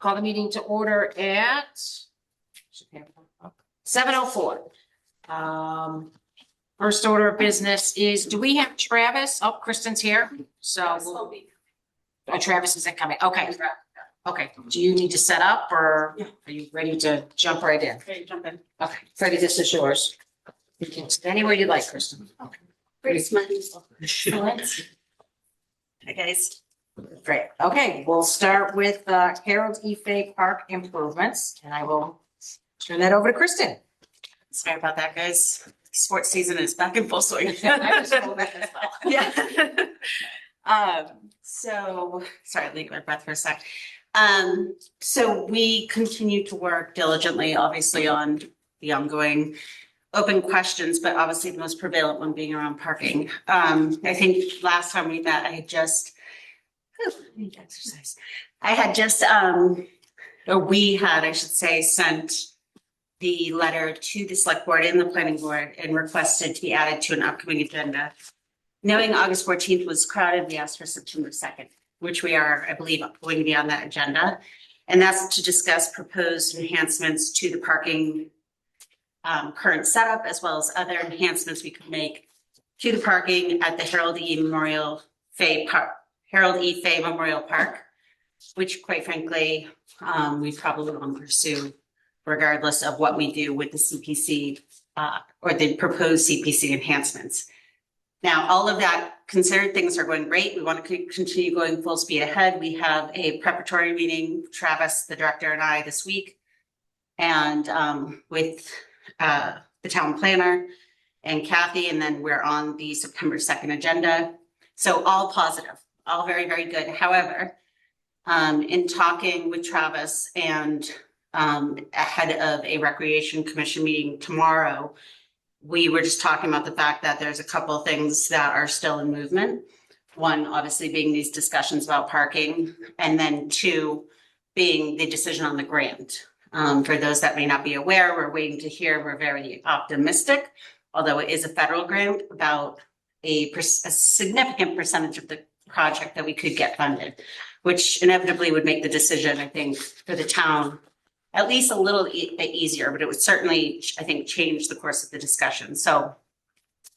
Call the meeting to order at 7:04. First order of business is, do we have Travis? Oh, Kristen's here. So Travis isn't coming. Okay. Okay. Do you need to set up or are you ready to jump right in? Okay, jump in. Okay. Freddie, this is yours. You can sit anywhere you like, Kristen. Okay. Pretty smart. Hi, guys. Great. Okay, we'll start with Harold E. Fay Park improvements, and I will turn that over to Kristen. Sorry about that, guys. Sports season is back in full swing. I was told that as well. Yeah. So sorry, leave my breath for a sec. So we continue to work diligently, obviously, on the ongoing open questions, but obviously the most prevalent one being around parking. I think last time we met, I need exercise. I had just, or we had, I should say, sent the letter to the select board and the planning board and requested to be added to an upcoming agenda. Knowing August 14th was crowded, we asked for September 2nd, which we are, I believe, going to be on that agenda. And that's to discuss proposed enhancements to the parking current setup, as well as other enhancements we could make to the parking at the Harold E. Fay Memorial Park, which quite frankly, we probably want to pursue regardless of what we do with the CPC or the proposed CPC enhancements. Now, all of that considered, things are going great. We want to continue going full speed ahead. We have a preparatory meeting, Travis, the director, and I this week, and with the town planner and Kathy, and then we're on the September 2nd agenda. So all positive, all very, very good. However, in talking with Travis and ahead of a recreation commission meeting tomorrow, we were just talking about the fact that there's a couple of things that are still in movement. One, obviously being these discussions about parking, and then two, being the decision on the grant. For those that may not be aware, we're waiting to hear. We're very optimistic, although it is a federal grant, about a significant percentage of the project that we could get funded, which inevitably would make the decision, I think, for the town at least a little bit easier, but it would certainly, I think, change the course of the discussion. So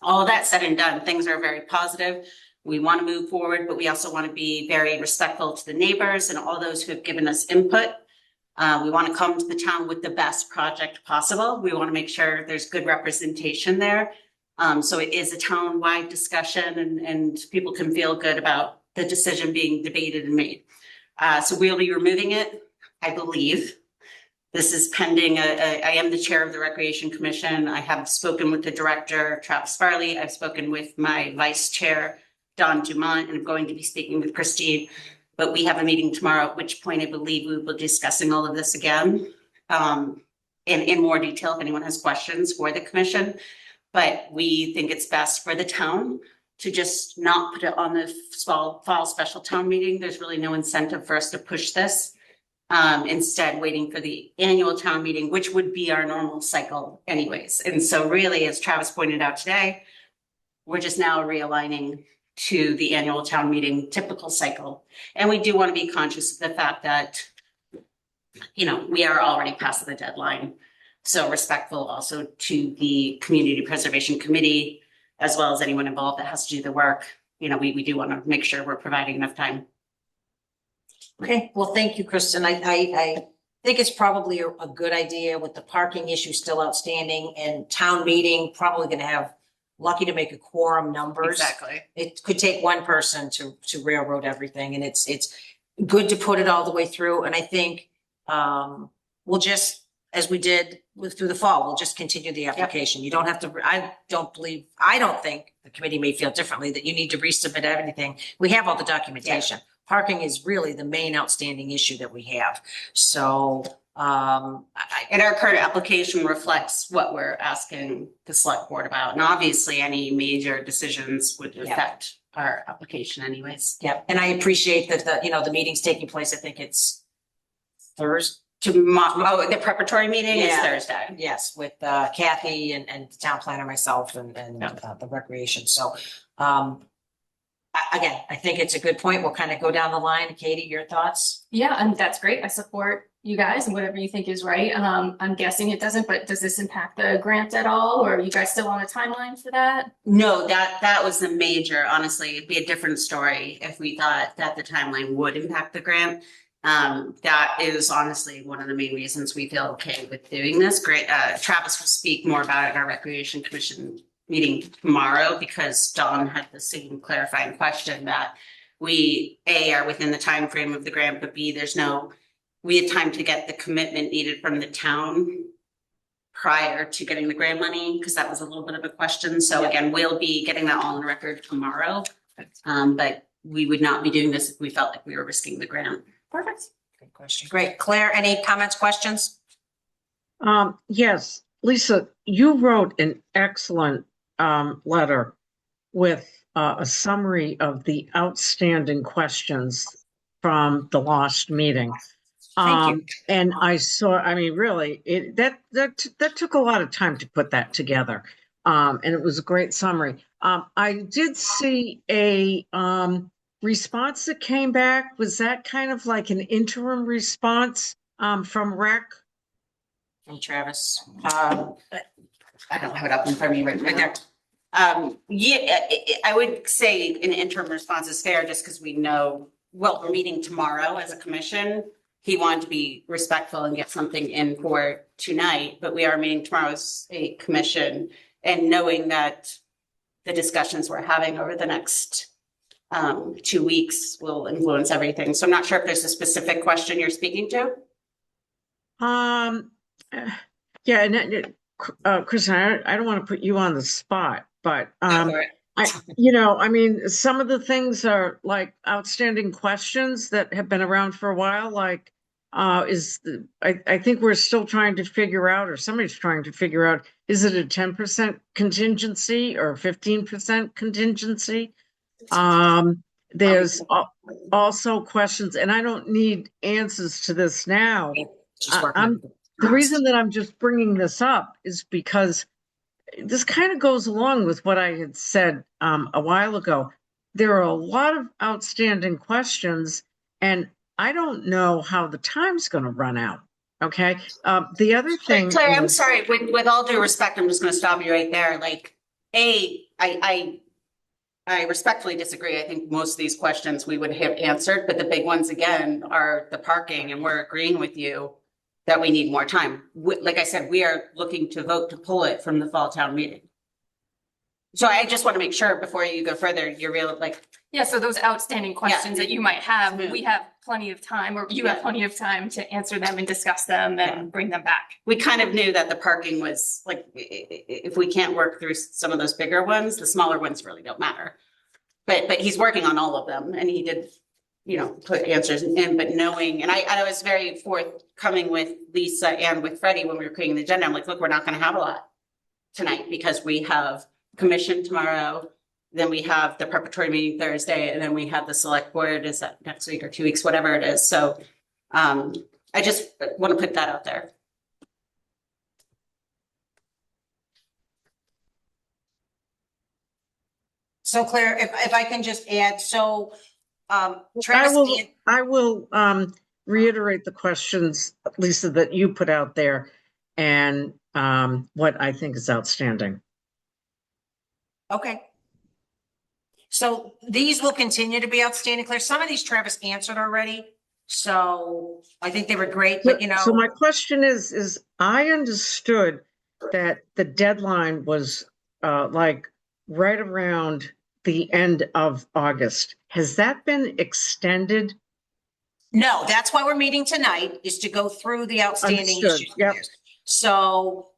all of that said and done, things are very positive. We want to move forward, but we also want to be very respectful to the neighbors and all those who have given us input. We want to come to the town with the best project possible. We want to make sure there's good representation there. So it is a town-wide discussion and people can feel good about the decision being debated and made. So we'll be removing it, I believe. This is pending. I am the chair of the Recreation Commission. I have spoken with the director, Travis Farley. I've spoken with my vice chair, Don Dumont, and I'm going to be speaking with Christine. But we have a meeting tomorrow, at which point I believe we will be discussing all of this again in more detail if anyone has questions for the commission. But we think it's best for the town to just not put it on the fall special town meeting. There's really no incentive for us to push this. Instead, waiting for the annual town meeting, which would be our normal cycle anyways. And so really, as Travis pointed out today, we're just now realigning to the annual town meeting typical cycle. And we do want to be conscious of the fact that, you know, we are already past the deadline. So respectful also to the Community Preservation Committee, as well as anyone involved that has to do the work. You know, we do want to make sure we're providing enough time. Okay, well, thank you, Kristen. I think it's probably a good idea with the parking issue still outstanding and town meeting probably going to have lucky to make a quorum numbers. Exactly. It could take one person to railroad everything, and it's good to put it all the way through. And I think we'll just, as we did through the fall, we'll just continue the application. You don't have to. I don't think the committee may feel differently that you need to resubmit everything. We have all the documentation. Yeah. Parking is really the main outstanding issue that we have. So, and our current application reflects what we're asking the select board about. And obviously any major decisions would affect our application anyways. Yeah. And I appreciate that the meeting's taking place. I think it's Thursday. The preparatory meeting is Thursday. Yes. With Kathy and the town planner, myself and the recreation. So, Again, I think it's a good point. We'll kind of go down the line. Katie, your thoughts? Yeah, and that's great. I support you guys and whatever you think is right. I'm guessing it doesn't, but does this impact the grant at all? Or are you guys still on a timeline for that? No, that was the major, honestly, it'd be a different story if we thought that the timeline would impact the grant. That is honestly one of the main reasons we feel okay with doing this. Great. Travis will speak more about it at our Recreation Commission meeting tomorrow because Dawn had the same clarifying question that we, A, are within the time frame of the grant, but B, we had time to get the commitment needed from the town prior to getting the grant money, because that was a little bit of a question. So again, we'll be getting that all on record tomorrow. But we would not be doing this if we felt like we were risking the grant. Perfect. Good question. Great. Claire, any comments, questions? Yes, Lisa, you wrote an excellent letter with a summary of the outstanding questions from the last meeting. Thank you. And I mean, really, that took a lot of time to put that together. And it was a great summary. I did see a response that came back. Was that kind of like an interim response from Rec? From Travis. I don't have it up in front of me right there. Yeah, I would say an interim response is fair just because we know, well, we're meeting tomorrow as a commission. He wanted to be respectful and get something in for tonight, but we are meeting tomorrow as a commission, and knowing that the discussions we're having over the next 2 weeks will influence everything. So I'm not sure if there's a specific question you're speaking to. Yeah, and Kristen, I don't want to put you on the spot, but I mean, some of the things are like outstanding questions that have been around for a while. Like, I think we're still trying to figure out, or somebody's trying to figure out, is it a 10% contingency or 15% contingency? There's also questions, and I don't need answers to this now. The reason that I'm just bringing this up is because this kind of goes along with what I had said a while ago. There are a lot of outstanding questions, and I don't know how the time's going to run out. Okay. The other thing, Claire, I'm sorry. With all due respect, I'm just going to stop you right there. Like, I respectfully disagree. I think most of these questions we would have answered, but the big ones again are the parking, and we're agreeing with you that we need more time. Like I said, we are looking to vote to pull it from the fall town meeting. So I just want to make sure before you go further, you're real, like. Yeah, so those outstanding questions that you might have, Yeah. we have plenty of time, or you have plenty of time to answer them and discuss them and bring them back. We kind of knew that the parking was like, if we can't work through some of those bigger ones, the smaller ones really don't matter. But he's working on all of them, and he did, put answers in, but knowing, and I was very forthcoming with Lisa and with Freddie when we were creating the agenda. I'm like, look, we're not going to have a lot tonight because we have commission tomorrow, then we have the preparatory meeting Thursday, and then we have the select board. Is that next week or 2 weeks, whatever it is. So I just want to put that out there. So Claire, if I can just add, so Travis, I will reiterate the questions, Lisa, that you put out there, and what I think is outstanding. okay. So these will continue to be outstanding, Claire. Some of these Travis answered already. So I think they were great, but So my question is I understood that the deadline was like right around the end of August. Has that been extended? no, that's why we're meeting tonight, is to go through the outstanding Understood. issues. Yep. So,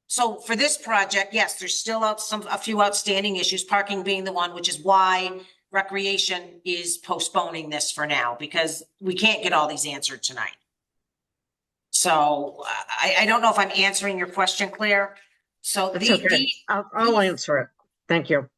so for this project, yes, there's still a few outstanding issues, parking being the one, which is why Recreation is postponing this for now, because we can't get all these answered tonight. So I don't know if I'm answering your question, Claire. So That's okay. I'll answer it. Thank you.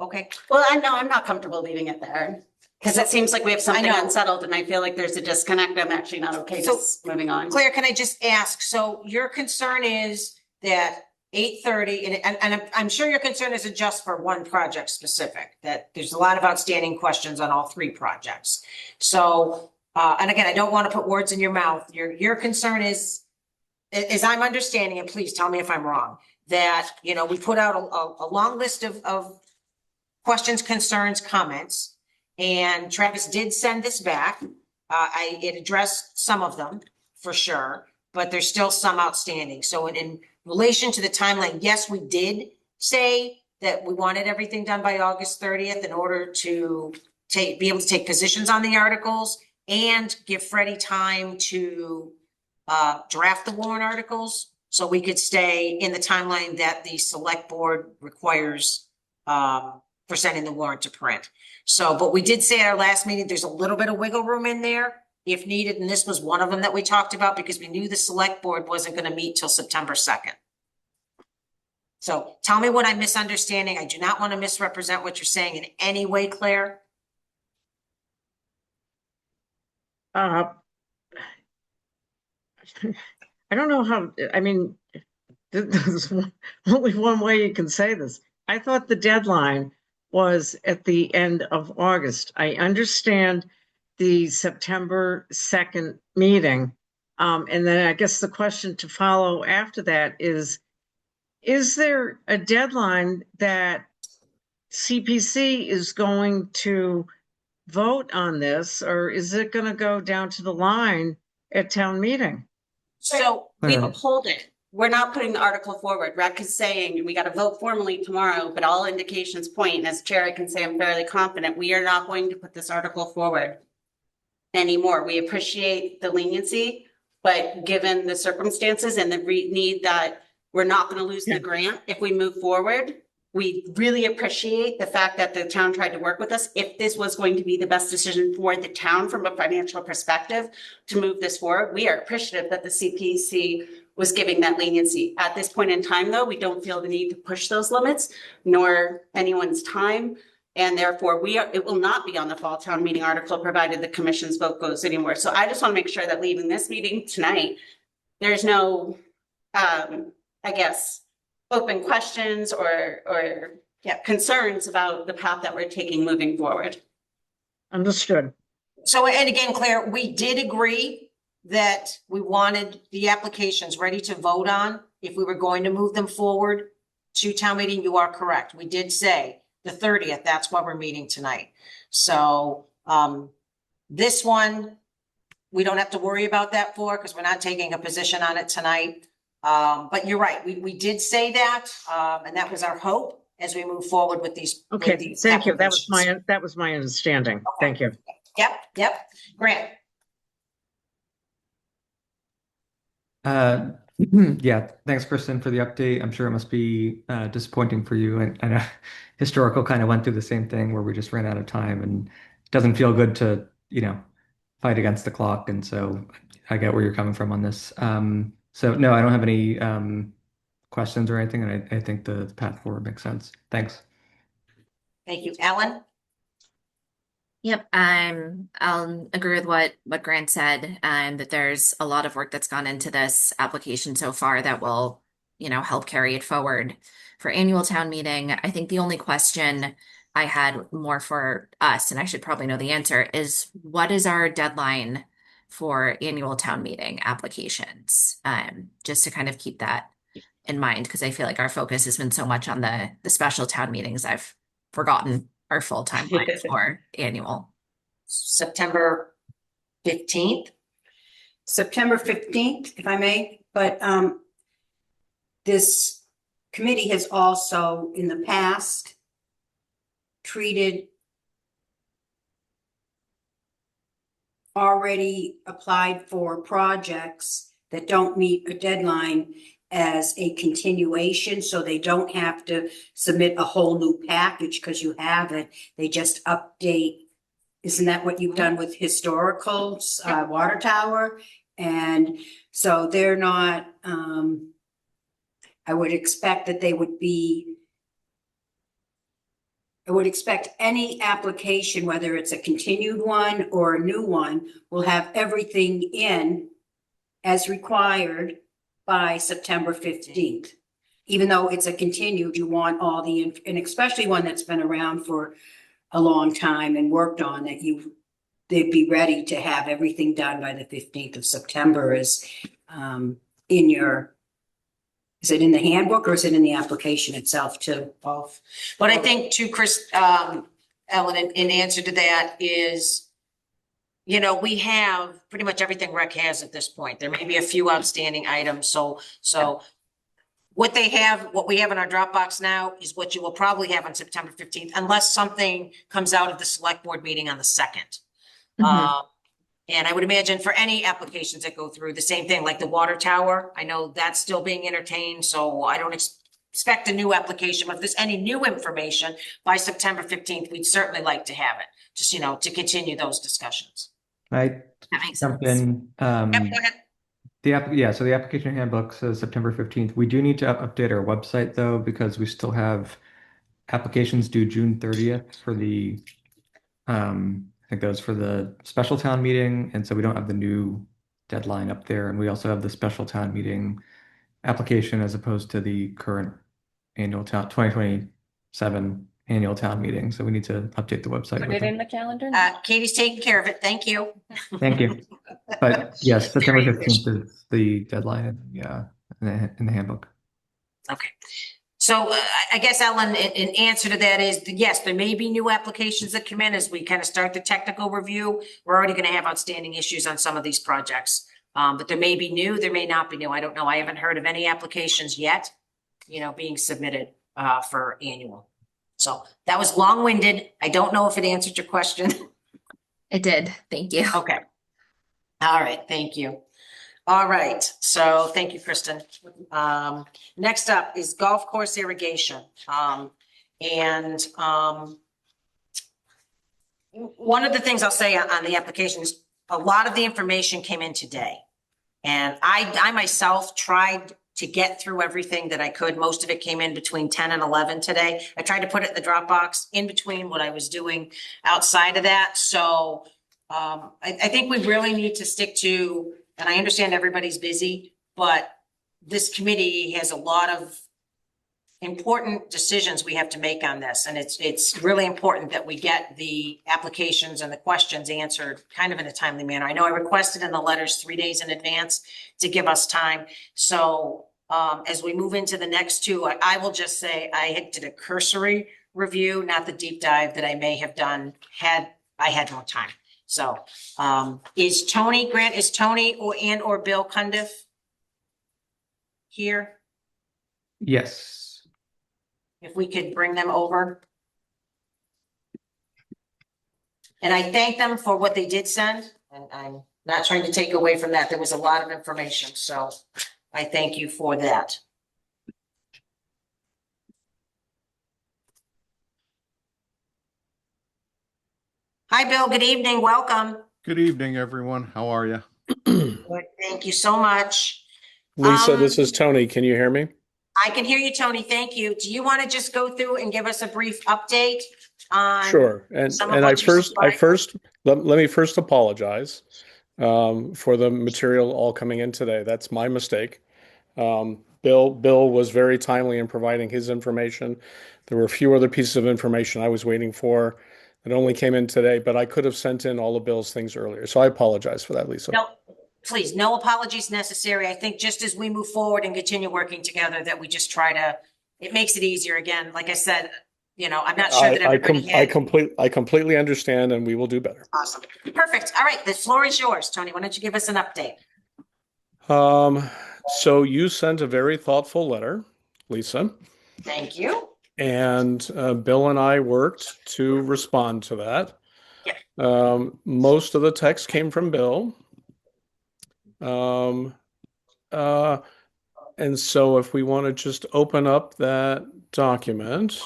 Okay, Well, I know I'm not comfortable leaving it there because it seems like we have something know. unsettled, and I feel like there's a disconnect. I'm actually not okay So, just moving on. Claire, can I just ask, so your concern is that 8:30, and I'm sure your concern isn't just for one project specific, that there's a lot of outstanding questions on all three projects. So, and again, I don't want to put words in your mouth. Your concern is, as I'm understanding it, please tell me if I'm wrong, that, you know, we put out a long list of questions, concerns, comments, and Travis did send this back. It addressed some of them for sure, but there's still some outstanding. So in relation to the timeline, yes, we did say that we wanted everything done by August 30th in order to be able to take positions on the articles and give Freddie time to draft the warrant articles, so we could stay in the timeline that the select board requires for sending the warrant to print. So, but we did say at our last meeting, there's a little bit of wiggle room in there if needed, and this was one of them that we talked about because we knew the select board wasn't going to meet till September 2nd. So tell me what I'm misunderstanding. I do not want to misrepresent what you're saying in any way, Claire. I don't know how, I mean, there's only one way you can say this. I thought the deadline was at the end of August. I understand the September 2nd meeting. And then I guess the question to follow after that is there a deadline that CPC is going to vote on this, or is it going to go down to the line at town meeting? So we've pulled it. We're not putting the article forward. Rec is saying we got to vote formally tomorrow, but all indications point, and as chair, I can say I'm fairly confident we are not going to put this article forward anymore. We appreciate the leniency, but given the circumstances and the need that we're not going to lose the grant if we move forward, we really appreciate the fact that the town tried to work with us. If this was going to be the best decision for the town from a financial perspective to move this forward, we are appreciative that the CPC was giving that leniency. At this point in time, though, we don't feel the need to push those limits, nor anyone's time. And therefore, it will not be on the fall town meeting article, provided the commission's vote goes anywhere. So I just want to make sure that leaving this meeting tonight, there's no, I guess, open questions or concerns about the path that we're taking moving forward. Understood. So, and again, Claire, we did agree that we wanted the applications ready to vote on if we were going to move them forward to town meeting. You are correct. We did say the 30th, that's why we're meeting tonight. So this one, we don't have to worry about that for, because we're not taking a position on it tonight. But you're right. We did say that, and that was our hope as we move forward with these. Okay, with these thank you. That applications. was my understanding. Okay. Thank you. Yep. Grant. Yeah, thanks, Kristen, for the update. I'm sure it must be disappointing for you. And historical kind of went through the same thing where we just ran out of time, and it doesn't feel good to, fight against the clock. And so I get where you're coming from on this. So no, I don't have any questions or anything, and I think the path forward makes sense. Thanks. Thank you. Ellen? Yep, I'll agree with what Grant said, that there's a lot of work that's gone into this application so far that will, help carry it forward for annual town meeting. I think the only question I had more for us, and I should probably know the answer, is what is our deadline for annual town meeting applications? Just to kind of keep that in mind, because I feel like our focus has been so much on the special town meetings, I've forgotten our full timeline for annual. September 15th. September 15th, if I may, but this committee has also in the past treated already applied for projects that don't meet a deadline as a continuation, so they don't have to submit a whole new package because you have it. They just update. Isn't that what you've done with historical water tower? And so they're not, I would expect that they would be, I would expect any application, whether it's a continued one or a new one, will have everything in as required by September 15th. even though it's a continued, you want all the, and especially one that's been around for a long time and worked on that they'd be ready to have everything done by the 15th of September is in your, is it in the handbook or is it in the application itself too? Both. But I think too, Chris, Ellen, in answer to that is, you know, we have pretty much everything rec has at this point. There may be a few outstanding items, so what we have in our Dropbox now is what you will probably have on September 15th, unless something comes out of the select board meeting on the 2nd. Mhm. And I would imagine for any applications that go through, the same thing, like the water tower, I know that's still being entertained, so I don't expect a new application, but if there's any new information by September 15th, we'd certainly like to have it, just, you know, to continue those discussions. I That makes jump sense. in. Yep, go ahead. So the application handbook says September 15th. We do need to update our website though, because we still have applications due June 30th for the, I think those for the special town meeting. And so we don't have the new deadline up there. And we also have the special town meeting application as opposed to the current annual 2027 annual town meeting. So we need to update the website Put with it in it. the calendar. Katie's taking care of it. Thank you. Thank you. But yes, September Very 15th is the deadline in the handbook. Okay. So I guess, Ellen, in answer to that is, yes, there may be new applications that come in as we kind of start the technical review. We're already going to have outstanding issues on some of these projects. But there may be new, there may not be new. I don't know. I haven't heard of any applications yet, you know, being submitted for annual. So that was long-winded. I don't know if it answered your question. It did. Thank you. Okay. All right. Thank you. All right. So thank you, Kristen. Next up is golf course irrigation. And one of the things I'll say on the application is a lot of the information came in today. And I myself tried to get through everything that I could. Most of it came in between 10 and 11 today. I tried to put it in the Dropbox in between what I was doing outside of that. So I think we really need to stick to, and I understand everybody's busy, but this committee has a lot of important decisions we have to make on this. And it's really important that we get the applications and the questions answered kind of in a timely manner. I know I requested in the letters 3 days in advance to give us time. So as we move into the next two, I will just say I did a cursory review, not the deep dive that I may have done had I had more time. So is Tony or Bill Cundiff here? Yes. If we could bring them over. And I thank them for what they did send, and I'm not trying to take away from that. There was a lot of information, so I thank you for that. Hi, Bill. Good evening. Welcome. Good evening, everyone. How are you? Good. Thank you so much. Lisa, this is Tony. Can you hear me? I can hear you, Tony. Thank you. Do you want to just go through and give us a brief update on? Sure. And some of and what you supplied? let me first apologize for the material all coming in today. That's my mistake. Bill was very timely in providing his information. There were a few other pieces of information I was waiting for that only came in today, but I could have sent in all of Bill's things earlier. So I apologize for that, Lisa. No, please, no apologies necessary. I think just as we move forward and continue working together, that we just try to, it makes it easier. Again, like I said, you know, I'm not sure that everybody I had. completely understand, and we will do better. Awesome. Perfect. All right. The floor is yours, Tony. Why don't you give us an update? So you sent a very thoughtful letter, Lisa. Thank you. And Bill and I worked to respond to that. Yeah. Most of the text came from Bill. And so if we want to just open up that document.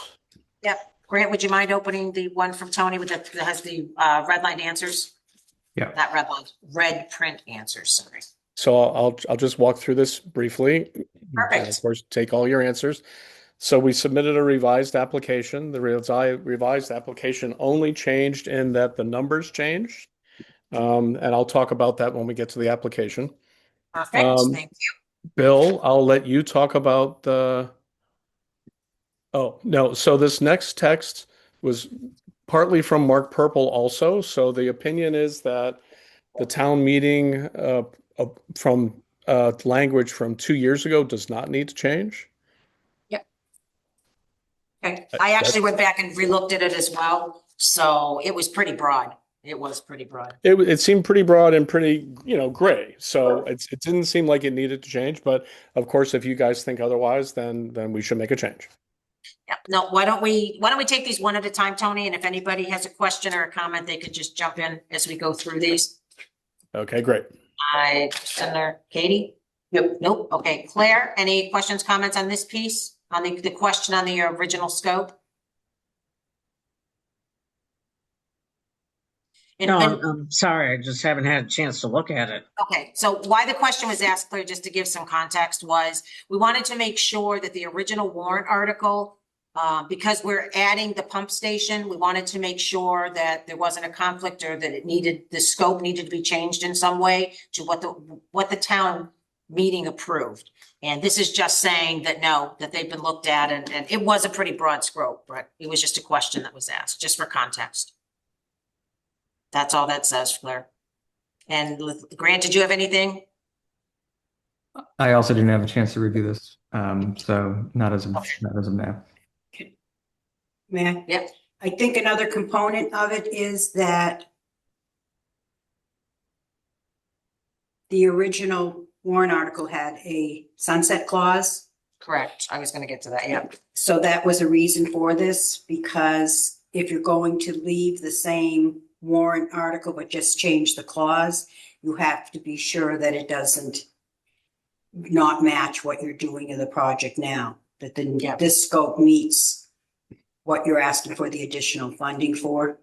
Yeah. Grant, would you mind opening the one from Tony that has the redlined answers? Yeah. Not redlined, red print answers, sorry. So I'll just walk through this briefly. Perfect. And of course, take all your answers. So we submitted a revised application. The revised application only changed in that the numbers changed. And I'll talk about that when we get to the application. Perfect. Thank you. Bill, I'll let you talk about the Oh, no. So this next text was partly from Mark Purple also. So the opinion is that the town meeting from language from 2 years ago does not need to change. Okay, I actually went back and relooked at it as well, so it was pretty broad. It was pretty broad. It seemed pretty broad and pretty, gray. So it didn't seem like it needed to change. But of course, if you guys think otherwise, then we should make a change. Yeah, no, why don't we take these one at a time, Tony? And if anybody has a question or a comment, they could just jump in as we go through these. Okay, great. Senator Katie? Nope. Okay, Claire, any questions, comments on this piece? On the question on the original scope? No, I'm sorry, I just haven't had a chance to look at it. Okay, so why the question was asked, Claire, just to give some context, was we wanted to make sure that the original warrant article, because we're adding the pump station, we wanted to make sure that there wasn't a conflict or that the scope needed to be changed in some way to what the town meeting approved. And this is just saying that no, that they've been looked at and it was a pretty broad scope, but it was just a question that was asked, just for context. That's all that says, Claire. And Grant, did you have anything? I also didn't have a chance to review this, so not as of now. May I? Yep. I think another component of it is that the original warrant article had a sunset clause. Correct. I was going to get to that. Yeah. So that was a reason for this, because if you're going to leave the same warrant article but just change the clause, you have to be sure that it doesn't not match what you're doing in the project now, that this scope meets what you're asking for the additional funding for.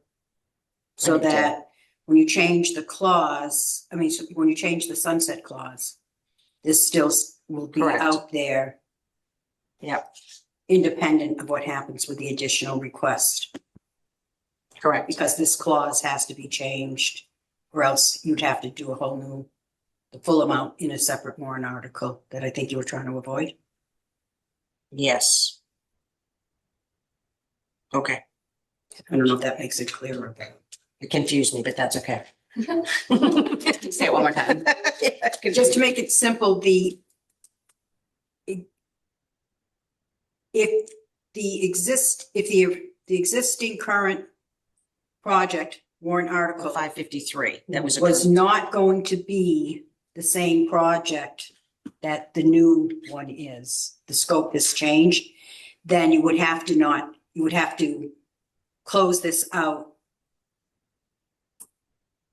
So that when you change the clause, when you change the sunset clause, this still will be Correct. out there. Yeah. Independent of what happens with the additional request. Correct. Because this clause has to be changed, or else you'd have to do the full amount in a separate warrant article that I think you were trying to avoid. Yes. Okay. I don't know if that makes it clearer. It confused me, but that's okay. Say it one more time. Just to make it simple, if the existing current project warrant article 553, that was was approved. not going to be the same project that the new one is, the scope has changed, then you would have to close this out.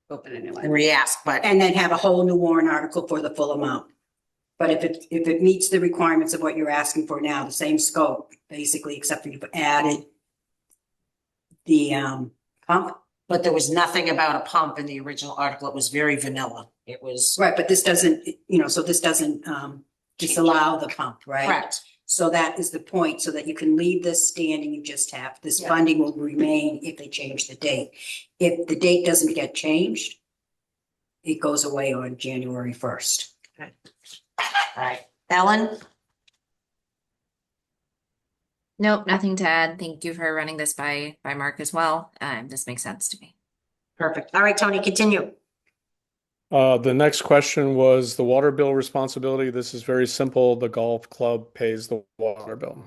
Open a new one. And re-ask, but And then have a whole new warrant article for the full amount. But if it meets the requirements of what you're asking for now, the same scope, basically, except for you've added the pump. but there was nothing about a pump in the original article. It was very vanilla. It was Right, but this doesn't, so this doesn't disallow the pump, right? correct. So that is the point, so that you can leave this standing, you just have, this Yeah. funding will remain if they change the date. If the date doesn't get changed, it goes away on January 1st. All right. Ellen? Nope, nothing to add. Thank you for running this by Mark as well. This makes sense to me. Perfect. All right, Tony, continue. The next question was the water bill responsibility. This is very simple. The golf club pays the water bill.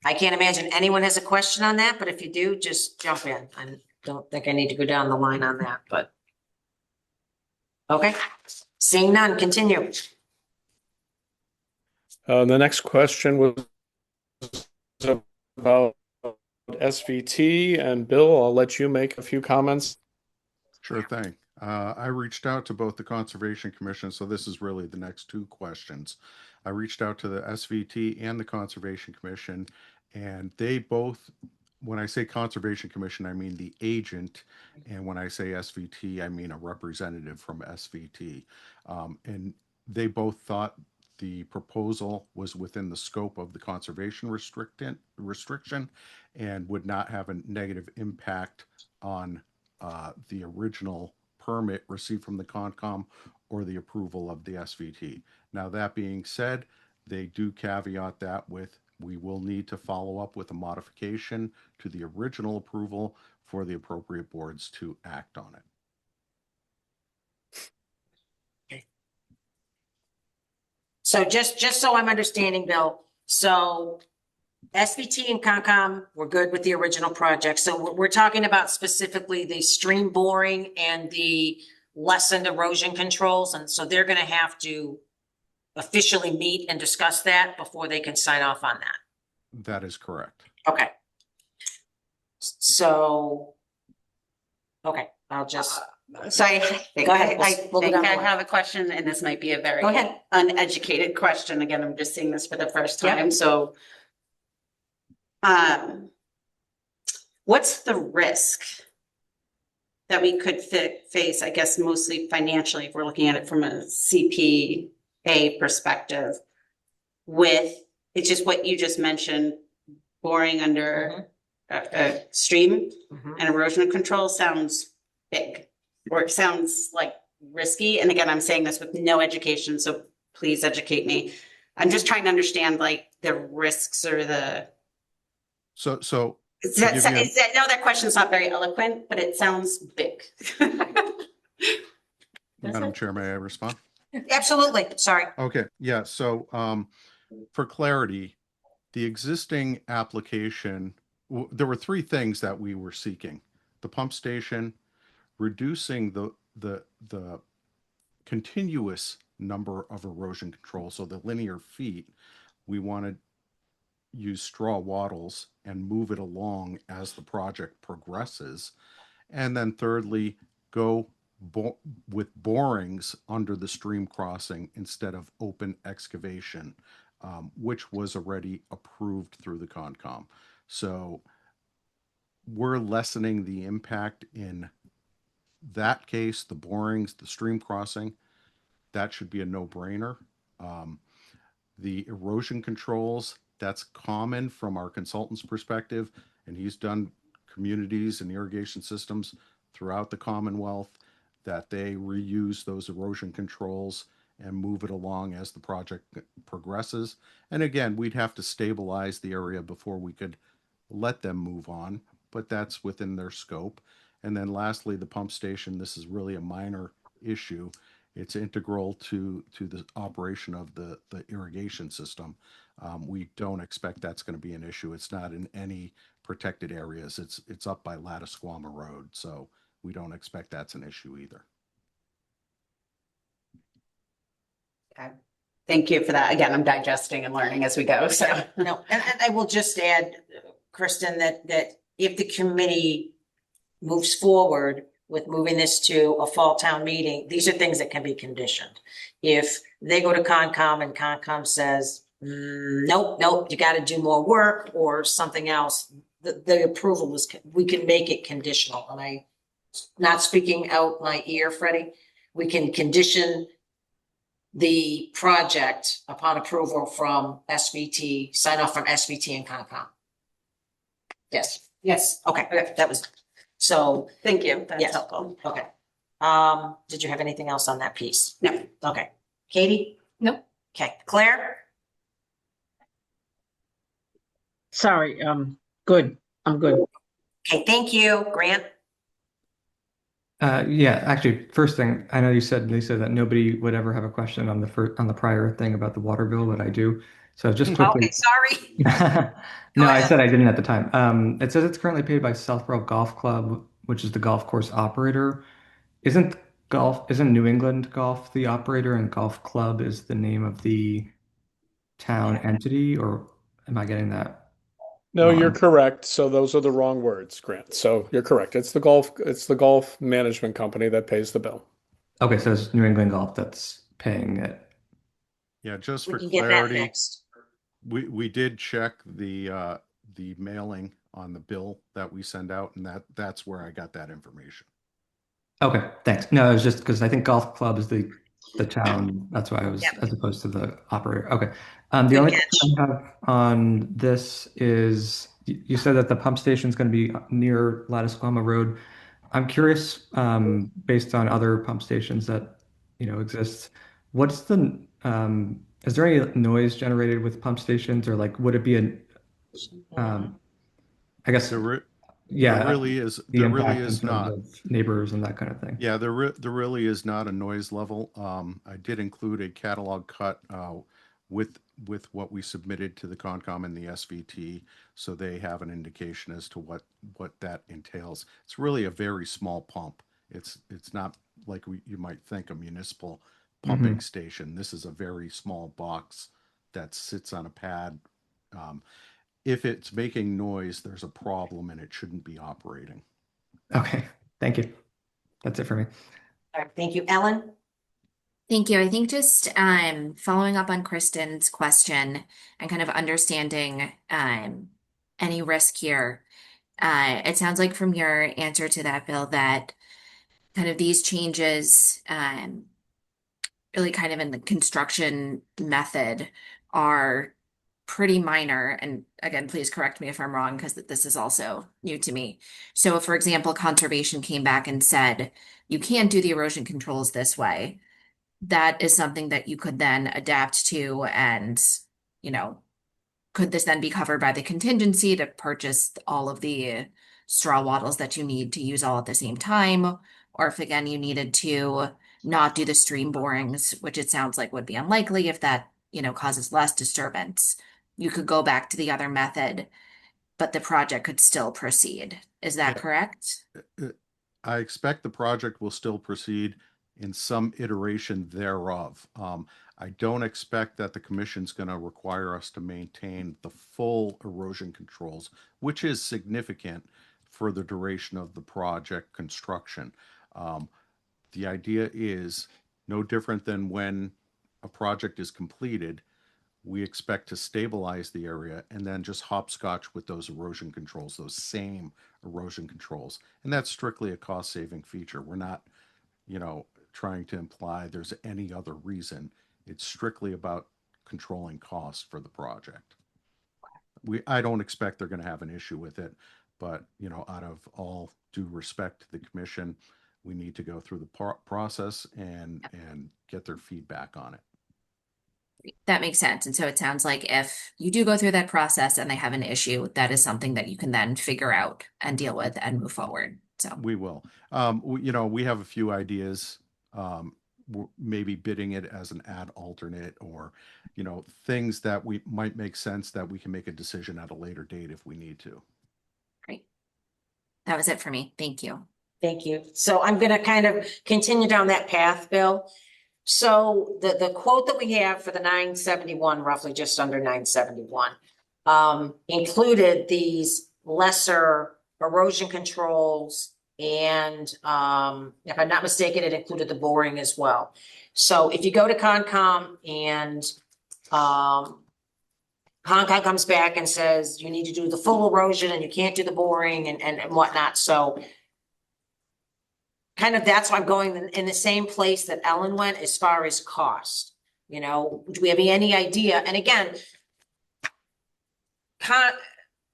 I can't imagine anyone has a question on that, but if you do, just jump in. I don't think I need to go down the line on that, but. Okay, seeing none, continue. The next question was about SVT, and Bill, I'll let you make a few comments. Sure thing. I reached out to both the Conservation Commission, so this is really the next two questions. I reached out to the SVT and the Conservation Commission, and they both, when I say Conservation Commission, I mean the agent, and when I say SVT, I mean a representative from SVT. And they both thought the proposal was within the scope of the conservation restriction and would not have a negative impact on the original permit received from the Concom or the approval of the SVT. Now, that being said, they do caveat that with we will need to follow up with a modification to the original approval for the appropriate boards to act on it. So just so I'm understanding, Bill, so SVT and Concom, we're good with the original project. So we're talking about specifically the stream boring and the lessened erosion controls. And so they're gonna have to officially meet and discuss that before they can sign off on that. That is correct. Okay. So, okay, I'll just, So I think, Go ahead. I We'll go think down I the line. have a question, and this might be a very Go ahead. uneducated question. Again, I'm just seeing this for the first Yep. time, so. What's the risk that we could face, I guess, mostly financially, if we're looking at it from a CPA perspective, with, it's just what you just mentioned, boring under a stream Mhm. and erosion control sounds big, or it sounds like risky. And again, I'm saying this with no education, so please educate me. I'm just trying to understand like the risks or the, So is To that, give you a- is that, no, that question's not very eloquent, but it sounds big. Madam Chair, may I respond? Absolutely, sorry. Okay, yeah, so for clarity, the existing application, there were three things that we were seeking. The pump station, reducing the continuous number of erosion control, so the linear feet, we wanted use straw wattles and move it along as the project progresses. And then thirdly, go with borings under the stream crossing instead of open excavation, which was already approved through the Concom. So we're lessening the impact in that case, the borings, the stream crossing. That should be a no-brainer. The erosion controls, that's common from our consultant's perspective, and he's done communities and irrigation systems throughout the Commonwealth that they reuse those erosion controls and move it along as the project progresses. And again, we'd have to stabilize the area before we could let them move on, but that's within their scope. And then lastly, the pump station, this is really a minor issue. It's integral to the operation of the irrigation system. We don't expect that's going to be an issue. It's not in any protected areas. It's up by Lattisquama Road, so we don't expect that's an issue either. Okay. Thank you for that. Again, I'm digesting and learning as we go, so. No, and I will just add, Kristen, that if the committee moves forward with moving this to a fall town meeting, these are things that can be conditioned. If they go to Concom and Concom says, nope, you got to do more work or something else, the approval is, we can make it conditional. And I, not speaking out my ear, Freddie, we can condition the project upon approval from SVT, sign off from SVT and Concom. Yes, Yes, okay, that was, so, thank you. That's Yes. helpful. okay. Did you have anything else on that piece? No. Okay. Katie? Nope. Okay, Claire? Sorry, good, I'm good. Okay, thank you. Grant? Yeah, actually, first thing, I know you said, Lisa, that nobody would ever have a question on the prior thing about the water bill, but I do. So just quickly. Okay, sorry. No, I ahead. said I didn't at the time. It says it's currently paid by Southborough Golf Club, which is the golf course operator. Isn't New England Golf the operator and Golf Club is the name of the town entity, or am I getting that? No, you're wrong? correct. So those are the wrong words, Grant. So you're correct. It's the golf management company that pays the bill. Okay, so it's New England Golf that's paying it. Yeah, just We for can get that clarity, next. we did check the mailing on the bill that we send out, and that's where I got that information. Okay, thanks. No, it was just because I think Golf Club is the town. That's why I was, Yep. as opposed to the operator. Okay. The Good only catch. question I have on this is you said that the pump station is going to be near Lattisquama Road. I'm curious, based on other pump stations that exist, what's the is there any noise generated with pump stations, or like would it be I guess, yeah, There really impact in is terms not. of neighbors and that kind of thing? Yeah, there really is not a noise level. I did include a catalog cut with what we submitted to the Concom and the SVT, so they have an indication as to what that entails. It's really a very small pump. It's not like you might think a municipal pumping station. This is a very small box that sits on a pad. If it's making noise, there's a problem and it shouldn't be operating. Okay, thank you. That's it for me. All right, thank you. Ellen? Thank you. I think just following up on Kristen's question and kind of understanding any risk here. It sounds like from your answer to that, Bill, that kind of these changes really kind of in the construction method are pretty minor. And again, please correct me if I'm wrong, because this is also new to me. So if, for example, conservation came back and said, you can't do the erosion controls this way, that is something that you could then adapt to. And, you know, could this then be covered by the contingency to purchase all of the straw wattles that you need to use all at the same time? Or if again, you needed to not do the stream borings, which it sounds like would be unlikely if that, you know, causes less disturbance, you could go back to the other method, but the project could still proceed. Is that Yeah. correct? I expect the project will still proceed in some iteration thereof. I don't expect that the commission's going to require us to maintain the full erosion controls, which is significant for the duration of the project construction. The idea is no different than when a project is completed. We expect to stabilize the area and then just hopscotch with those erosion controls, those same erosion controls. And that's strictly a cost saving feature. We're not, trying to imply there's any other reason. It's strictly about controlling costs for the project. I don't expect they're going to have an issue with it, but out of all due respect to the commission, we need to go through the process and get their feedback on it. That makes sense. And so it sounds like if you do go through that process and they have an issue, that is something that you can then figure out and deal with and move forward. So we will. We have a few ideas. Maybe bidding it as an ad alternate, or things that we might make sense that we can make a decision at a later date if we need to. great. That was it for me. Thank you. Thank you. So I'm going to kind of continue down that path, Bill. So the quote that we have for the 971, roughly just under 971, included these lesser erosion controls. And if I'm not mistaken, it included the boring as well. So if you go to Concom and Concom comes back and says you need to do the full erosion and you can't do the boring and whatnot. So kind of that's why I'm going in the same place that Ellen went as far as cost. Do we have any idea? And again,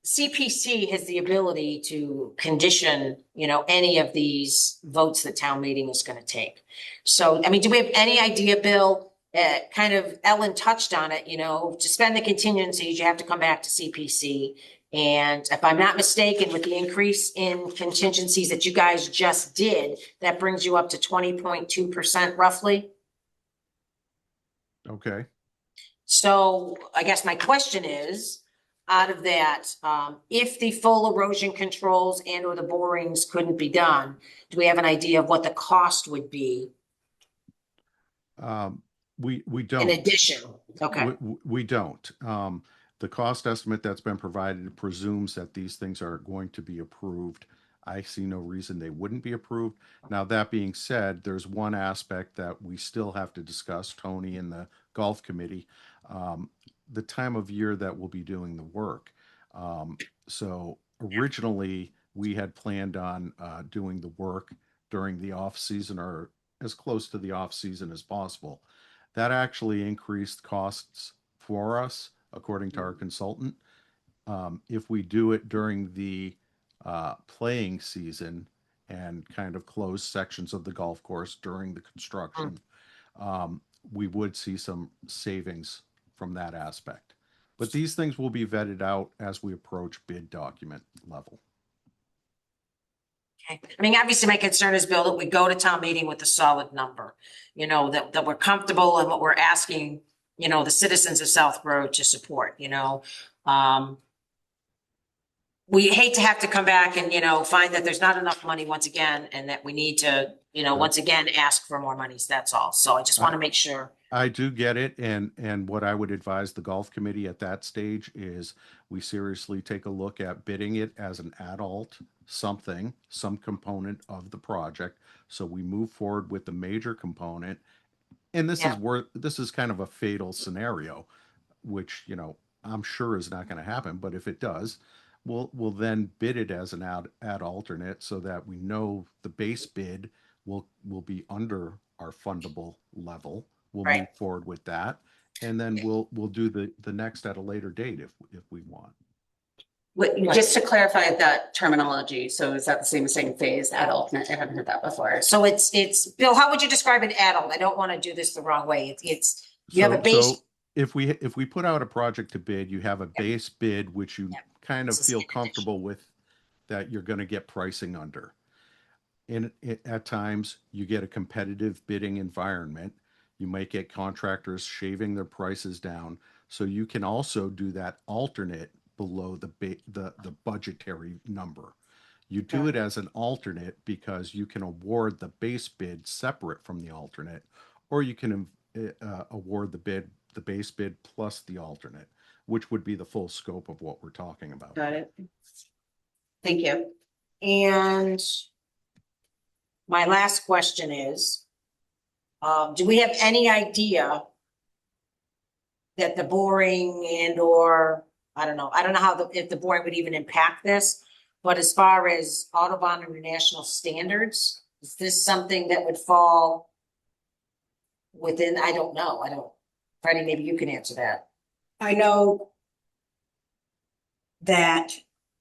CPC has the ability to condition, any of these votes that town meeting is going to take. So, do we have any idea, Bill? Kind of Ellen touched on it, to spend the contingencies, you have to come back to CPC. And if I'm not mistaken, with the increase in contingencies that you guys just did, that brings you up to 20.2% roughly. Okay. So I guess my question is, out of that, if the full erosion controls and or the borings couldn't be done, do we have an idea of what the cost would be? We don't. In addition, okay. We don't. The cost estimate that's been provided presumes that these things are going to be approved. I see no reason they wouldn't be approved. Now, that being said, there's one aspect that we still have to discuss, Tony and the golf committee, the time of year that we'll be doing the work. So originally we had planned on doing the work during the off season or as close to the off season as possible. That actually increased costs for us, according to our consultant. If we do it during the playing season and kind of close sections of the golf course during the construction, we would see some savings from that aspect. But these things will be vetted out as we approach bid document level. Okay. I mean, obviously my concern is, Bill, that we go to town meeting with a solid number, you know, that we're comfortable in what we're asking, you know, the citizens of Southborough to support, you know. We hate to have to come back and, you know, find that there's not enough money once again, and that we need to, you know, once again, ask for more monies. That's all. So I just want to make sure. I do get it, and what I would advise the golf committee at that stage is we seriously take a look at bidding it as an adult something, some component of the project. So we move forward with the major component. And this Yeah. is where this is kind of a fatal scenario, which, you know, I'm sure is not going to happen, but if it does, we'll then bid it as an ad alternate so that we know the base bid will be under our fundable level. We'll Right. move forward with that, and then we'll do the next at a later date if we want. Just to clarify that terminology, so is that the same as saying phase, adult? I haven't heard that before. So it's, Bill, how would you describe an adult? I don't want to do this the wrong way. It's, you have a base. So if we put out a project to bid, you have a base bid, which you kind of feel comfortable with that you're going to get pricing under. At times you get a competitive bidding environment. You might get contractors shaving their prices down. So you can also do that alternate below the budgetary number. You do it as an alternate because you can award the base bid separate from the alternate, or you can award the base bid plus the alternate, which would be the full scope of what we're talking about. Got it. Thank you. And my last question is, do we have any idea that the boring and or, I don't know how if the boring would even impact this, but as far as Audubon International standards, is this something that would fall within, I don't know. Freddie, maybe you can answer that. I know that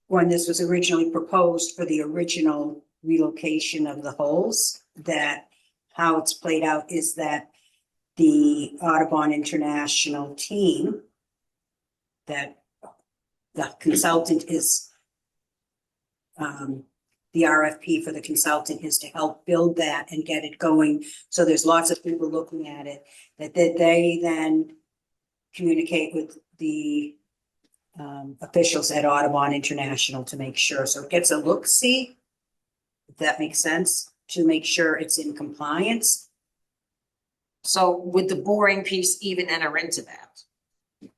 when this was originally proposed for the original relocation of the holes, that how it's played out is that the Audubon International team, that the consultant is, the RFP for the consultant is to help build that and get it going. So there's lots of people looking at it, that they then communicate with the officials at Audubon International to make sure. So it gets a look-see, if that makes sense, to make sure it's in compliance. So would the boring piece even enter into that?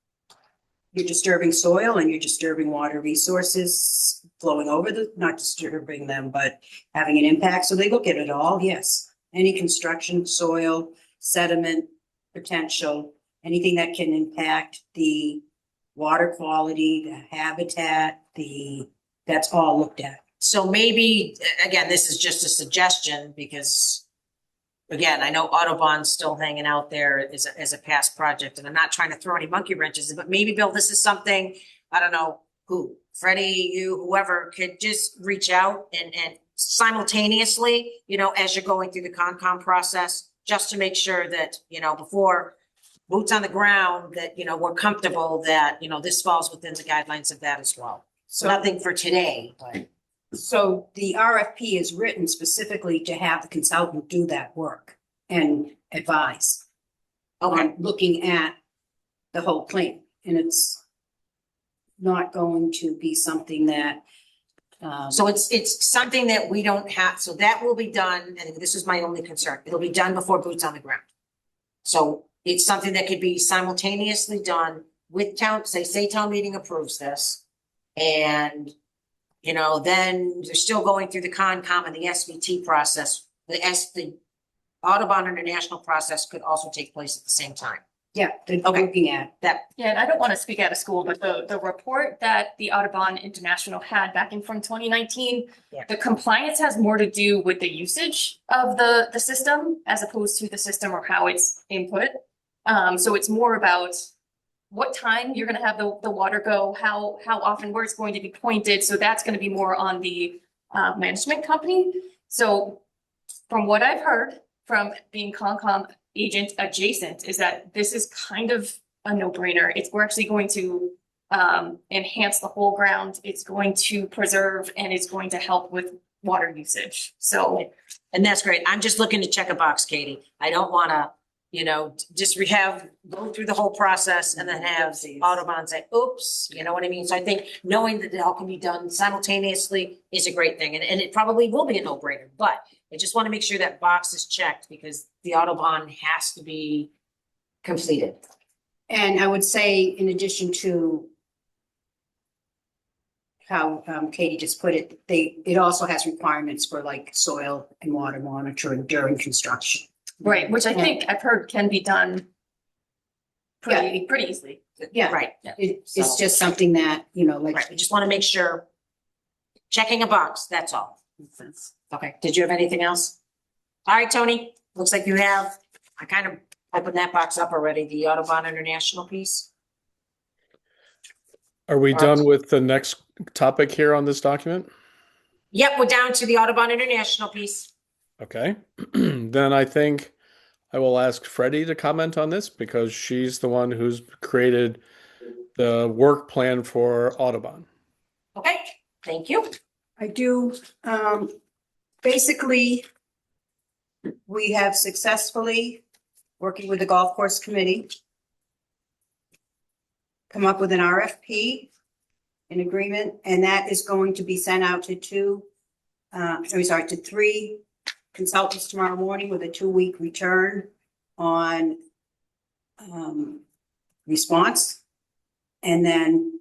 You're disturbing soil and you're disturbing water resources flowing over not disturbing them, but having an impact. So they look at it all, yes. Any construction, soil, sediment, potential, anything that can impact the water quality, the habitat, that's all looked at. So maybe, again, this is just a suggestion because, again, I know Audubon's still hanging out there as a past project, and I'm not trying to throw any monkey wrenches in, but maybe, Bill, this is something, I don't know who, Freddie, you, whoever, could just reach out and simultaneously, you know, as you're going through the Concom process, just to make sure that, you know, before boots on the ground, that, you know, we're comfortable that, you know, this falls within the guidelines of that as well. So nothing for today, but. So the RFP is written specifically to have the consultant do that work and advise on looking at the whole plan. And it's not going to be something that. So it's something that we don't have, so that will be done, and this is my only concern, it'll be done before boots on the ground. So it's something that could be simultaneously done with town, say town meeting approves this. And, you know, then they're still going through the Concom and the SVT process. The Audubon International process could also take place at the same time. Yeah, they're Okay. looking at. That, Yeah, and I don't want to speak out of school, but the report that the Audubon International had back in from 2019, Yeah. the compliance has more to do with the usage of the system as opposed to the system or how it's input. So it's more about what time you're going to have the water go, how often, where it's going to be pointed. So that's going to be more on the management company. So from what I've heard, from being Concom agent adjacent is that this is kind of a no-brainer. We're actually going to enhance the whole ground. It's going to preserve and it's going to help with water usage. So, And that's great. I'm just looking to check a box, Katie. I don't wanna, just go through the whole process and then have Audubon say, oops, you know what I mean? So I think knowing that it all can be done simultaneously is a great thing. And it probably will be a no-brainer, but I just want to make sure that box is checked because the Audubon has to be completed. And I would say, in addition to how Katie just put it, it also has requirements for like soil and water monitoring during construction. right, which I think I've heard can be done pretty easily. Yeah, Right. it's So- just something that, like. Right. I just want to make sure. Checking a box, that's all. Okay. Did you have anything else? All right, Tony, looks like you have, I kind of opened that box up already, the Audubon International piece. Are we All done right. with the next topic here on this document? Yep, we're down to the Audubon International piece. Okay. Then I think I will ask Freddie to comment on this because she's the one who's created the work plan for Audubon. Okay, thank you. I do, basically, we have successfully, working with the golf course committee, come up with an RFP, an agreement, and that is going to be sent out to three consultants tomorrow morning with a 2-week return on response. And then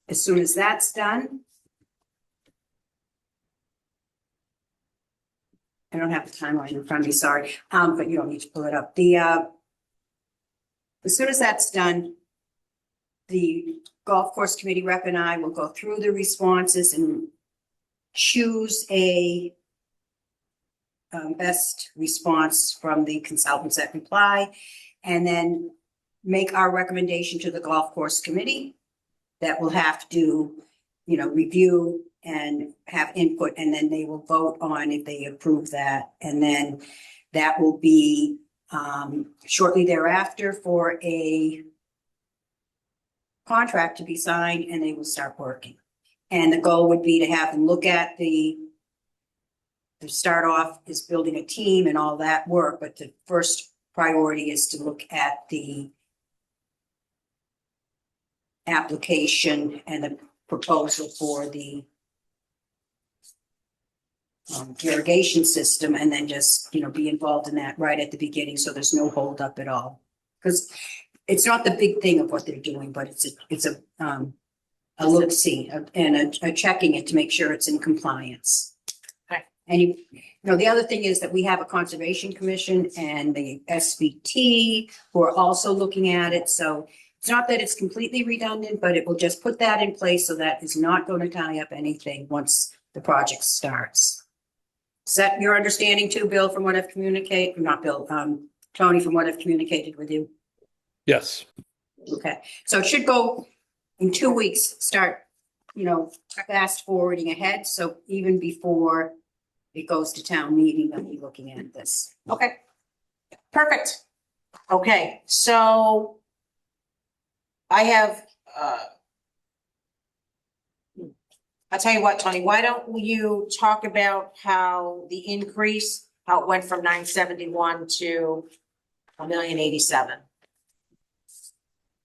as soon as that's done, I don't have the timeline in front of me, sorry, but you don't need to pull it up. As soon as that's done, the golf course committee rep and I will go through the responses and choose a best response from the consultants that reply, and then make our recommendation to the golf course committee that will have to, review and have input, and then they will vote on if they approve that. And then that will be shortly thereafter for a contract to be signed, and they will start working. And the goal would be to have them look at the start off is building a team and all that work, but the first priority is to look at the application and the proposal for the irrigation system, and then just, be involved in that right at the beginning, so there's no holdup at all. Because it's not the big thing of what they're doing, but it's a look-see and a checking it to make sure it's in compliance. Okay. And the other thing is that we have a conservation commission and the SVT who are also looking at it, so it's not that it's completely redundant, but it will just put that in place so that is not going to tie up anything once the project starts. Is that your understanding too, Bill, from what I've communicated? Not Bill, Tony, from what I've communicated with you? Yes. Okay, so it should go in 2 weeks, start, fast forwarding ahead. So even before it goes to town meeting, I'll be looking at this. Okay, perfect. Okay, so I have, I'll tell you what, Tony, why don't you talk about how the increase, how it went from 971 to 1,087,000.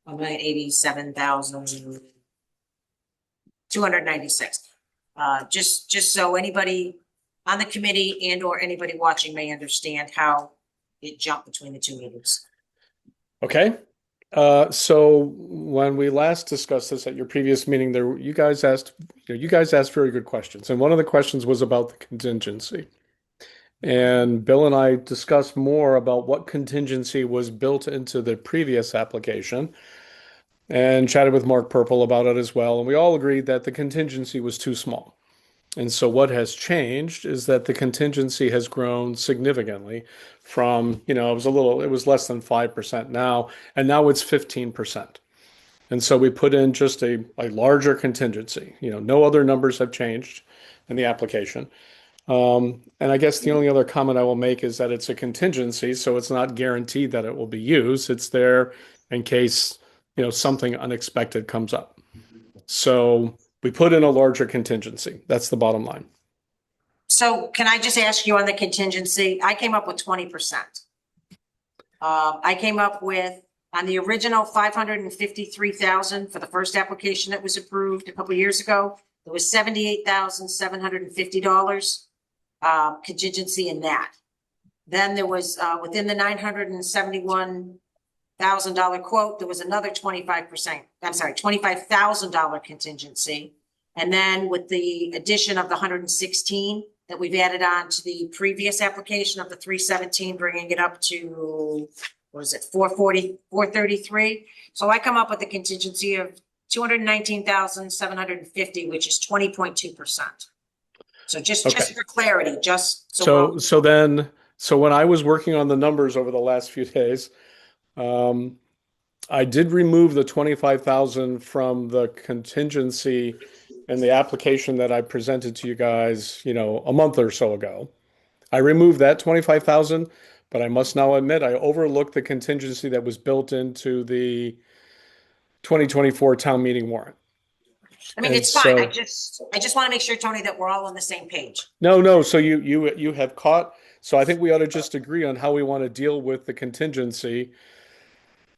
1,087,296. Just so anybody on the committee and or anybody watching may understand how it jumped between the two meetings. Okay. So when we last discussed this at your previous meeting, you guys asked very good questions. And one of the questions was about the contingency. And Bill and I discussed more about what contingency was built into the previous application and chatted with Mark Purple about it as well. And we all agreed that the contingency was too small. And so what has changed is that the contingency has grown significantly from, it was less than 5% now, and now it's 15%. And so we put in just a larger contingency. No other numbers have changed in the application. And I guess the only other comment I will make is that it's a contingency, so it's not guaranteed that it will be used. It's there in case, something unexpected comes up. So we put in a larger contingency. That's the bottom line. So can I just ask you on the contingency, I came up with 20%. I came up with, on the original 553,000 for the first application that was approved a couple of years ago, there was $78,750 contingency in that. Then there was, within the $971,000 quote, there was another 25%, I'm sorry, $25,000 contingency. And then with the addition of the 116 that we've added on to the previous application of the 317, bringing it up to, what is it, 440, 433? So I come up with a contingency of 219,750, which is 20.2%. So just for clarity, So when I was working on the numbers over the last few days, I did remove the 25,000 from the contingency in the application that I presented to you guys, a month or so ago. I removed that 25,000, but I must now admit I overlooked the contingency that was built into the 2024 town meeting warrant. I mean, it's fine. I just want to make sure, Tony, that we're all on the same page. No. So you have caught. So I think we ought to just agree on how we want to deal with the contingency.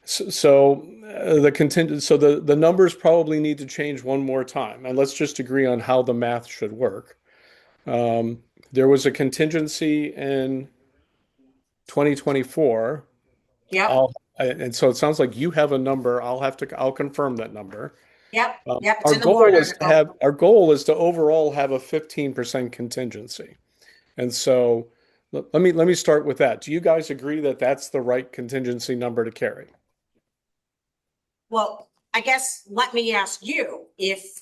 So the numbers probably need to change one more time, and let's just agree on how the math should work. There was a contingency in 2024. Yeah. And so it sounds like you have a number. I'll confirm that number. Yep. Our goal is to overall have a 15% contingency. And so let me start with that. Do you guys agree that that's the right contingency number to carry? Well, I guess let me ask you, if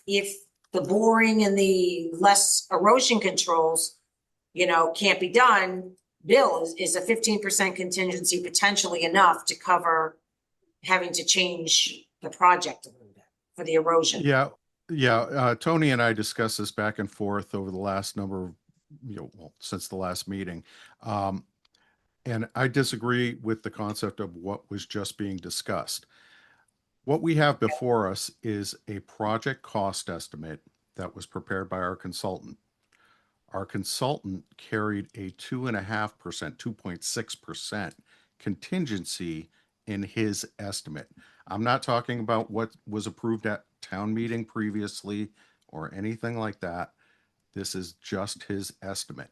the boring and the less erosion controls, can't be done, Bill, is a 15% contingency potentially enough to cover having to change the project a little bit for the erosion? Yeah. Tony and I discussed this back and forth over the last number of, since the last meeting. And I disagree with the concept of what was just being discussed. What we have before us is a project cost estimate that was prepared by our consultant. Our consultant carried a 2.5%, 2.6% contingency in his estimate. I'm not talking about what was approved at town meeting previously or anything like that. This is just his estimate.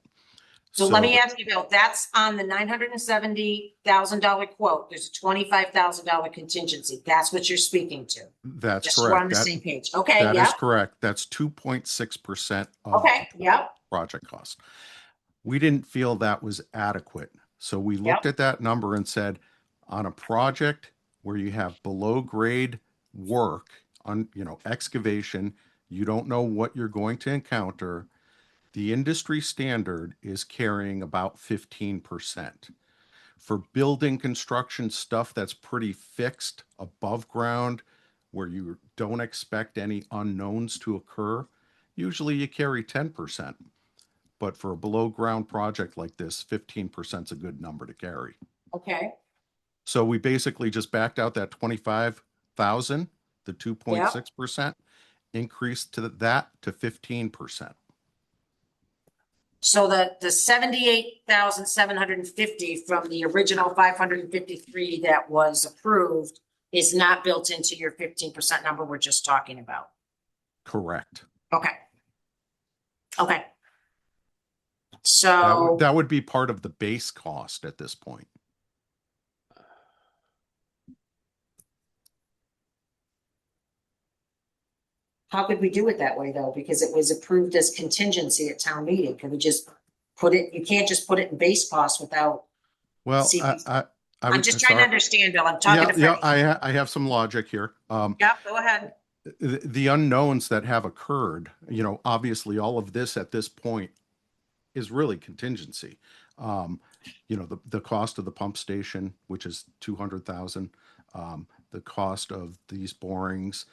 So let me ask you, Bill, that's on the $970,000 quote. There's a $25,000 contingency. That's what you're speaking to. That's just correct. So we're on the same page. Okay. That is correct. That's 2.6% of project cost. We didn't feel that was adequate. So we looked at that number and said, on a project where you have below grade work on, excavation, you don't know what you're going to encounter. The industry standard is carrying about 15%. For building construction stuff that's pretty fixed above ground, where you don't expect any unknowns to occur, usually you carry 10%. But for a below ground project like this, 15% is a good number to carry. Okay. So we basically just backed out that 25,000, the 2.6%, increased to 15%. So the 78,750 from the original 553 that was approved is not built into your 15% number we're just talking about. Correct. Okay. So that would be part of the base cost at this point. how could we do it that way though? Because it was approved as contingency at town meeting. Can we just put it, you can't just put it in base cost without. Well, I'm just trying to understand, Bill. I'm talking to Freddie. I have some logic here. Yeah, go ahead. The unknowns that have occurred, obviously all of this at this point is really contingency. The cost of the pump station, which is 200,000, the cost of these borings,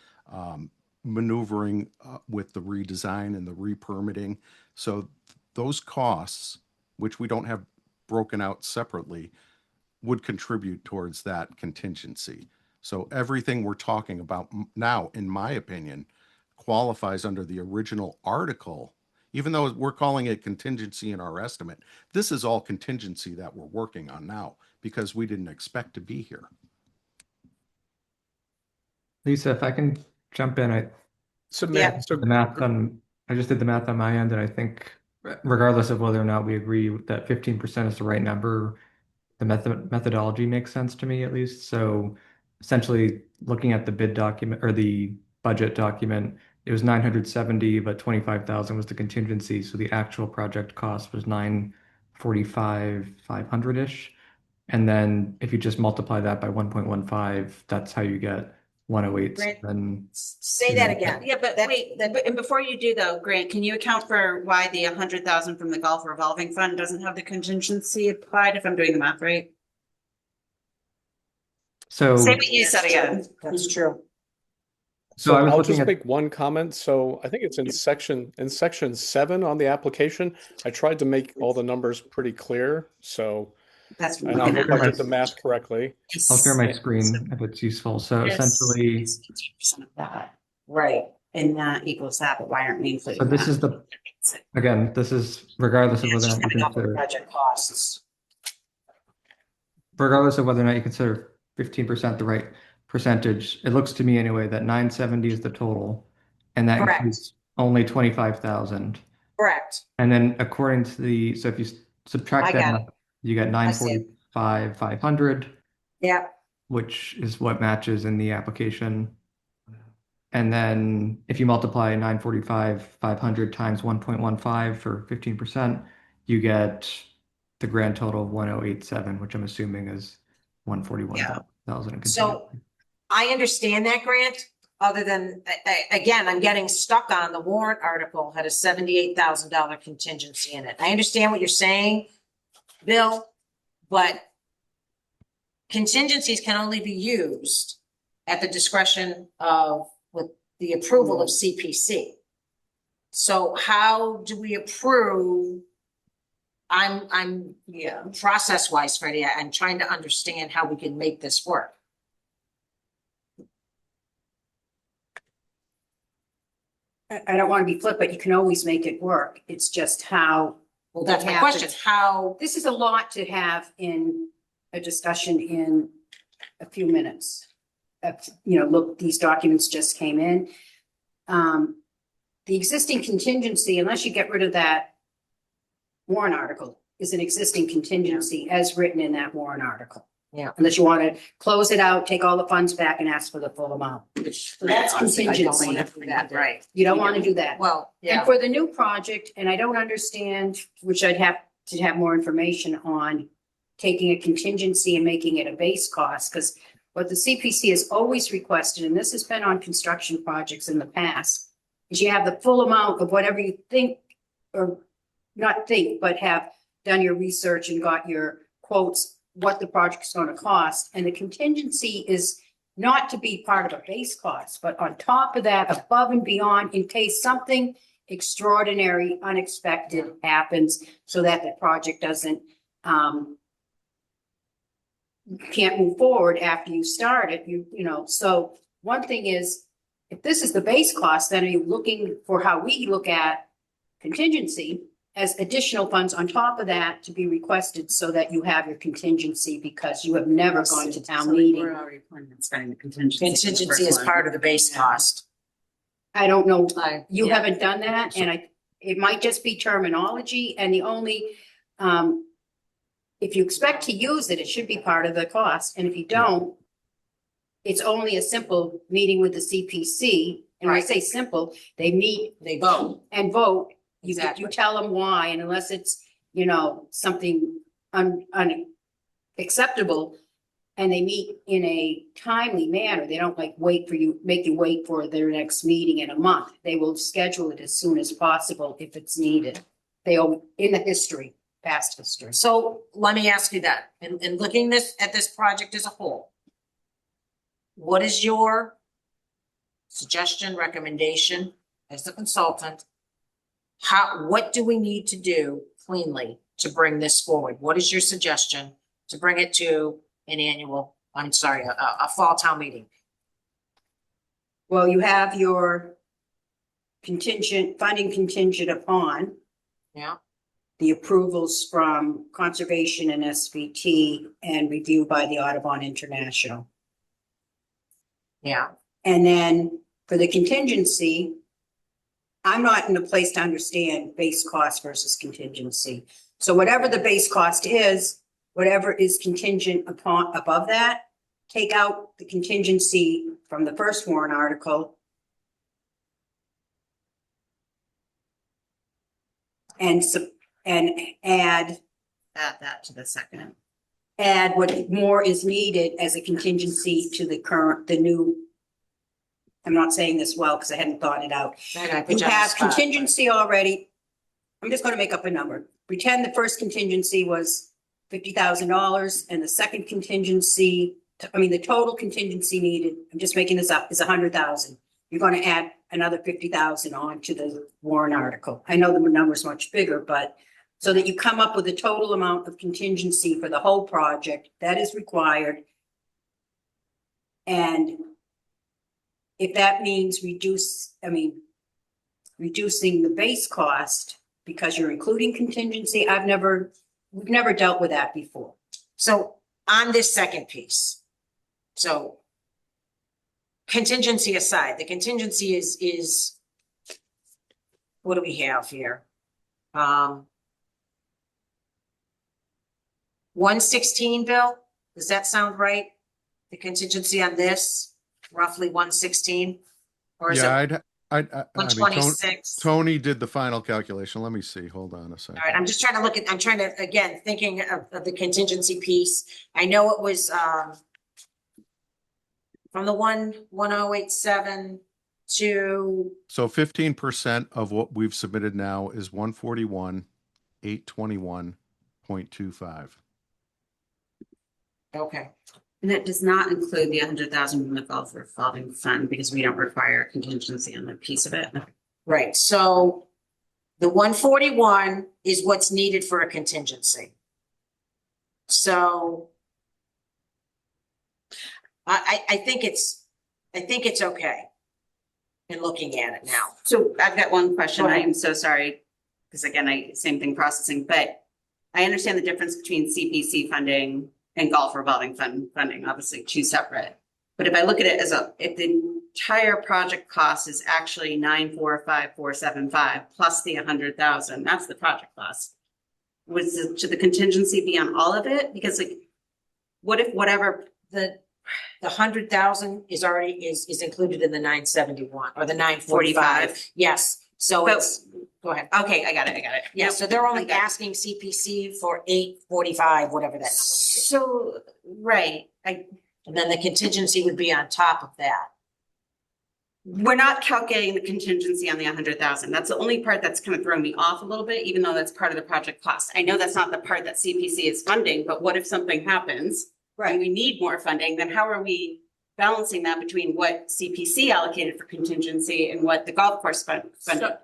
maneuvering with the redesign and the re-permitting. So those costs, which we don't have broken out separately, would contribute towards that contingency. So everything we're talking about now, in my opinion, qualifies under the original article. Even though we're calling it contingency in our estimate, this is all contingency that we're working on now because we didn't expect to be here. Lisa, if I can jump in, I Submit, so the math on, I just did the math on my end, and I think regardless of whether or not we agree that 15% is the right number, the methodology makes sense to me at least. So essentially looking at the bid document or the budget document, it was 970, but 25,000 was the contingency. So the actual project cost was 945, 500-ish. And then if you just multiply that by 1.15, that's how you get 108. Grant, Then Say that again. Yeah, but That- wait, and before you do though, Grant, can you account for why the 100,000 from the golf revolving fund doesn't have the contingency applied, if I'm doing the math right? so Say what you said again. That's true. So I was I'll looking just at- make one comment. So I think it's in section 7 on the application. I tried to make all the numbers pretty clear. So, That's. and I hope I did the math correctly. I'll share my screen if it's useful. So essentially, It's 15% of that, Right. and that equals that, but why aren't we including so this that? is the, again, this is regardless of whether or not you consider, Project costs. regardless of whether or not you consider 15% the right percentage, it looks to me anyway that 970 is the total, and that Correct. includes only 25,000. Correct. And then according to the, so if you subtract I that, got out, you get I see it. 945, 500, Yeah. which is what matches in the application. And then if you multiply 945, 500 times 1.15 for 15%, you get the grand total of 1087, which I'm assuming is 141,000 in So- contingency. I understand that, Grant, other than, again, I'm getting stuck on the warrant article had a $78,000 contingency in it. I understand what you're saying, Bill, but contingencies can only be used at the discretion of, with the approval of CPC. So how do we approve? Yeah, process-wise, Freddie, I'm trying to understand how we can make this work. I don't want to be flip, but you can always make it work. It's just how, Well, that's my Yeah, question, how, this is a lot to have in a discussion in a few minutes. Look, these documents just came in. The existing contingency, unless you get rid of that warrant article, is an existing contingency as written in that warrant article. Yeah. Unless you want to close it out, take all the funds back and ask for the full amount. So that's Honestly, I don't contingency. wanna do that, right? You don't want to do that. Well, And for the new project, and I don't understand, which I'd have to have more information on, taking a contingency and making it a base cost, because what the CPC has always requested, and this has been on construction projects in the past, is you have the full amount of whatever you think, or not think, but have done your research and got your quotes, what the project's going to cost. And the contingency is not to be part of a base cost, but on top of that, above and beyond, in case something extraordinary, unexpected happens, so that the project doesn't, can't move forward after you start it, so one thing is, if this is the base cost, then are you looking for how we look at contingency as additional funds on top of that to be requested so that you have your contingency, because you have never gone to town meeting. We're already planning on spending the contingency. contingency is part of the base cost. I don't know, you Yeah. haven't done that, and it might just be terminology, and the only, if you expect to use it, it should be part of the cost, and if you don't, it's only a simple meeting with the CPC, and when I Right. say simple, they meet They vote. and vote. You Exactly. tell them why, and unless it's, something unacceptable, and they meet in a timely manner, they don't make you wait for their next meeting in a month. They will schedule it as soon as possible if it's needed. In the past history. So let me ask you that, in looking at this project as a whole, what is your suggestion, recommendation as the consultant what do we need to do cleanly to bring this forward? What is your suggestion to bring it to a fall town meeting? Well, you have your funding contingent upon Yeah, the approvals from Conservation and SVT and review by the Audubon International. yeah, And then for the contingency, I'm not in a place to understand base cost versus contingency. So whatever the base cost is, whatever is contingent upon above that, take out the contingency from the first warrant article. And add that to the second. what more is needed as a contingency to the new. I'm not saying this well because I hadn't thought it out. I put You you on the have spot, but- contingency already. I'm just gonna make up a number. Pretend the first contingency was $50,000 and the second contingency, the total contingency needed, I'm just making this up, is 100,000. You're gonna add another 50,000 on to the warrant article. I know the number's much bigger, but so that you come up with a total amount of contingency for the whole project that is required. And if that means reducing the base cost because you're including contingency, we've never dealt with that before. So on this second piece, so contingency aside, the contingency is what do we have here? 116, Bill? Does that sound right? The contingency on this, roughly 116? Or is Yeah, it I mean, 126? Tony did the final calculation. Let me see. Hold on a second. All right, I'm just trying to I'm trying to, again, thinking of the contingency piece. I know it was, from the 1087 to, So 15% of what we've submitted now is 141,821.25. okay, And that does not include the 100,000 from the Gulf revolving fund because we don't require a contingency on that piece of it. right, so the 141 is what's needed for a contingency. So I think it's okay in looking at it now. So I've got one question. Go I ahead. am so sorry. Because again, same thing processing, but I understand the difference between CPC funding and Gulf revolving fund funding, obviously two separate. But if I look at it if the entire project cost is actually 945,475 plus the 100,000, that's the project cost. Should the contingency be on all of it? Because what if whatever The 100,000 is already is included in the 971 or the 945. Yes, so But- it's, go ahead. Okay, I got it. Yeah, so they're only Okay. asking CPC for 845, whatever that number is. So, right, And then the contingency would be on top of that. we're not calculating the contingency on the 100,000. That's the only part that's kind of throwing me off a little bit, even though that's part of the project cost. I know that's not the part that CPC is funding, but what if something happens? And we need more funding, then how are we balancing that between what CPC allocated for contingency and what the golf course funded,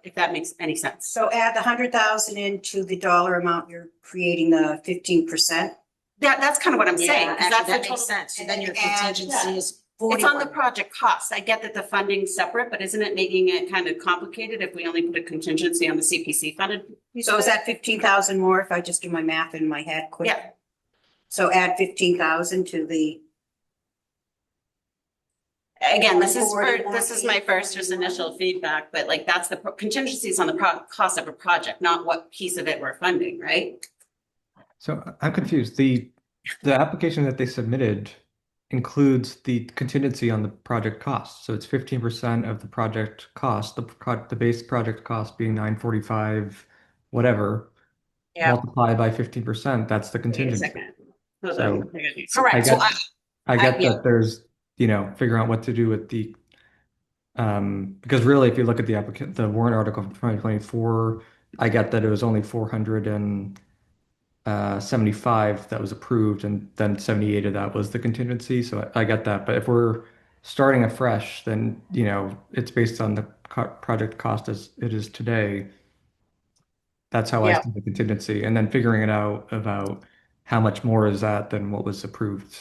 if that makes any sense? So add the 100,000 into the dollar amount, you're creating the 15%. That's kind of what I'm saying, Yeah, because that's actually, the that total. makes sense. So then your And- contingency is It's on the 41. project cost. I get that the funding's separate, but isn't it making it kind of complicated if we only put a contingency on the CPC funded? So is that 15,000 more if I just do my math in my head quick? Yeah. So add 15,000 to the, Again, this is my first just initial feedback, but that's the contingencies on the cost of a project, not what piece of it we're funding, right? So I'm confused. The application that they submitted includes the contingency on the project cost. So it's 15% of the project cost, the base project cost being 945, whatever, Yeah, multiplied by 15%, that's the Wait a contingency. second. Hold So- on. correct. So I get yeah. that there's, figuring out what to do with the, because really, if you look at the warrant article from 2024, I get that it was only 475 that was approved, and then 78 of that was the contingency. So I get that. But if we're starting afresh, then, it's based on the project cost as it is today. That's how I Yeah. see the contingency, and then figuring it out about how much more is that than what was approved,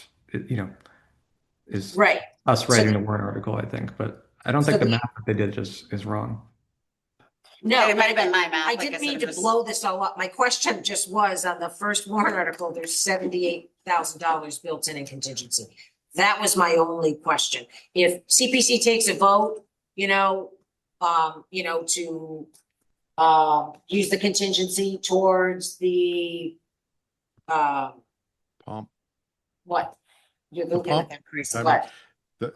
is Right. us So writing the- the warrant article, I think, but I don't So think the the- math that they did is wrong. No, It might have been my math. I like didn't said, mean it to was- blow this all up. My question just was on the first warrant article, there's $78,000 built in contingency. That was my only question. If CPC takes a vote, to use the contingency towards the Pump. what? You're The looking at pump? that, Chris, I mean, what?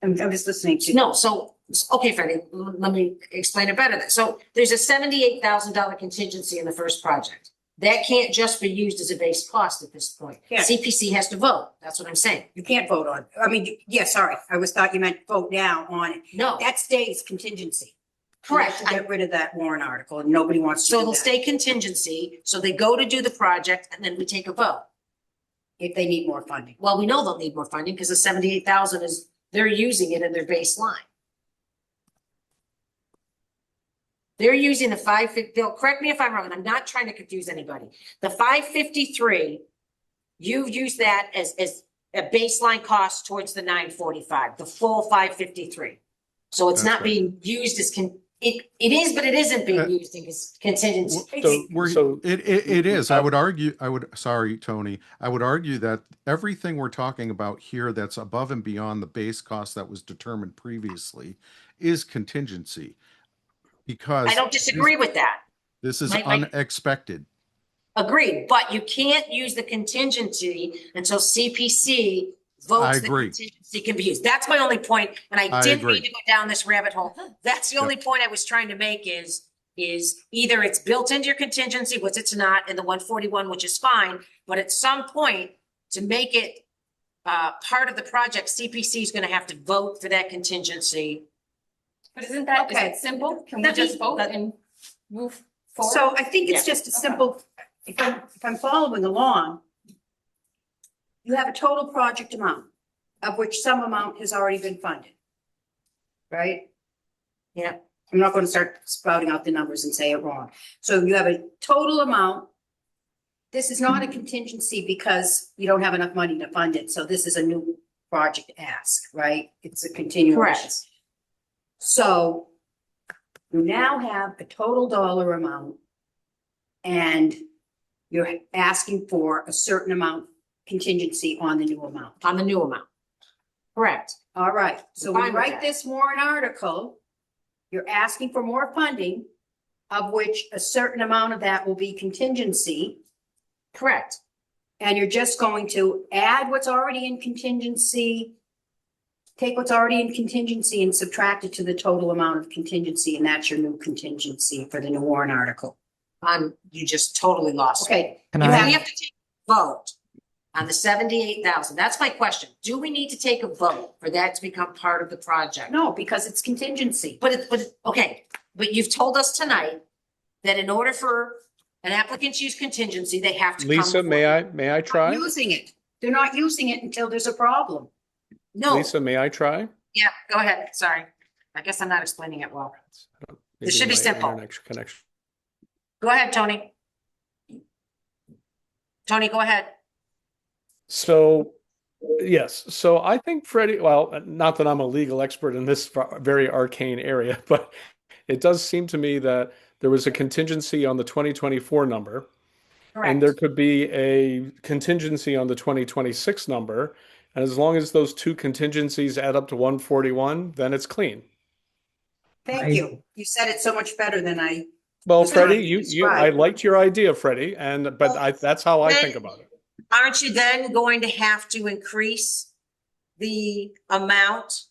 I'm just listening to. No, so, okay, Freddie, let me explain it better then. So there's a $78,000 contingency in the first project. That can't just be used as a base cost at this point. Yeah. CPC has to vote. That's what I'm saying. You can't vote on, yeah, sorry, thought you meant vote now on it. No, That stays contingency. correct. You have to Get rid of that warrant article, and nobody wants to So do it'll that. stay contingency, so they go to do the project and then we take a vote. If they need more funding. Well, we know they'll need more funding because the 78,000 they're using it in their baseline. They're using the 550, they'll correct me if I'm wrong, and I'm not trying to confuse anybody. The 553, you've used that as a baseline cost towards the 945, the full 553. So it's That's not right. being used as it is, but it isn't being used as contingency. It is. Sorry, Tony. I would argue that everything we're talking about here that's above and beyond the base cost that was determined previously is contingency. Because I don't disagree with that. this is My- unexpected. Agreed, but you can't use the contingency until CPC votes I the agree. contingency can be used. That's my only point, and I I didn't agree. mean to go down this rabbit hole. That's the only point I was trying to make is either it's built into your contingency, which it's not, in the 141, which is fine, but at some point, to make it part of the project, CPC is gonna have to vote for that contingency. But isn't that, is Okay. it simple? Can we That just means- vote and move forward? So I think it's Yeah. just a simple, if I'm following along, you have a total project amount, of which some amount has already been funded. Right? Yeah. I'm not going to start spouting out the numbers and say it wrong. So you have a total amount. This is not a contingency because you don't have enough money to fund it. So this is a new project ask, right? It's a continuation. Correct. So you now have a total dollar amount and you're asking for a certain amount contingency on the new amount. On the new amount. Correct. All right, so when Fine you with write that. this warrant article, you're asking for more funding, of which a certain amount of that will be contingency. Correct. And you're just going to add what's already in contingency, take what's already in contingency and subtract it to the total amount of contingency, and that's your new contingency for the new warrant article. You just totally lost me. Okay, Can We I- have to take a vote on the 78,000. That's my question. Do we need to take a vote for that to become part of the project? no, because it's contingency. Okay, but you've told us tonight that in order for an applicant to use contingency, they have to come. Lisa, may I Not try? using it. They're not using it until there's a problem. No, Lisa, may I try? yeah, go ahead. Sorry. I guess I'm not explaining it well. Maybe should be my simple. internet connection. Go ahead, Tony. Tony, go ahead. So, yes, so I think Freddie, well, not that I'm a legal expert in this very arcane area, but it does seem to me that there was a contingency on the 2024 number, and there Correct. could be a contingency on the 2026 number. And as long as those two contingencies add up to 141, then it's clean. Thank you. You said it so much better than I. Well, Was Freddie, trying to I describe. liked your idea, Freddie, that's how I Then- think about it. Aren't you then going to have to increase the amount?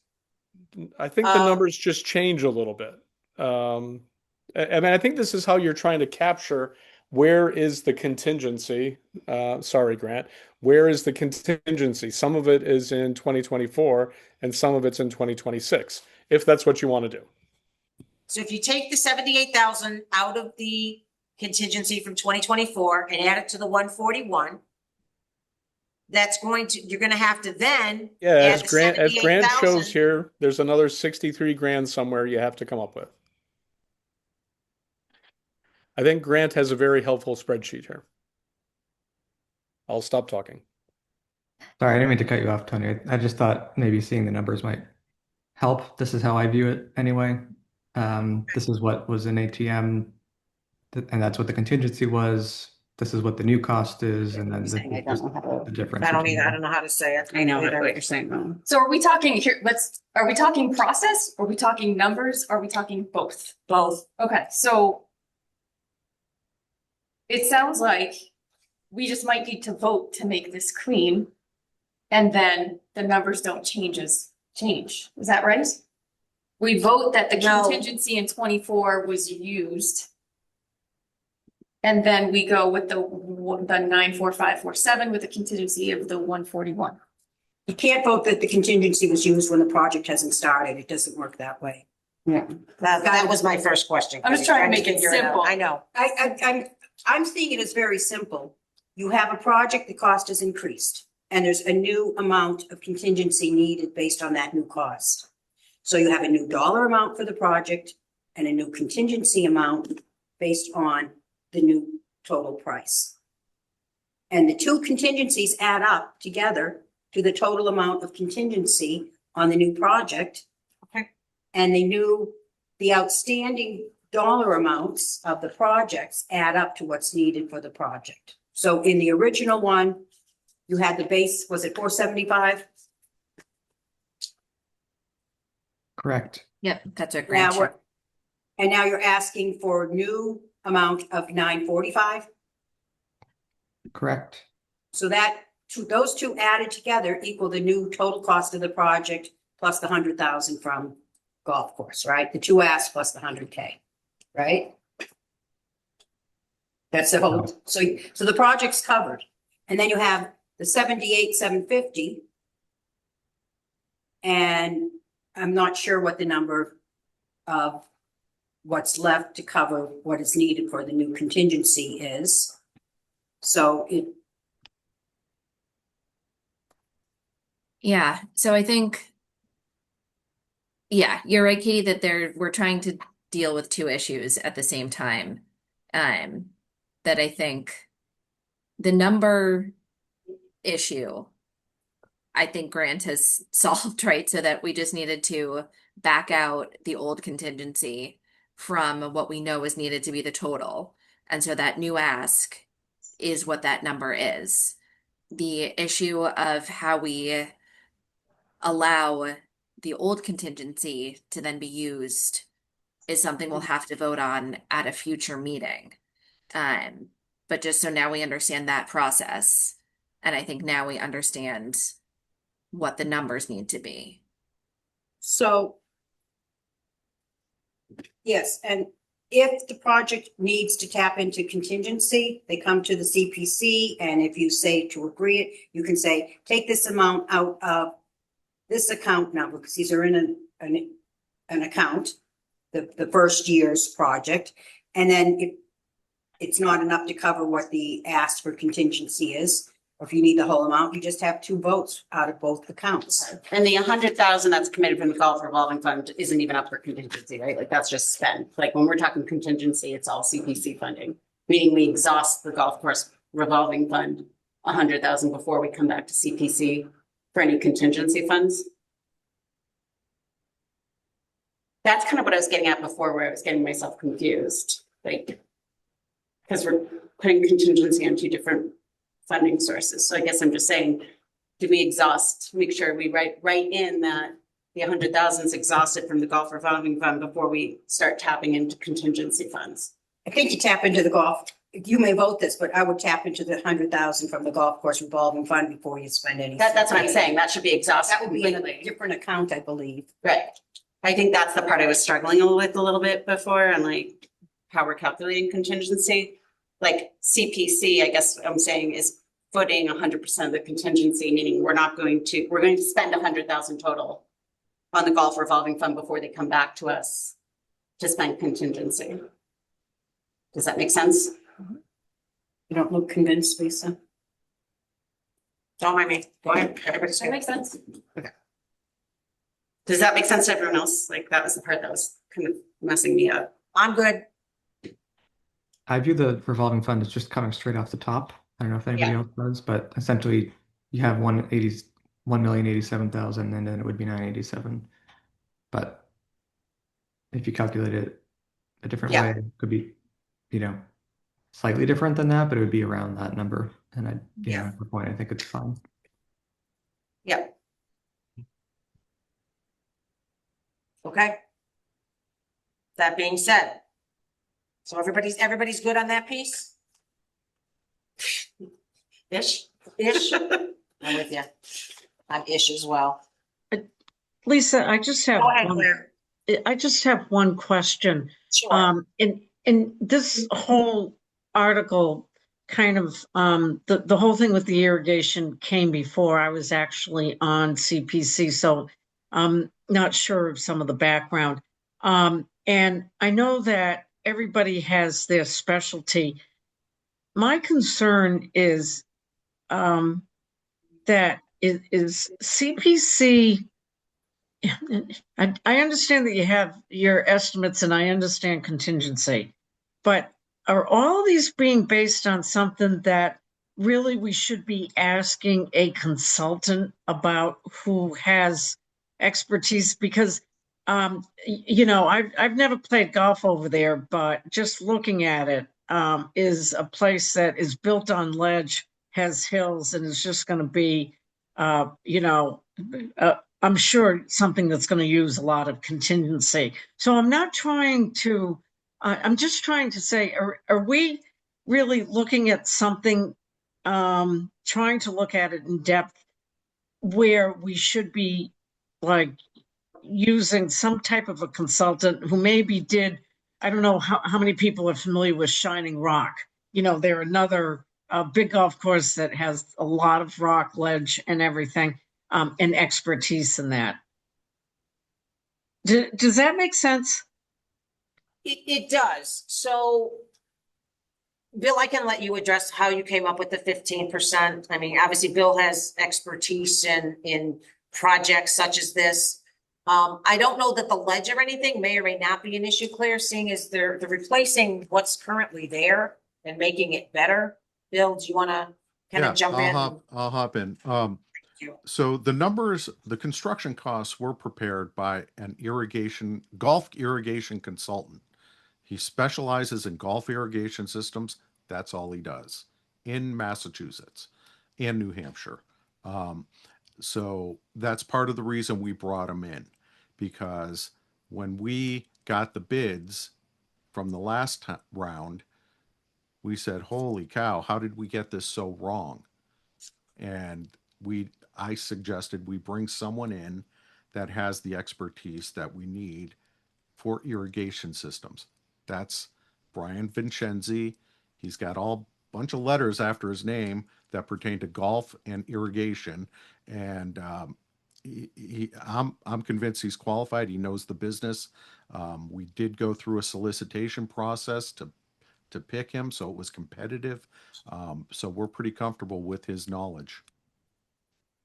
I think the Um, numbers just change a little bit. I mean, I think this is how you're trying to capture where is the contingency. Sorry, Grant. Where is the contingency? Some of it is in 2024 and some of it's in 2026, if that's what you want to do. So if you take the 78,000 out of the contingency from 2024 and add it to the 141, you're gonna have to then. Yeah, add as the Grant shows 78,000. here, there's another 63 grand somewhere you have to come up with. I think Grant has a very helpful spreadsheet here. I'll stop talking. Sorry, I didn't mean to cut you off, Tony. I just thought maybe seeing the numbers might help. This is how I view it anyway. This is what was in ATM, and that's what the contingency was. This is what the new cost is, and then Saying I don't know how to- the difference. I don't between either. I them. don't know how to say it. I know either. what you're saying wrong. So are we talking here, are we talking process? Are we talking numbers? Are we talking both? Both. Okay, so it sounds like we just might need to vote to make this clean. And then the numbers don't change. Is that right? We vote that the No. contingency in 24 was used. And then we go with the 94547 with the contingency of the 141. You can't vote that the contingency was used when the project hasn't started. It doesn't work that way. Yeah. That was my first question. I'm just trying to make it figure out. simple. I know. I'm seeing it as very simple. You have a project, the cost is increased, and there's a new amount of contingency needed based on that new cost. So you have a new dollar amount for the project and a new contingency amount based on the new total price. And the two contingencies add up together to the total amount of contingency on the new project. Okay. And the outstanding dollar amounts of the projects add up to what's needed for the project. So in the original one, you had the base, was it 475? Correct. Yep, that's what Now Grant we're, showed. and now you're asking for new amount of 945? Correct. So those two added together equal the new total cost of the project plus the 100,000 from golf course, right? The two asks plus the 100K, right? That's the whole, so the project's covered. And then you have the 78,750. And I'm not sure what the number of what's left to cover what is needed for the new contingency is. So Yeah, so I think, yeah, you're right, Katie, that we're trying to deal with two issues at the same time. That I think the number issue, I think Grant has solved, right? So that we just needed to back out the old contingency from what we know is needed to be the total. And so that new ask is what that number is. The issue of how we allow the old contingency to then be used is something we'll have to vote on at a future meeting. But just so now we understand that process, and I think now we understand what the numbers need to be. So, yes, and if the project needs to tap into contingency, they come to the CPC, and if you say to agree it, you can say, take this amount out of this account number, because these are in an account, the first year's project, and then if it's not enough to cover what the ask for contingency is, or if you need the whole amount, you just have two votes out of both accounts. And the 100,000 that's committed from the golf revolving fund isn't even up for contingency, right? Like that's just spent. Like when we're talking contingency, it's all CPC funding, meaning we exhaust the golf course revolving fund 100,000 before we come back to CPC for any contingency funds. That's kind of what I was getting at before, where I was getting myself confused, like, because we're putting contingency on two different funding sources. So I guess I'm just saying, do we exhaust, make sure we write in that the 100,000 is exhausted from the golf revolving fund before we start tapping into contingency funds? I think you tap into the golf, you may vote this, but I would tap into the 100,000 from the golf course revolving fund before you spend any. That's what I'm saying. That should be exhausted. That would be in a different account, I believe. Right. I think that's the part I was struggling with a little bit before, and like how we're calculating contingency. Like CPC, I guess I'm saying, is footing 100% of the contingency, meaning we're going to spend 100,000 total on the golf revolving fund before they come back to us to spend contingency. Does that make sense? You don't look convinced, Lisa? Don't mind me. Go ahead. Everybody's That good. makes sense. Does that make sense to everyone else? Like that was the part that was kind of messing me up. I'm good. I view the revolving fund as just coming straight off the top. I don't know if anybody Yeah. else does, but essentially you have 1,087,000 and then it would be 987. But if you calculate it a different Yeah. way, it could be, slightly different than that, but it would be around that number. And at the point, I think it's fine. Yeah. Okay. That being said, so everybody's good on that piece? Ish? I'm with you. I'm ish as well. Lisa, I just have Go ahead, one, Claire. I just have one question. Sure. In this whole article, kind of, the whole thing with the irrigation came before I was actually on CPC, so I'm not sure of some of the background. And I know that everybody has their specialty. My concern is, that is CPC. I understand that you have your estimates and I understand contingency, but are all these being based on something that really we should be asking a consultant about who has expertise? Because, I've never played golf over there, but just looking at it, is a place that is built on ledge, has hills, and is just going to be, uh, I'm sure something that's going to use a lot of contingency. So I'm not trying to, I'm just trying to say, are we really looking at something, trying to look at it in depth where we should be like using some type of a consultant who maybe did, I don't know how many people are familiar with Shining Rock. They're another big golf course that has a lot of rock ledge and everything. And expertise in that. Does that make sense? It does. So, Bill, I can let you address how you came up with the 15%. I mean, obviously, Bill has expertise in projects such as this. I don't know that the ledge or anything may or may not be an issue, Claire, seeing as they're replacing what's currently there and making it better. Bill, do you want to kind of jump in? I'll hop in. you. So the construction costs were prepared by an golf irrigation consultant. He specializes in golf irrigation systems. That's all he does in Massachusetts and New Hampshire. So that's part of the reason we brought him in, because when we got the bids from the last round, we said, holy cow, how did we get this so wrong? And I suggested we bring someone in that has the expertise that we need for irrigation systems. That's Brian Vincenzi. He's got a bunch of letters after his name that pertain to golf and irrigation. And I'm convinced he's qualified. He knows the business. We did go through a solicitation process to pick him, so it was competitive. So we're pretty comfortable with his knowledge.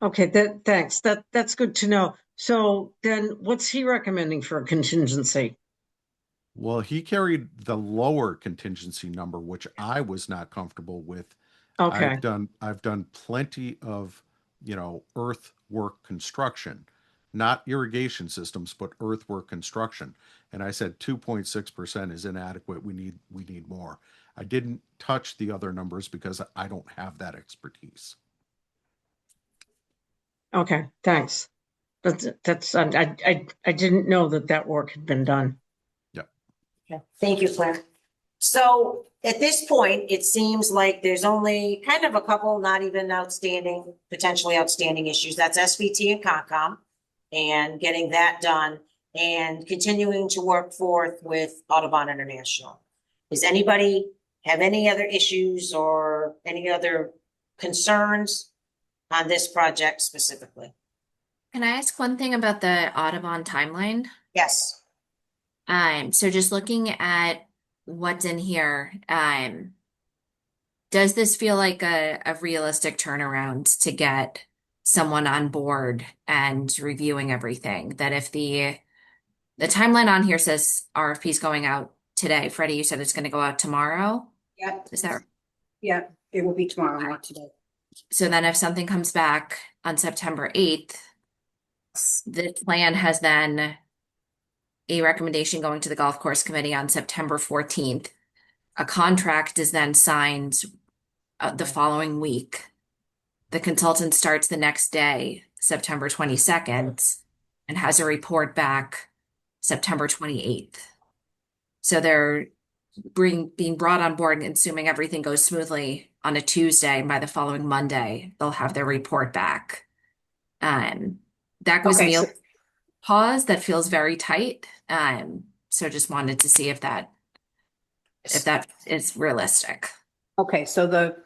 Okay, thanks. That's good to know. So then what's he recommending for a contingency? Well, he carried the lower contingency number, which I was not comfortable with. Okay, I've done plenty of, earthwork construction, not irrigation systems, but earthwork construction. And I said 2.6% is inadequate. We need more. I didn't touch the other numbers because I don't have that expertise. okay, thanks. That's I didn't know that work had been done. Yep. Okay. Thank you, Claire. So at this point, it seems like there's only kind of a couple, not even potentially outstanding issues. That's SVT and Concom, and getting that done and continuing to work forth with Audubon International. Does anybody have any other issues or any other concerns on this project specifically? Can I ask one thing about the Audubon timeline? Yes. So just looking at what's in here, does this feel like a realistic turnaround to get someone on board and reviewing everything? That if the timeline on here says RFP's going out today. Freddie, you said it's gonna go out tomorrow? Yep. Is that, Yeah, it will be tomorrow, not today. so then if something comes back on September 8th, the plan has then a recommendation going to the golf course committee on September 14th. A contract is then signed the following week. The consultant starts the next day, September 22nd, and has a report back September 28th. So they're being brought on board and assuming everything goes smoothly on a Tuesday, and by the following Monday, they'll have their report back. That gives Okay, me a so- pause. That feels very tight. So just wanted to see if that is realistic. Okay, so the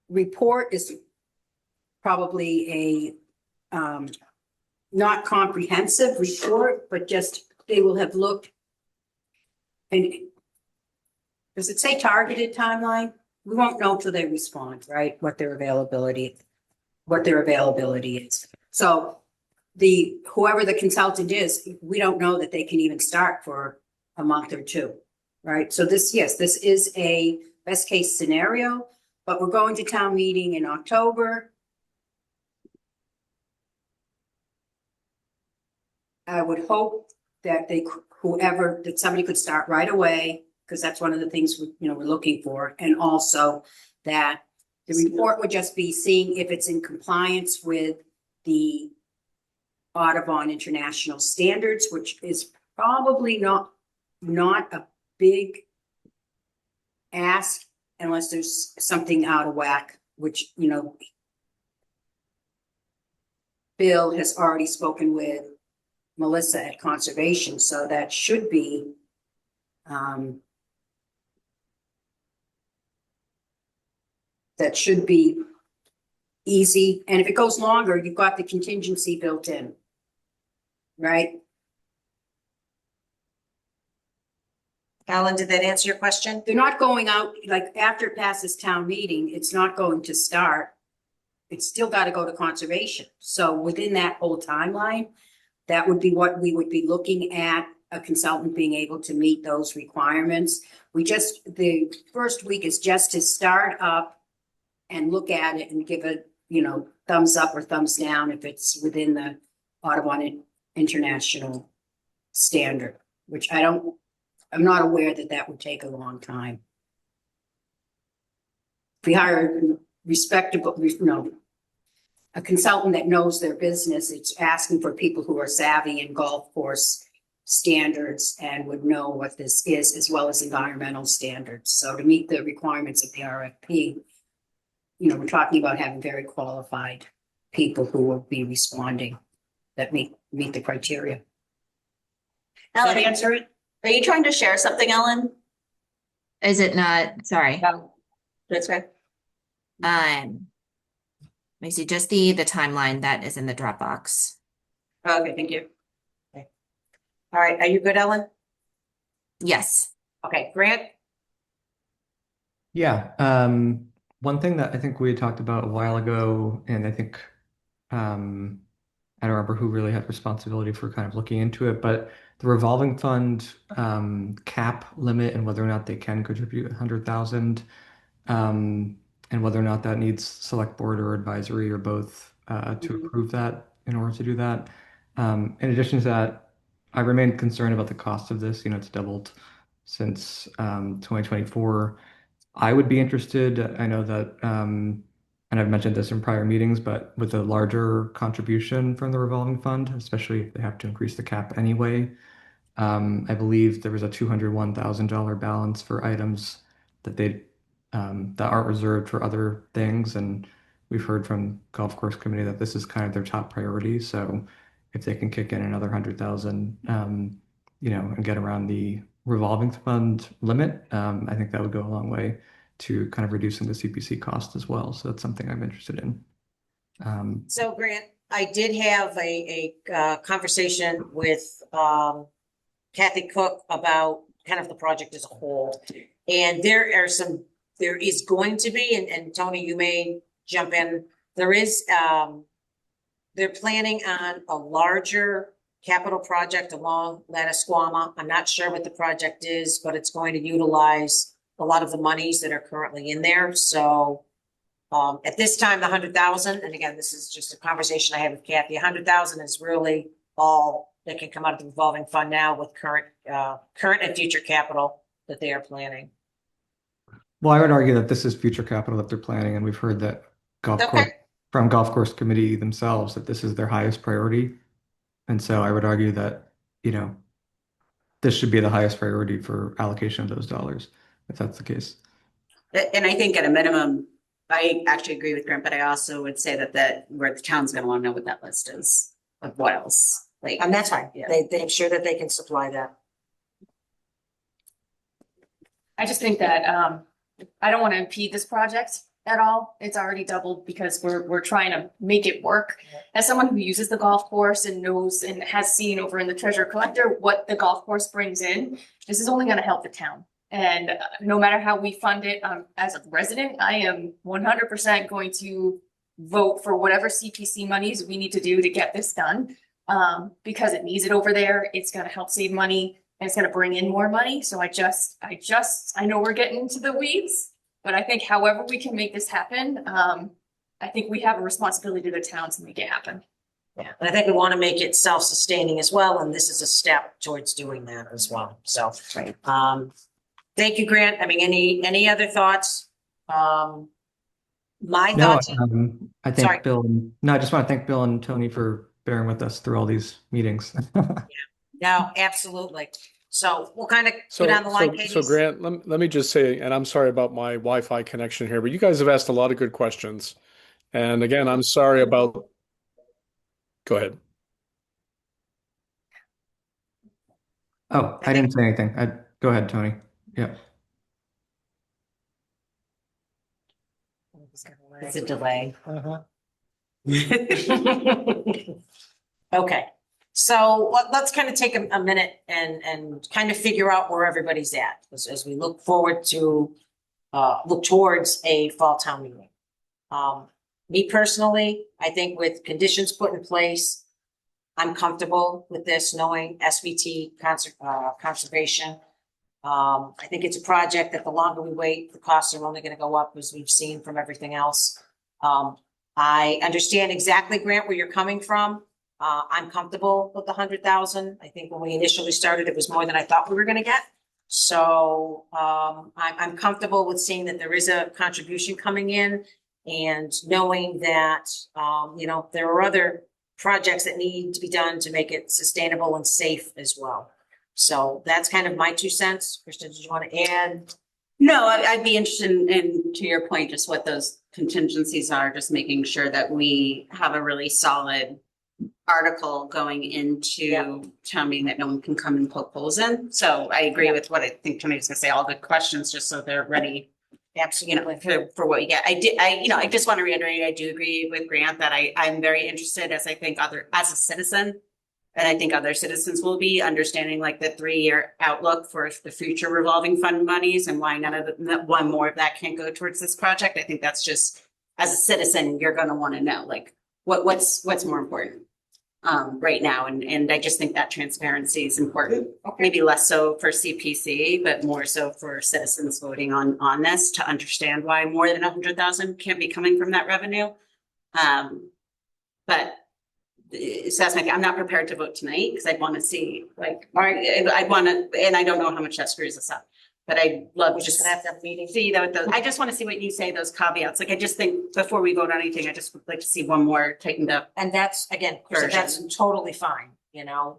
report is probably a not comprehensive report, but just they will have looked. And does it say targeted timeline? We won't know till they respond, right? What their availability is. So whoever the consultant is, we don't know that they can even start for a month or two, right? So this is a best case scenario, but we're going to town meeting in October. I would hope that that somebody could start right away, because that's one of the things we're looking for. And also that the report would just be seeing if it's in compliance with the Audubon International Standards, which is probably not a big ask unless there's something out of whack, which, Bill has already spoken with Melissa at Conservation, so that should be easy. And if it goes longer, you've got the contingency built in, right? Alan, did that answer your question? They're not going out, like, after it passes town meeting, it's not going to start. It's still got to go to conservation. So within that whole timeline, that would be what we would be looking at, a consultant being able to meet those requirements. The first week is just to start up and look at it and give a, thumbs up or thumbs down if it's within the Audubon International Standard, which I'm not aware that would take a long time. If we hire a consultant that knows their business, it's asking for people who are savvy in golf course standards and would know what this is, as well as environmental standards. So to meet the requirements of the RFP, we're talking about having very qualified people who will be responding that meet the criteria. Does that answer it? Are you trying to share something, Ellen? Is it not? Sorry. No. That's right. Let me see, just the timeline that is in the Dropbox. Okay, thank you. All right, are you good, Ellen? Yes. Okay, Grant? Yeah. One thing that I think we had talked about a while ago, and I think I don't remember who really had responsibility for kind of looking into it, but the revolving fund cap limit and whether or not they can contribute 100,000, and whether or not that needs select board or advisory or both to approve that in order to do that. In addition to that, I remain concerned about the cost of this. It's doubled since 2024. I would be interested. I know that, and I've mentioned this in prior meetings, but with a larger contribution from the revolving fund, especially if they have to increase the cap anyway. I believe there was a $201,000 balance for items that that aren't reserved for other things, and we've heard from Golf Course Committee that this is kind of their top priority. So if they can kick in another 100,000, and get around the revolving fund limit, I think that would go a long way to kind of reducing the CPC cost as well. So that's something I'm interested in. So Grant, I did have a conversation with Kathy Cook about kind of the project as a whole. And there is going to be, and Tony, you may jump in, they're planning on a larger capital project along Lattisquama. I'm not sure what the project is, but it's going to utilize a lot of the monies that are currently in there. So at this time, the 100,000, and again, this is just a conversation I had with Kathy, 100,000 is really all that can come out of the revolving fund now with current and future capital that they are planning. Well, I would argue that this is future capital that they're planning, and we've heard that Okay. from golf course committee themselves that this is their highest priority. And so I would argue that, this should be the highest priority for allocation of those dollars, if that's the case. And I think at a minimum, I actually agree with Grant, but I also would say that where the town's gonna wanna know what that list is of what else, like. And that's fine. Yeah. They're sure that they can supply that. I just think that, I don't want to impede this project at all. It's already doubled because we're trying to make it work. As someone who uses the golf course and knows and has seen over in the treasure collector what the golf course brings in, this is only going to help the town. And no matter how we fund it, as a resident, I am 100% going to vote for whatever CPC monies we need to do to get this done. Because it needs it over there. It's going to help save money. And it's gonna bring in more money. So I know we're getting into the weeds, but I think however we can make this happen, I think we have a responsibility to the town to make it happen. Yeah, and I think we want to make it self-sustaining as well, and this is a step towards doing that as well. So, Right. Thank you, Grant. I mean, any other thoughts? My No, thoughts. I Sorry. thank Bill. No, I just want to thank Bill and Tony for bearing with us through all these meetings. No, absolutely. So we'll kind of go down the line. So Grant, let me just say, and I'm sorry about my Wi-Fi connection here, but you guys have asked a lot of good questions. And again, I'm sorry about, go ahead. Oh, I didn't say anything. Go ahead, Tony. Yeah. It's a delay. Okay, so let's kind of take a minute and kind of figure out where everybody's at as we look forward to look towards a fall town meeting. Me personally, I think with conditions put in place, I'm comfortable with this, knowing SVT conservation. I think it's a project that the longer we wait, the costs are only going to go up, as we've seen from everything else. I understand exactly, Grant, where you're coming from. I'm comfortable with the 100,000. I think when we initially started, it was more than I thought we were going to get. So I'm comfortable with seeing that there is a contribution coming in, and knowing that there are other projects that need to be done to make it sustainable and safe as well. So that's kind of my 2 cents. Kristen, did you want to add? No, I'd be interested in, to your point, just what those contingencies are, just making sure that we have a really solid article going into town meeting that no one can come and poke holes in. So I agree with what I think Tony was gonna say, all good questions, just so they're ready, Absolutely. for what you get. I just want to reiterate, I do agree with Grant that I'm very interested, as a citizen, and I think other citizens will be, understanding like the 3-year outlook for the future revolving fund monies and why one more of that can't go towards this project. I think that's just, as a citizen, you're going to want to know like what's more important right now. And I just think that transparency is important. Maybe less so for CPC, but more so for citizens voting on this, to understand why more than 100,000 can't be coming from that revenue. But so that's I'm not prepared to vote tonight, because I'd want to see I'd want to, and I don't know how much that screws us up, but I'd love to just have that meeting. see those. I just want to see what you say, those caveats. Like, I just think before we vote on anything, I just would like to see one more tightened up. And that's, again, Kristen, that's totally fine,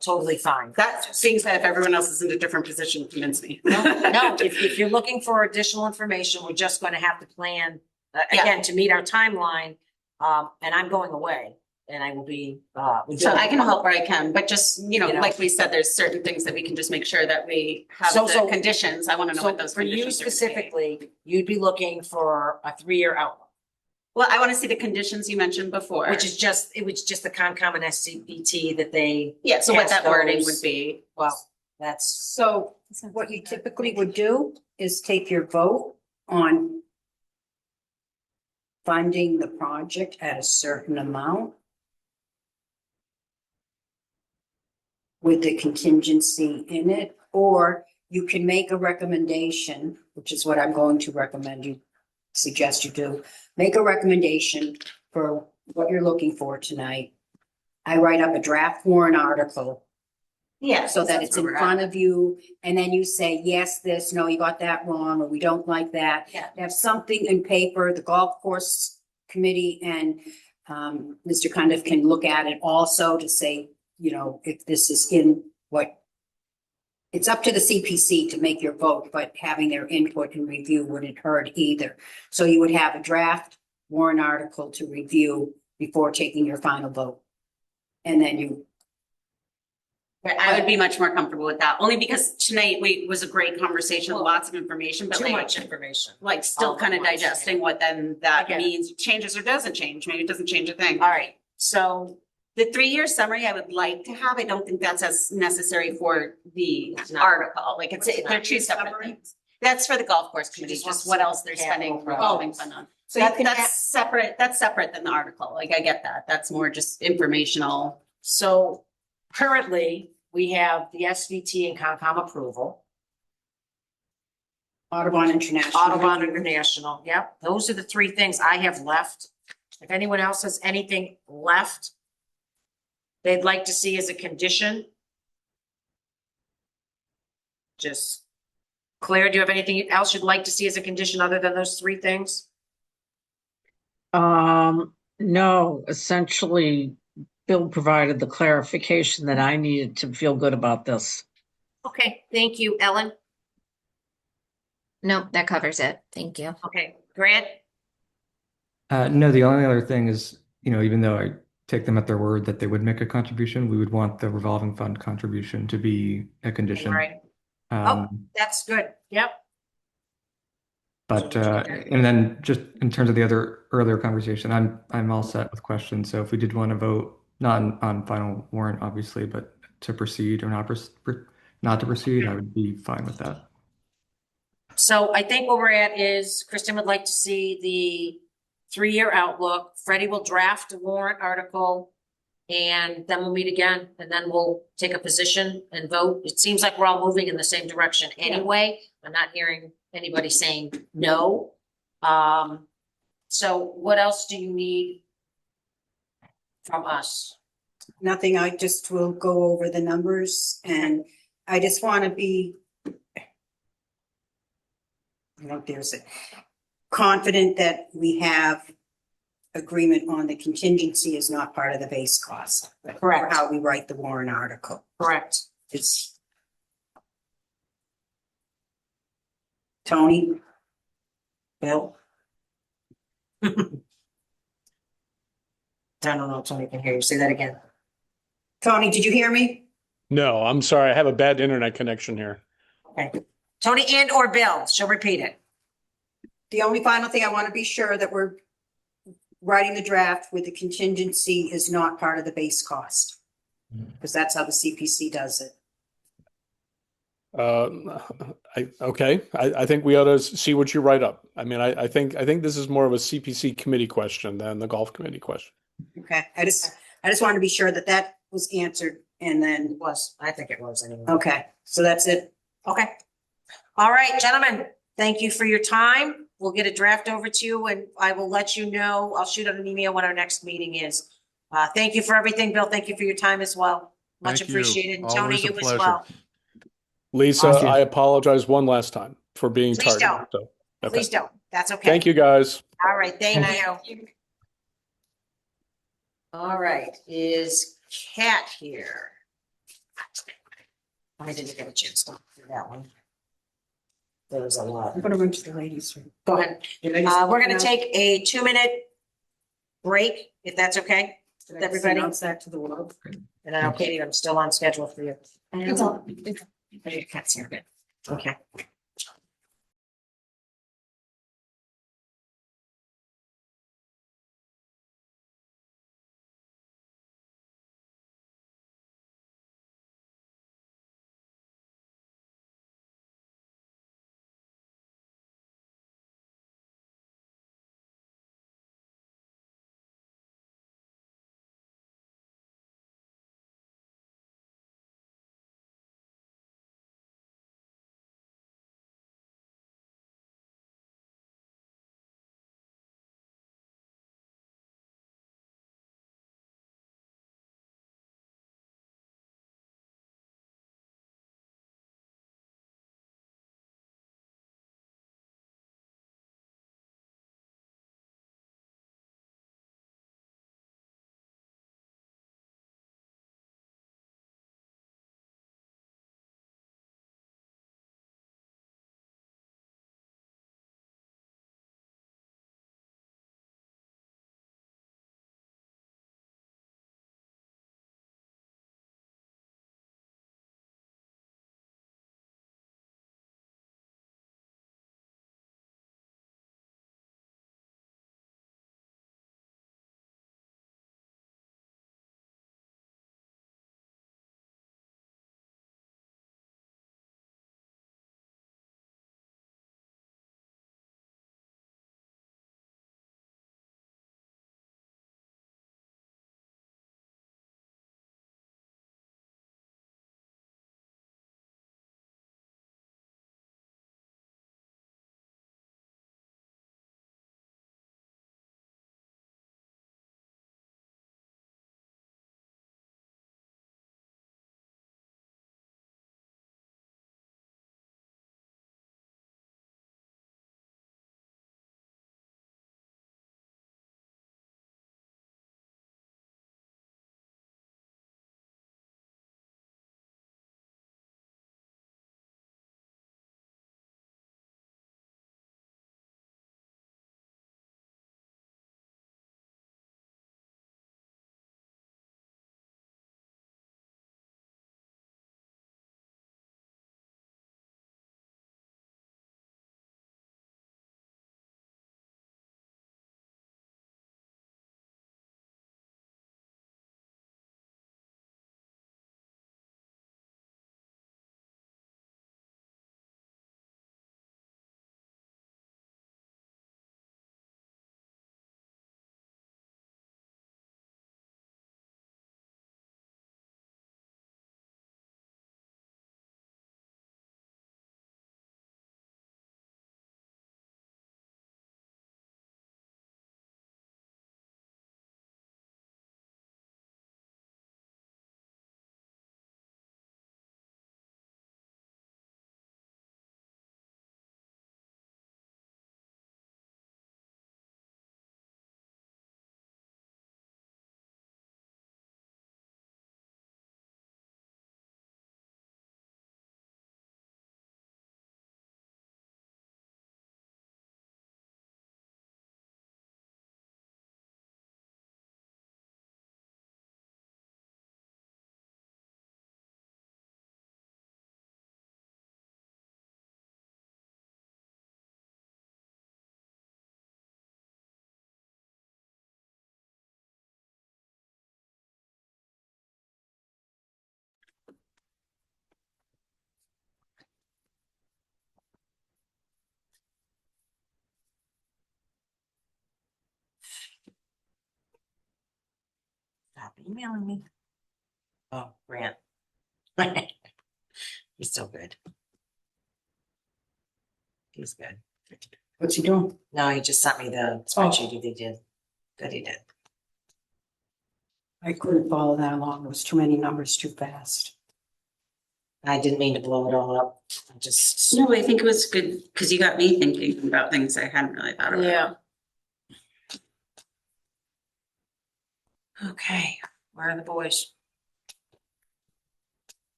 totally fine. That being said, if everyone else is in a different position, convince me. No, if you're looking for additional information, we're just going to have to plan, again, to meet our timeline. And I'm going away, and I will be, So I can help where I can, but just, like we said, there's certain things that we can just make sure that we have the conditions. I want to know what those for you conditions are gonna be. specifically, you'd be looking for a 3-year outlook, Well, I want to see the conditions you mentioned before. it was just the Concom and SCBT that they, Yeah, so what ask that wording those- would be. well, that's, So what you typically would do is take your vote on funding the project at a certain amount. with the contingency in it, or you can make a recommendation, which is what I'm going to recommend you, suggest you do. Make a recommendation for what you're looking for tonight. I write up a draft warrant article Yeah. so that it's in front of you, and then you say, yes, this, no, you got that wrong, or we don't like that. Yeah. Have something in paper, the golf course committee and Mr. Cundiff can look at it also to say, you know, if this is in what. It's up to the CPC to make your vote, but having their input and review wouldn't hurt either. So you would have a draft warrant article to review before taking your final vote. And then you, I would be much more comfortable with that, only because tonight was a great conversation, lots of information, but Too like, much information. like still All at kind of once, digesting yeah. what then that I get it. means, changes or doesn't change. Maybe it doesn't change a thing. All right, so The 3-year summary I would like to have, I don't think that's as necessary for the It's not. article, like it's, It's they're not. two separate things. That's for the golf course committee, just just wants what to else they're spending capital revolving projects. fund on. so you can That's separate than the article, like I get that, that's more just informational. So currently, we have the SVT and Concom approval, Audubon International. Audubon International, yep, those are the three things I have left. If anyone else has anything left they'd like to see as a condition, just, Claire, do you have anything else you'd like to see as a condition other than those three things? No, essentially, Bill provided the clarification that I needed to feel good about this. Okay, thank you, Ellen. Nope, that covers it. Thank you. Okay, Grant? No, the only other thing is, even though I take them at their word that they would make a contribution, we would want the revolving fund contribution to be a condition. Right, Um, that's good, yep. But and then just in terms of the other earlier conversation, I'm all set with questions. So if we did want to vote, not on final warrant, obviously, but to proceed or not to proceed, I would be fine with that. So I think where we're at is Kristen would like to see the 3-year outlook. Freddie will draft a warrant article. And then we'll meet again, and then we'll take a position and vote. It seems like we're all moving in the same direction anyway. I'm not hearing anybody saying no. So what else do you need from us? Nothing, I just will go over the numbers and I just want to be. There's a confident that we have agreement on the contingency is not part of the base cost. But Correct. how we write the warrant article. Correct. It's. Tony? Bill? I don't know if Tony can hear you. Say that again. Tony, did you hear me? No, I'm sorry. I have a bad internet connection here. Okay. Tony and or Bill, she'll repeat it. The only final thing I want to be sure that we're writing the draft with the contingency is not part of the base cost. Because that's how the CPC does it. I think we ought to see what you write up. I mean, I think this is more of a CPC committee question than the golf committee question. Okay, I just wanted to be sure that that was answered and then, I think it was anyway. okay, so that's it. Okay. All right, gentlemen, thank you for your time. We'll get a draft over to you and I will let you know. I'll shoot out an email when our next meeting is. Thank you for everything, Bill. Thank you for your time as well. Much Thank you. appreciated. And Tony, Always a you as pleasure. well. Lisa, Thank you. I apologize one last time for being Please tardy. don't. So, okay. Please don't. That's okay. Thank you, guys. All right, thank you. All right, is Kat here? I didn't get a chance to do that one. There was a lot. I'm gonna run to the ladies' room. Go ahead. We're gonna take a 2-minute break, if that's okay, with everybody. Announce that to the world. And I know, Katie, I'm still on schedule for you. It's all. Kat's here, good. Okay. emailing me. Oh, Grant. He's so good. He's good. What's he doing? No, he just sent me the spreadsheet he did. That he did. I couldn't follow that along. It was too many numbers too fast. I didn't mean to blow it all up. I just. No, I think it was good because you got me thinking about things I hadn't really thought about. Yeah. Okay, where are the boys?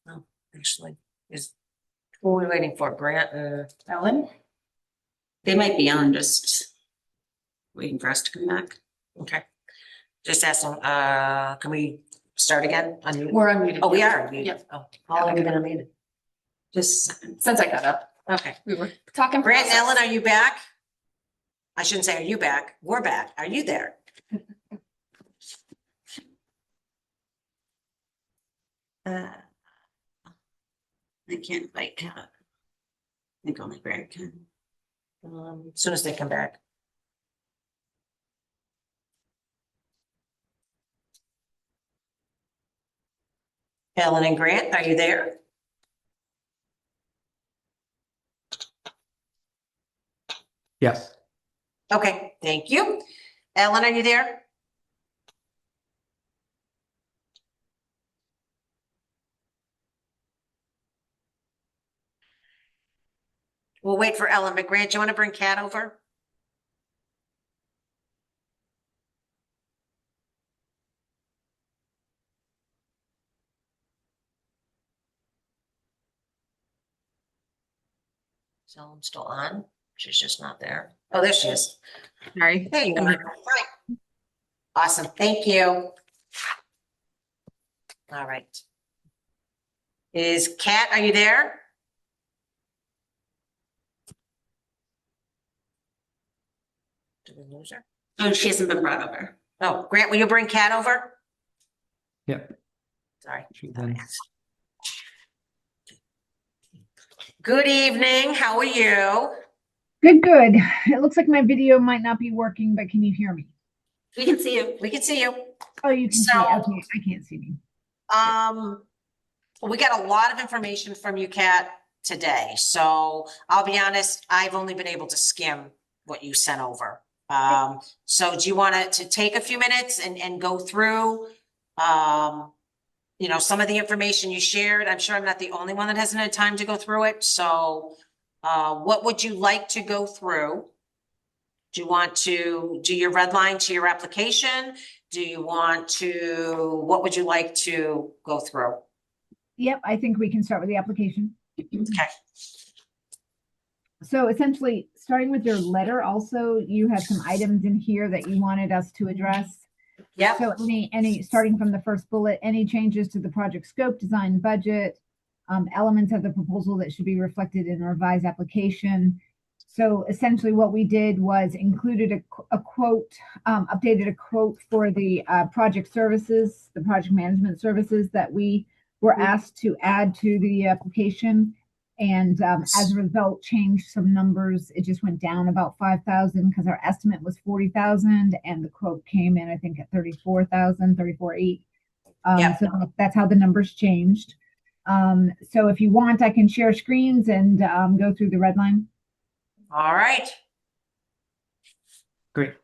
Oh, actually, who are we waiting for? Grant, Ellen? They might be on, just waiting for us to come back. okay. Just ask them, can we start again? We're unmuted. Oh, we are. unmuted. Yep. Oh, how long have you been unmuted? Just a second. Since I got up, Okay. we were talking. Grant and process. Ellen, are you back? I shouldn't say, are you back? We're back. Are you there? I can't like Kat. I think only Grant can. As soon as they come back. Ellen and Grant, are you there? Yes. Okay, thank you. Ellen, are you there? We'll wait for Ellen, but Grant, do you want to bring Kat over? Is Ellen still on? She's just not there. Oh, there she is. Sorry. There you are. Hi. Awesome, thank you. All right. Is Kat, are you there? Did we lose her? Oh, she hasn't been brought over. Oh, Grant, will you bring Kat over? Yep. Sorry. Shoot then. Good evening, how are you? Good, good. It looks like my video might not be working, but can you hear me? We can see you. We can see you. Oh, you can see. So- Okay, I can't see me. We got a lot of information from you, Kat, today. So I'll be honest, I've only been able to skim what you sent over. So do you want to take a few minutes and go through, you know, some of the information you shared? I'm sure I'm not the only one that hasn't had time to go through it. So, what would you like to go through? Do you want to do your red line to your application? Do you want to, what would you like to go through? Yep, I think we can start with the application. Okay. So essentially, starting with your letter, also, you had some items in here that you wanted us to address. Yep. So starting from the first bullet, any changes to the project scope, design, budget, elements of the proposal that should be reflected in a revised application. So essentially what we did was included a quote, updated a quote for the project services, the project management services that we were asked to add to the application. And as a result, changed some numbers. It just went down about 5,000 because our estimate was 40,000 and the quote came in, I think, at 34,000, 34,800. Yep. So that's how the numbers changed. So if you want, I can share screens and go through the red line. All right. Great.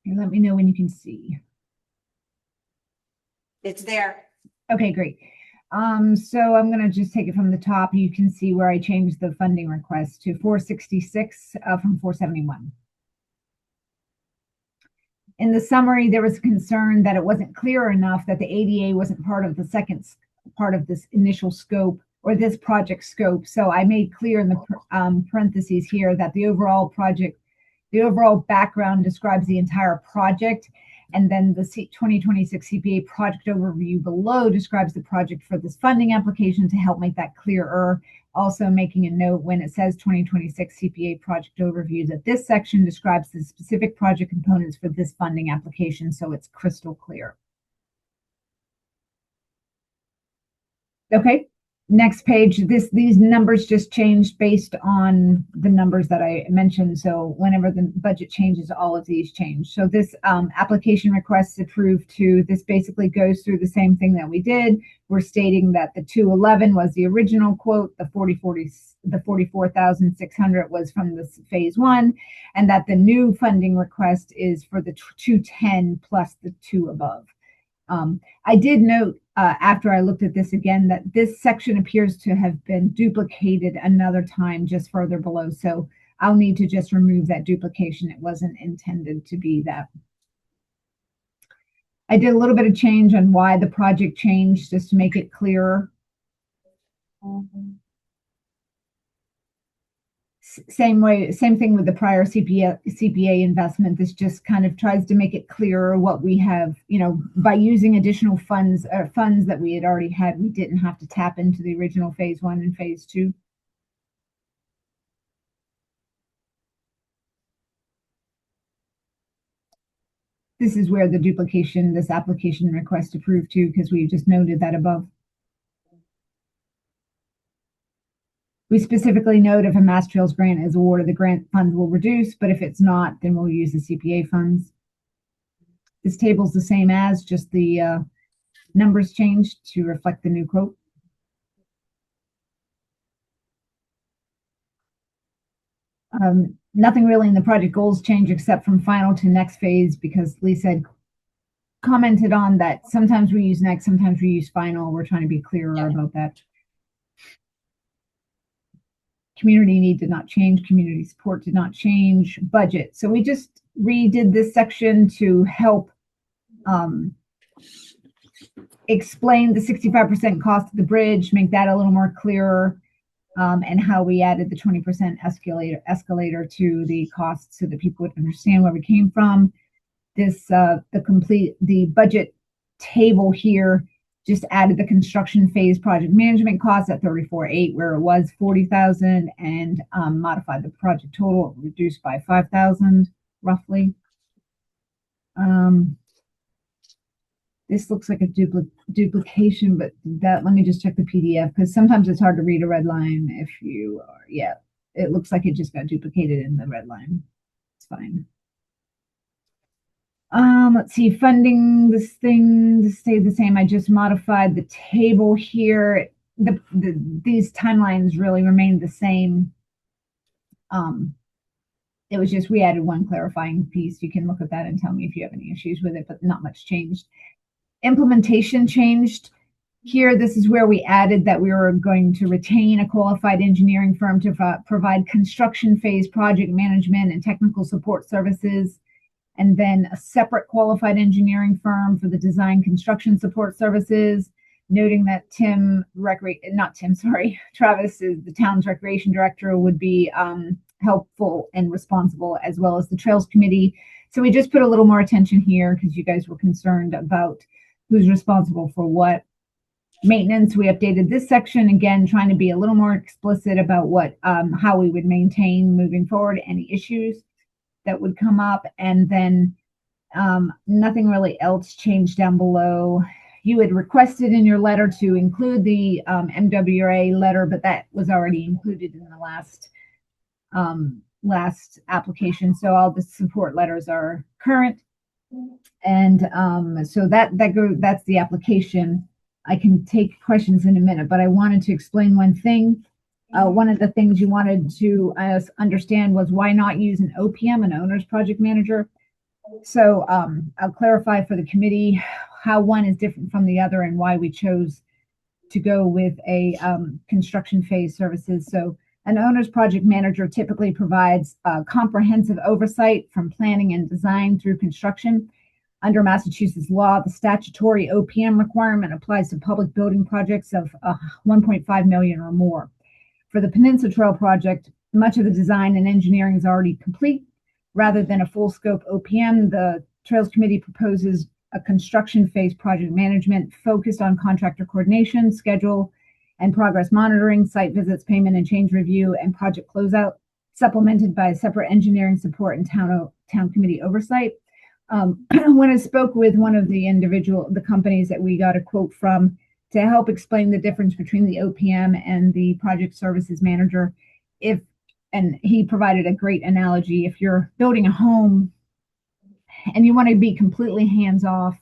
And let me know when you can see. It's there. Okay, great. So I'm going to just take it from the top. You can see where I changed the funding request to 466 from 471. In the summary, there was concern that it wasn't clear enough that the ADA wasn't part of the second part of this initial scope or this project scope. So I made clear in the parentheses here that the overall background describes the entire project. And then the 2026 CPA project overview below describes the project for this funding application to help make that clearer. Also making a note when it says 2026 CPA project overview that this section describes the specific project components for this funding application, so it's crystal clear. Okay. Next page, these numbers just changed based on the numbers that I mentioned. So whenever the budget changes, all of these change. So this application request approved to, this basically goes through the same thing that we did. We're stating that the 211 was the original quote, the 44,600 was from the phase one, and that the new funding request is for the 210 plus the two above. I did note after I looked at this again that this section appears to have been duplicated another time just further below. So I'll need to just remove that duplication. It wasn't intended to be that. I did a little bit of change on why the project changed just to make it clearer. Same thing with the prior CPA investment. This just kind of tries to make it clearer what we have, by using additional funds that we had already had. We didn't have to tap into the original phase one and phase two. This is where the duplication, this application request approved to, because we just noted that above. We specifically note if a Mass Trails grant is awarded, the grant funds will reduce, but if it's not, then we'll use the CPA funds. This table's the same as, just the numbers changed to reflect the new quote. Nothing really in the project goals change except from final to next phase, because Lisa had commented on that sometimes we use next, sometimes we use final. We're trying to be clearer about that. Community need did not change. Community support did not change. Budget. So we just redid this section to help explain the 65% cost of the bridge, make that a little more clearer, and how we added the 20% escalator to the cost so that people would understand where we came from. This the budget table here just added the construction phase project management costs at 34.8 where it was 40,000, and modified the project total, reduced by 5,000 roughly. This looks like a duplication, but let me just check the PDF, because sometimes it's hard to read a red line if you are, it looks like it just got duplicated in the red line. It's fine. Let's see, funding, this stayed the same. I just modified the table here. These timelines really remained the same. It was just, we added one clarifying piece. You can look at that and tell me if you have any issues with it, but not much changed. Implementation changed. Here, this is where we added that we were going to retain a qualified engineering firm to provide construction phase project management and technical support services, and then a separate qualified engineering firm for the design construction support services, noting that Travis is the town's recreation director, would be helpful and responsible, as well as the Trails Committee. So we just put a little more attention here because you guys were concerned about who's responsible for what. Maintenance, we updated this section, again, trying to be a little more explicit about what how we would maintain moving forward, any issues that would come up. And then nothing really else changed down below. You had requested in your letter to include the MWRA letter, but that was already included in the last application. So all the support letters are current. And so that's the application. I can take questions in a minute, but I wanted to explain one thing. One of the things you wanted to understand was why not use an OPM, an owner's project manager. So I'll clarify for the committee how one is different from the other and why we chose to go with a construction phase services. So an owner's project manager typically provides comprehensive oversight from planning and design through construction. Under Massachusetts law, the statutory OPM requirement applies to public building projects of 1.5 million or more. For the Peninsula Trail project, much of the design and engineering is already complete. Rather than a full scope OPM, the Trails Committee proposes a construction phase project management focused on contractor coordination, schedule and progress monitoring, site visits, payment and change review, and project closeout, supplemented by separate engineering support and town committee oversight. When I spoke with one of the companies that we got a quote from, to help explain the difference between the OPM and the project services manager. And he provided a great analogy. If you're building a home and you want to be completely hands off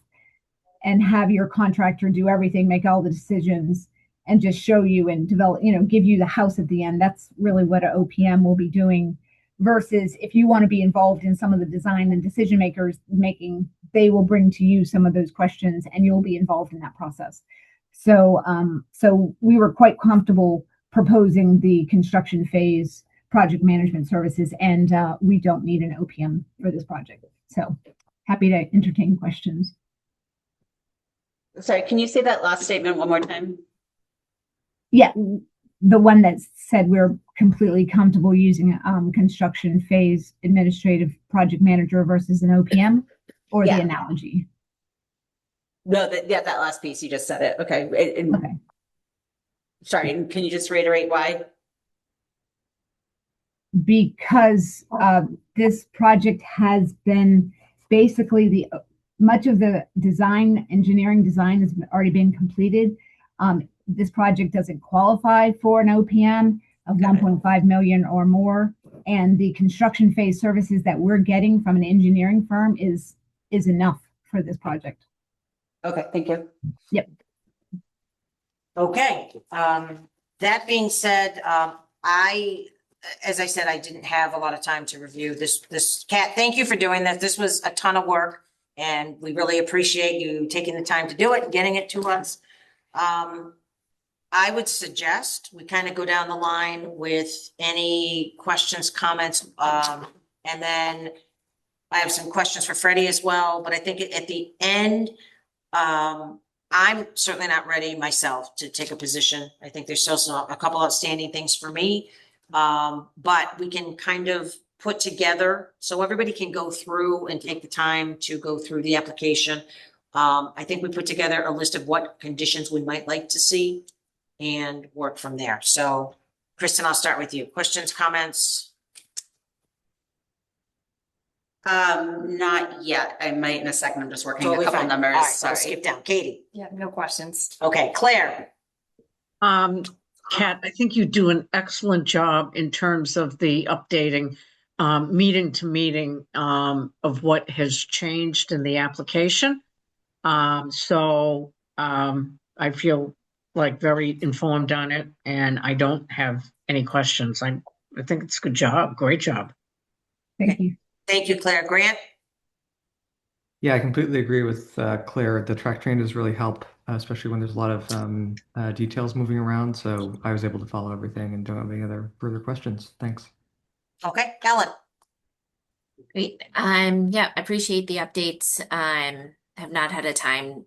and have your contractor do everything, make all the decisions, and just show you and develop, give you the house at the end, that's really what an OPM will be doing. Versus if you want to be involved in some of the design and decision makers making, they will bring to you some of those questions and you'll be involved in that process. So we were quite comfortable proposing the construction phase project management services, and we don't need an OPM for this project. So happy to entertain questions. Sorry, can you say that last statement one more time? Yeah, the one that said we're completely comfortable using construction phase administrative project manager versus an OPM, or Yeah. the analogy. No, that last piece, you just said it. Okay. Okay. Sorry, and can you just reiterate why? Because this project has been basically much of the engineering design has already been completed. This project doesn't qualify for an OPM of 1.5 million or more, and the construction phase services that we're getting from an engineering firm is enough for this project. Okay, thank you. Yep. Okay, that being said, as I said, I didn't have a lot of time to review this. Kat, thank you for doing this. This was a ton of work and we really appreciate you taking the time to do it and getting it to us. I would suggest we kind of go down the line with any questions, comments, and then I have some questions for Freddie as well, but I think at the end, I'm certainly not ready myself to take a position. I think there's still a couple outstanding things for me. But we can kind of put together so everybody can go through and take the time to go through the application. I think we put together a list of what conditions we might like to see and work from there. So Kristen, I'll start with you. Questions, comments? Not yet. I might in a second. I'm just working Totally a couple fine. numbers. All right, so I'll Sorry. skip down. Katie. Yeah, no questions. Okay, Claire. Kat, I think you do an excellent job in terms of the updating meeting to meeting of what has changed in the application. So I feel like very informed on it and I don't have any questions. I think it's a good job. Great job. Thank you. Thank you, Claire. Grant? Yeah, I completely agree with Claire. The track changes really help, especially when there's a lot of details moving around. So I was able to follow everything and don't have any other further questions. Thanks. Okay, Ellen. Great. Yeah, appreciate the updates. Have not had the time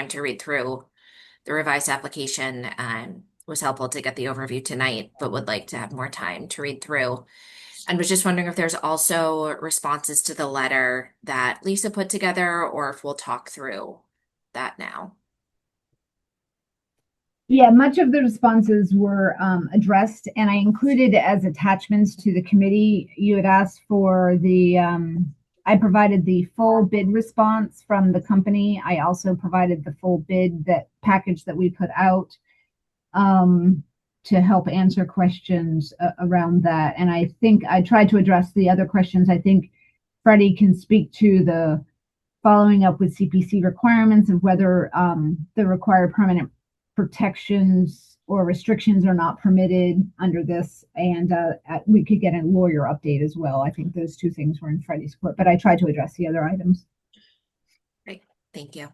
to read through the revised application. Was helpful to get the overview tonight, but would like to have more time to read through. And was just wondering if there's also responses to the letter that Lisa put together, or if we'll talk through that now. Yeah, much of the responses were addressed, and I included as attachments to the committee. You had asked for I provided the full bid response from the company. I also provided the full bid package that we put out to help answer questions around that. And I think I tried to address the other questions. I think Freddie can speak to the following up with CPC requirements of whether the required permanent protections or restrictions are not permitted under this. And we could get a lawyer update as well. I think those two things were in Freddie's court, but I tried to address the other items. Great, thank you.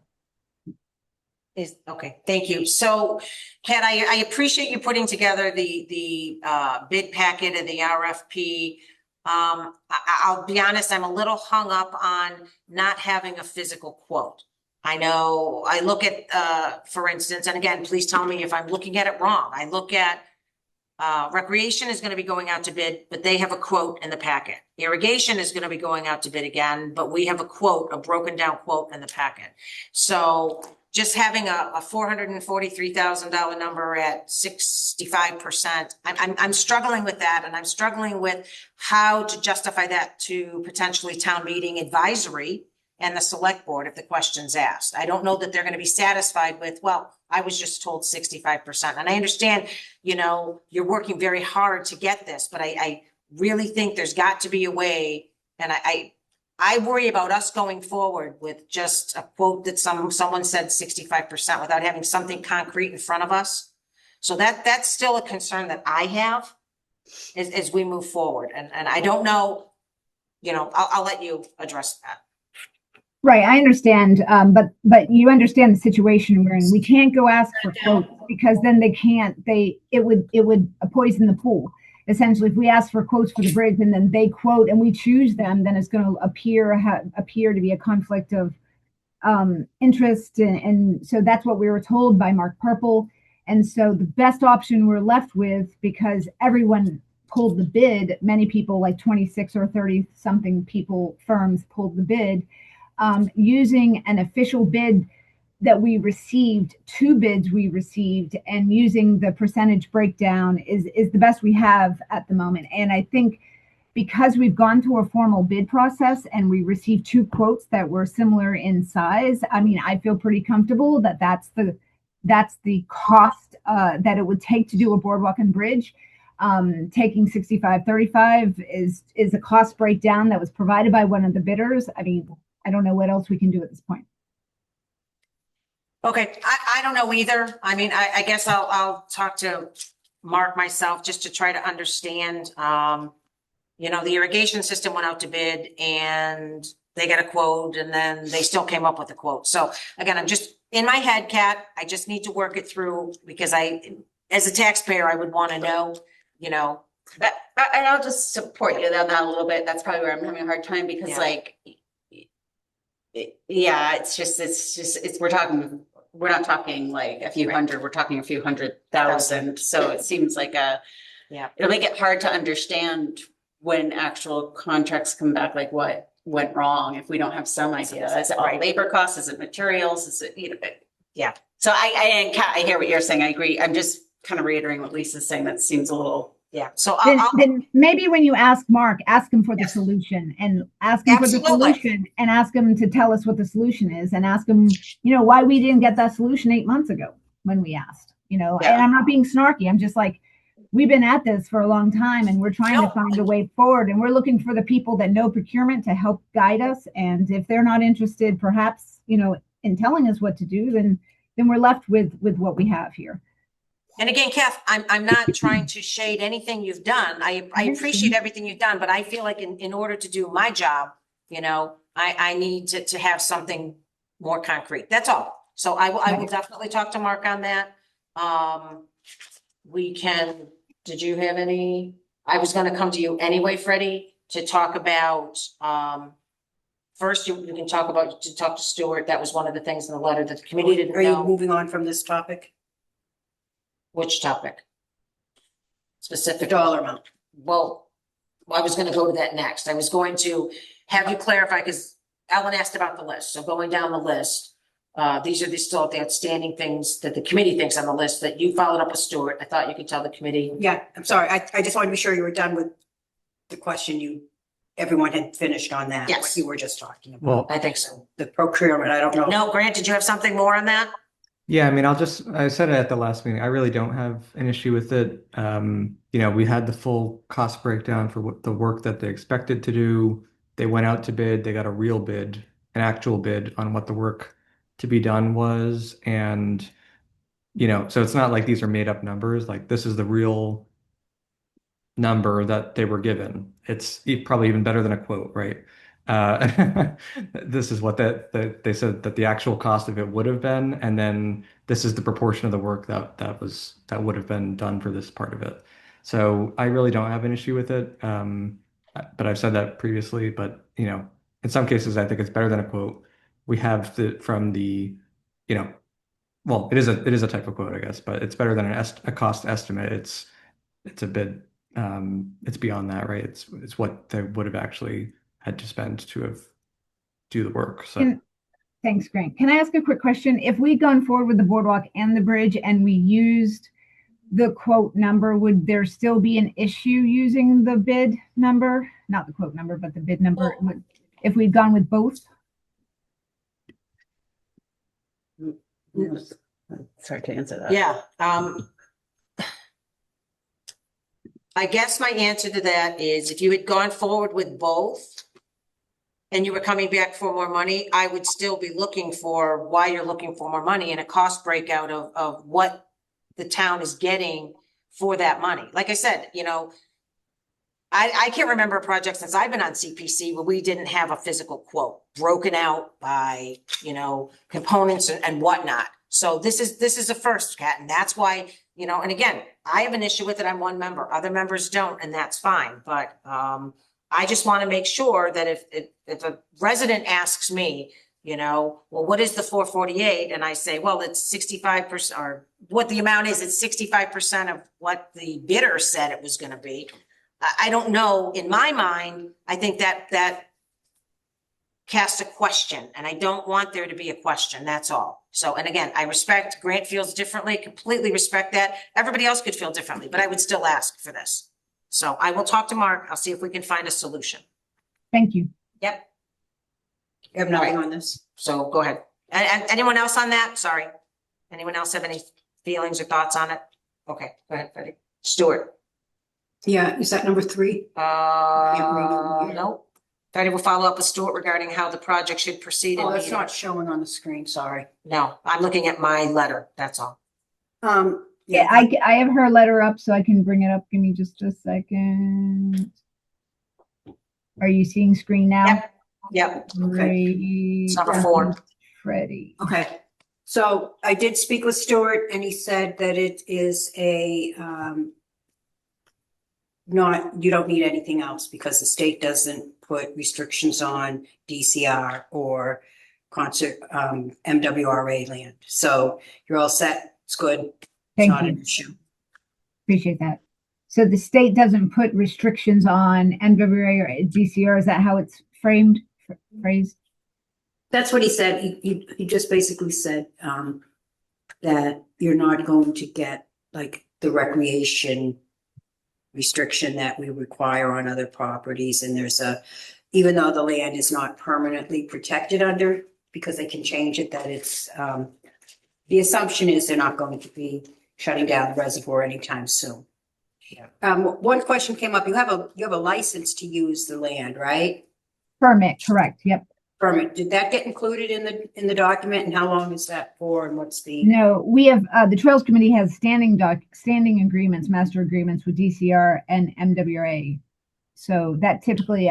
Okay, thank you. So Kat, I appreciate you putting together the bid packet and the RFP. I'll be honest, I'm a little hung up on not having a physical quote. I know I look at, for instance, and again, please tell me if I'm looking at it wrong. I look at recreation is going to be going out to bid, but they have a quote in the packet. Irrigation is going to be going out to bid again, but we have a quote, a broken down quote in the packet. So just having a $443,000 number at 65%, I'm struggling with that, and I'm struggling with how to justify that to potentially town meeting advisory and the select board if the question's asked. I don't know that they're going to be satisfied with, well, I was just told 65%. And I understand, you know, you're working very hard to get this, but I really think there's got to be a way. And I worry about us going forward with just a quote that someone said 65% without having something concrete in front of us. So that's still a concern that I have as we move forward. And I don't know, you know, I'll let you address that. Right, I understand, but you understand the situation we're in. We can't go ask for quotes because then it would poison the pool. Essentially, if we ask for quotes for the bridge and then they quote and we choose them, then it's going to appear to be a conflict of interest, and so that's what we were told by Mark Purple. And so the best option we're left with, because everyone pulled the bid, many people, like 26 or 30 something firms pulled the bid, using an official bid that we received, 2 bids we received, and using the percentage breakdown is the best we have at the moment. And I think because we've gone through a formal bid process and we received 2 quotes that were similar in size, I mean, I feel pretty comfortable that that's the cost that it would take to do a boardwalk and bridge. Taking 65-35 is a cost breakdown that was provided by one of the bidders. I mean, I don't know what else we can do at this point. Okay, I don't know either. I mean, I guess I'll talk to Mark myself just to try to understand. You know, the irrigation system went out to bid and they got a quote and then they still came up with a quote. So again, I'm just in my head, Kat, I just need to work it through because as a taxpayer, I would want to know, you know. And I'll just support you on that a little bit. That's probably where I'm having a hard time because we're not talking like a few hundred, we're talking a few 100,000. So it seems like it'll make it hard to understand when actual contracts come back, like what went wrong if we don't have some idea. Is it all labor costs? Is it materials? Is it, you know? Yeah. So I hear what you're saying. I agree. I'm just kind of reiterating what Lisa's saying. That seems a little. Yeah. So then maybe when you ask Mark, ask him for the solution and ask him for the solution and ask him to tell us what the solution is and ask him, you know, why we didn't get that solution 8 months ago when we asked, you know, and I'm not being snarky. I'm just like, we've been at this for a long time and we're trying to find a way forward and we're looking for the people that know procurement to help guide us. And if they're not interested, perhaps, you know, in telling us what to do, then we're left with what we have here. And again, Kath, I'm not trying to shade anything you've done. I appreciate everything you've done, but I feel like in order to do my job, you know, I need to have something more concrete. That's all. So I will definitely talk to Mark on that. Did you have any? I was going to come to you anyway, Freddie, to talk about, first you can talk to Stuart. That was one of the things in the letter that the committee didn't know. Are you moving on from this topic? Which topic? Specific The dollar amount. Well, I was going to go to that next. I was going to have you clarify because Ellen asked about the list. So going down the list, these are still the outstanding things that the committee thinks on the list that you followed up with Stuart. I thought you could tell the committee. Yeah, I'm sorry. I just wanted to be sure you were done with the question everyone had finished on that. Yes. What you were just talking about. Well, I think so. The procurement, I don't know. No, Grant, did you have something more on that? yeah, I mean, I said it at the last meeting. I really don't have an issue with it. You know, we had the full cost breakdown for what the work that they expected to do. They went out to bid, they got a real bid, an actual bid on what the work to be done was. And, you know, so it's not like these are made up numbers. Like this is the real number that they were given. It's probably even better than a quote, right? This is what they said that the actual cost of it would have been, and then this is the proportion of the work that would have been done for this part of it. So I really don't have an issue with it. But I've said that previously. But you know, in some cases, I think it's better than a quote. We have from the, you know, well, it is a type of quote, I guess, but it's better than a cost estimate. It's a bid. It's beyond that, right? It's what they would have actually had to spend to do the work. So thanks, Grant. Can I ask a quick question? If we'd gone forward with the boardwalk and the bridge and we used the quote number, would there still be an issue using the bid number? Not the quote number, but the bid number, if we'd gone with both? It's hard to answer that. Yeah, I guess my answer to that is if you had gone forward with both and you were coming back for more money, I would still be looking for why you're looking for more money and a cost breakout of what the town is getting for that money. Like I said, you know, I can't remember a project since I've been on CPC where we didn't have a physical quote broken out by, you know, components and whatnot. So this is a first, Kat, and that's why, you know, and again, I have an issue with it. I'm one member, other members don't, and that's fine. But I just want to make sure that if a resident asks me, you know, well, what is the 448? And I say, well, it's 65%, or what the amount is, it's 65% of what the bidder said it was going to be. I don't know, in my mind, I think that casts a question, and I don't want there to be a question, that's all. So, and again, I respect Grant feels differently, completely respect that. Everybody else could feel differently, but I would still ask for this. So I will talk to Mark. I'll see if we can find a solution. Thank you. Yep. You have nothing on this? So go ahead. And anyone else on that? Sorry. Anyone else have any feelings or thoughts on it? Okay, go ahead, Freddie. Stuart. Yeah, is that number 3? No. Freddie will follow up with Stuart regarding how the project should proceed. Oh, in it's meeting. not showing on the screen, sorry. No, I'm looking at my letter, that's all. Yeah, I have her letter up so I can bring it up. Give me just a second. Are you seeing screen now? Yep. Great. It's number 4. Freddie. Okay, so I did speak with Stuart and he said that it is a, you don't need anything else because the state doesn't put restrictions on DCR or MWRA land. So you're all set. It's good. It's Thank not you. an issue. Appreciate that. So the state doesn't put restrictions on MWA or DCR. Is that how it's phrased? That's what he said. He just basically said that you're not going to get like the recreation restriction that we require on other properties. And there's even though the land is not permanently protected under, because they can change it, that it's, the assumption is they're not going to be shutting down the reservoir anytime soon. Yeah. One question came up. You have a license to use the land, right? Permit, correct. Yep. Permit. Did that get included in the document, and how long is that for, and what's the? No, we have, the Trails Committee has standing agreements, master agreements with DCR and MWRA. So that typically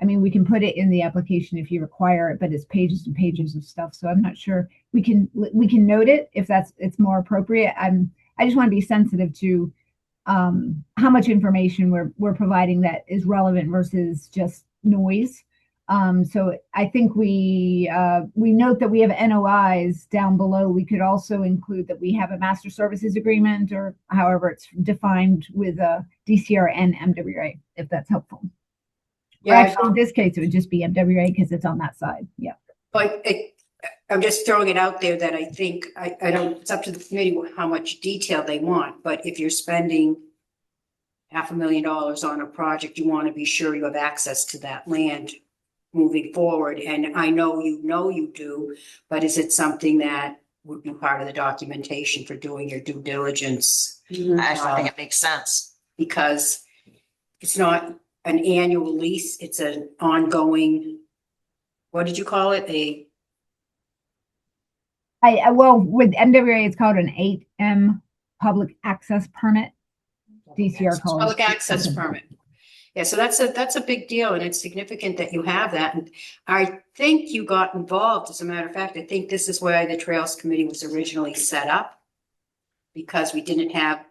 we can put it in the application if you require it, but it's pages and pages of stuff. So I'm not sure we can note it if it's more appropriate. I just want to be sensitive to how much information we're providing that is relevant versus just noise. So I think we note that we have NOIs down below. We could also include that we have a master services agreement, or however it's defined, with DCR and MWRA, if that's helpful. Yeah, actually, in this case, it would just be MWRA because it's on that side. Yeah. But I'm just throwing it out there that I think, I don't, it's up to the committee how much detail they want, but if you're spending $500,000 on a project, you want to be sure you have access to that land moving forward. And I know you do, but is it something that would be part of the documentation for doing your due diligence? I think it makes sense. Because it's not an annual lease, it's an ongoing, what did you call it? Well, with MWRA, it's called an 8M public access permit. DCR calls Public access permit. Yeah, so that's a big deal, and it's significant that you have that. And I think you got involved, as a matter of fact, I think this is why the Trails Committee was originally set up, because we didn't have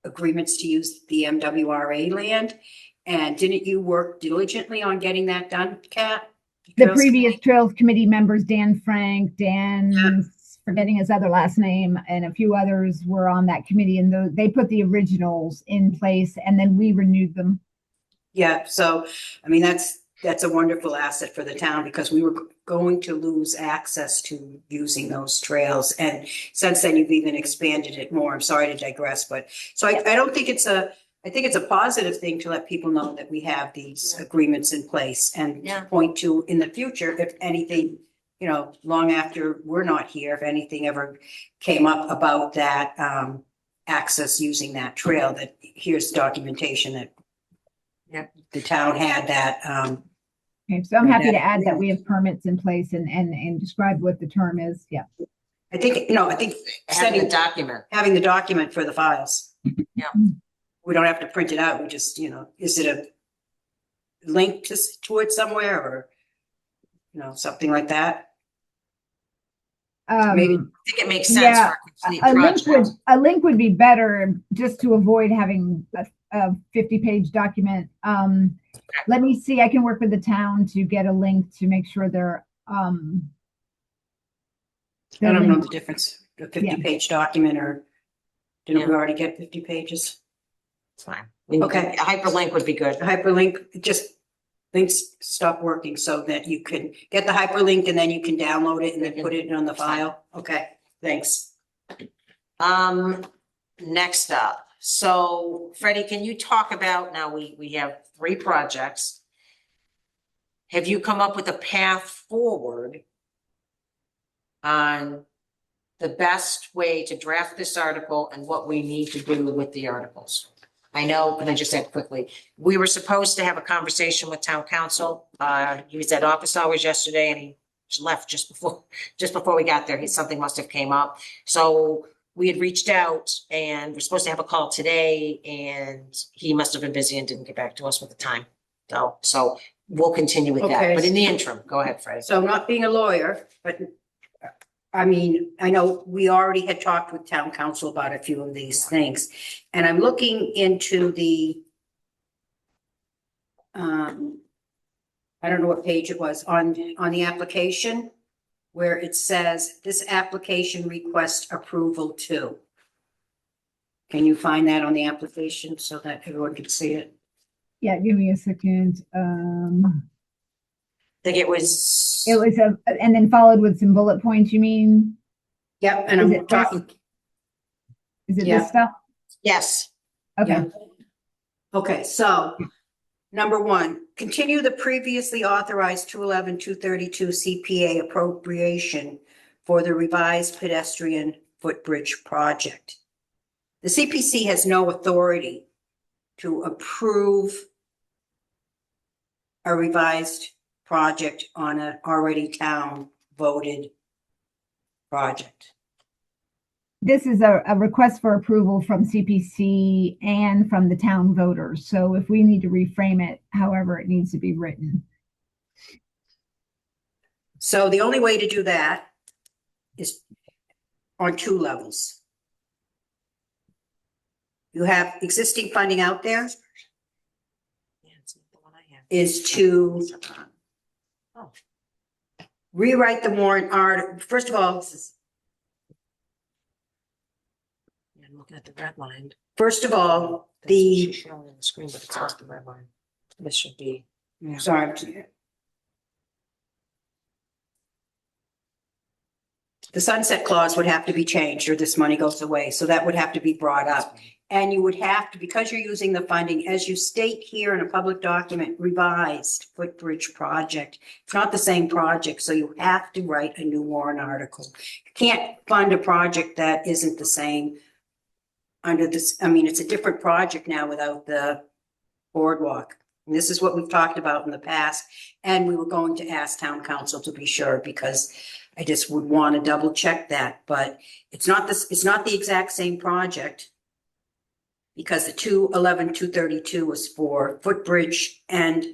agreements to use the MWRA land. And didn't you work diligently on getting that done, Kat? The previous Trails Committee members, Dan Frank, forgetting his other last name, and a few others were on that committee, and they put the originals in place, and then we renewed them. Yeah, so, I mean, that's a wonderful asset for the town, because we were going to lose access to using those trails. And since then, you've even expanded it more. I'm sorry to digress, but so I don't think I think it's a positive thing to let people know that we have these agreements in place and point to in the future, if anything you know, long after we're not here, if anything ever came up about that, access using that trail, that here's documentation that the town had that, Okay, so I'm happy to add Yeah. that we have permits in place and describe what the term is. Yeah. I think Having sending, the document. having the document for the files. Yeah. We don't have to print it out. We just, is it a link to it somewhere or, something like that? Maybe. I think it makes sense Yeah, for a complete a link project. a link would be better just to avoid having a 50-page document. Let me see, I can work with the town to get a link to make sure they're I don't know the difference, a 50-page document or didn't we already get 50 pages? It's fine. Okay. A hyperlink would be good. The hyperlink, just links stop working so that you can get the hyperlink and then you can download it and then put it on the file. Okay, thanks. Next up, so Freddie, can you talk about, now we have 3 projects. Have you come up with a path forward on the best way to draft this article and what we need to do with the articles? I know, and I just said quickly, we were supposed to have a conversation with town council. He was at office hours yesterday and he left just before we got there. Something must have came up. So we had reached out and we're supposed to have a call today and he must have been busy and didn't get back to us with the time. So we'll continue with that. Okay. But in the interim, go ahead, Freddie. So not being a lawyer, but I mean, I know we already had talked with town council about a few of these things. And I'm looking into the, I don't know what page it was, on the application where it says, this application requests approval to. Can you find that on the application so that everyone can see it? Yeah, give me a second. I think it was. And then followed with some bullet points, you mean? Yep, and Is I'm it talking, Is it Yeah. this stuff? Yes. Okay. Yeah. Okay, so number 1, continue the previously authorized 211-232 CPA appropriation for the revised pedestrian footbridge project. The CPC has no authority to approve a revised project on an already town voted project. This is a request for approval from CPC and from the town voters. So if we need to reframe it, however it needs to be written. So the only way to do that is on 2 levels. You have existing funding out there Yeah, it's not the one I have. is to Oh. rewrite the warrant article. First of all, Yeah, I'm looking at the red line. first of all, That's what the, she's showing on the screen, but it's not the red line. This should be. Yeah. sorry. The sunset clause would have to be changed or this money goes away. So that would have to be brought up. And you would have to, because you're using the funding, as you state here in a public document, revised footbridge project. It's not the same project, so you have to write a new warrant article. You can't fund a project that isn't the same under this. I mean, it's a different project now without the boardwalk. And this is what we've talked about in the past. And we were going to ask town council to be sure because I just would want to double check that, but it's not the exact same project. Because the 211-232 was for footbridge and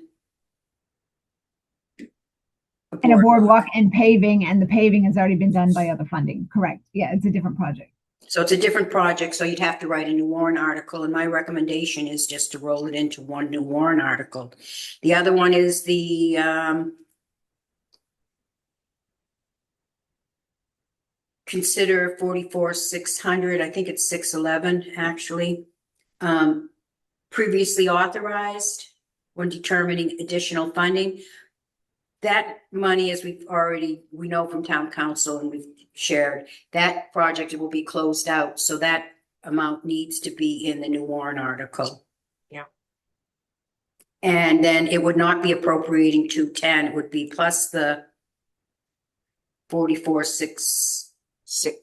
And a boardwalk and paving, and the paving has already been done by other funding. Correct. Yeah, it's a different project. So it's a different project, so you'd have to write a new warrant article, and my recommendation is just to roll it into one new warrant article. The other one is the consider 44,600, I think it's 611 actually. Previously authorized when determining additional funding. That money, as we know from town council and we've shared, that project will be closed out. So that amount needs to be in the new warrant article. Yeah. And then it would not be appropriating 210, it would be plus the 44, 6.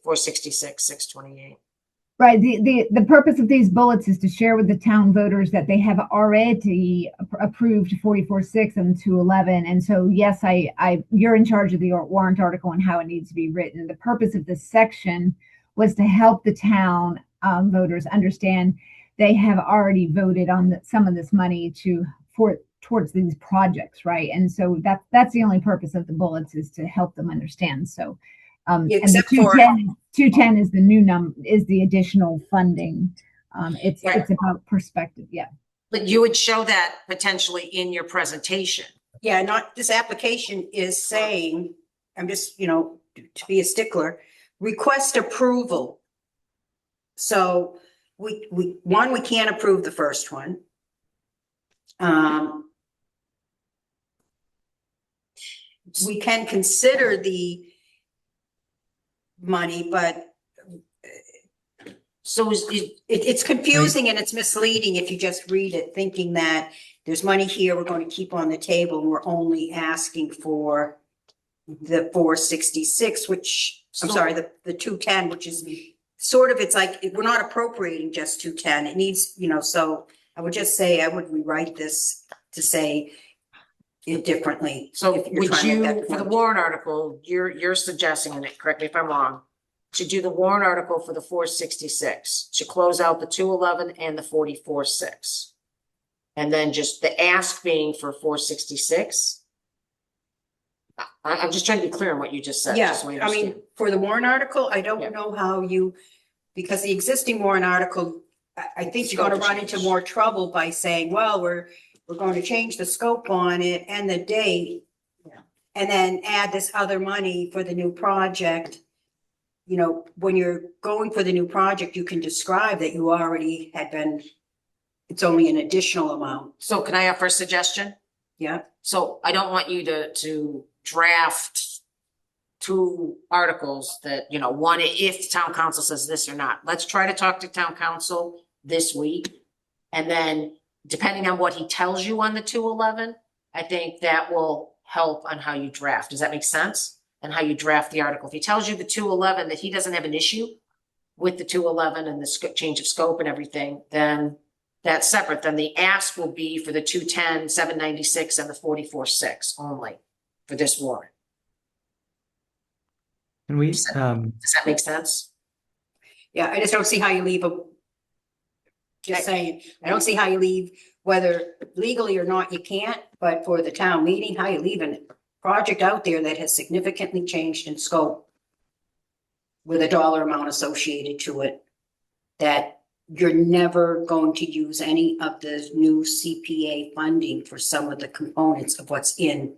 466, 628. Right, the purpose of these bullets is to share with the town voters that they have already approved 44-6 and 211. And so, yes, you're in charge of the warrant article and how it needs to be written. The purpose of this section was to help the town voters understand they have already voted on some of this money towards these projects, right? And so that's the only purpose of the bullets, is to help them understand. So and the Except for 210 is the new is the additional funding. It's about perspective. Yeah. But you would show that potentially in your presentation. yeah, not this application is saying, I'm just, to be a stickler, request approval. So we can't approve the first one. We can consider the money, but So it's confusing and it's misleading if you just read it thinking that there's money here we're going to keep on the table and we're only asking for the 466, which I'm sorry, the 210, which is sort of, it's like we're not appropriating just 210. It needs, so I would just say I would rewrite this to say it differently. So if you're would trying to make you, that for the point. warrant article, you're suggesting, and correct me if I'm wrong, to do the warrant article for the 466, to close out the 211 and the 44-6. And then just the ask being for 466? I'm just trying to be clear on what you just said. Yeah, just so I understand. mean, for the warrant article, I Yeah. don't know how because the existing warrant article, I think you're gonna Scope run into change. more trouble by saying, well, we're going to change the scope on it and the date. Yeah. And then add this other money for the new project. When you're going for the new project, you can describe that you already it's only an additional amount. So can I offer a suggestion? Yeah, So I don't want you to draft two articles that, one, if town council says this or not. Let's try to talk to town council this week. And then depending on what he tells you on the 211, I think that will help on how you draft. Does that make sense? And how you draft the article. If he tells you the 211 that he doesn't have an issue with the 211 and the change of scope and everything, then that's separate. Then the ask will be for the 210, 796 and the 44-6 only for this warrant. Can we, Does that make sense? yeah, I just don't see how you leave just saying, I don't see how you leave, whether legally or not, you can't, but for the town meeting, how you leave a project out there that has significantly changed in scope with a dollar amount associated to it, that you're never going to use any of the new CPA funding for some of the components of what's in.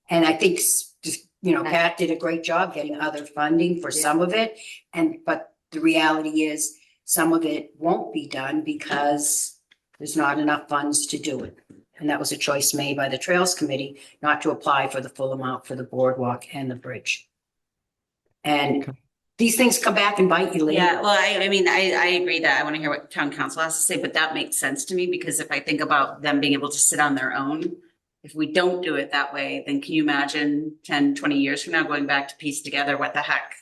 And I think Pat did a great job getting other funding for some of it. But the reality is some of it won't be done because there's not enough funds to do it. And that was a choice made by the Trails Committee not to apply for the full amount for the boardwalk and the bridge. And these things come back and bite you later. Yeah, well, I mean, I agree that I want to hear what town council has to say, but that makes sense to me because if I think about them being able to sit on their own, if we don't do it that way, then can you imagine 10, 20 years from now going back to piece together what the heck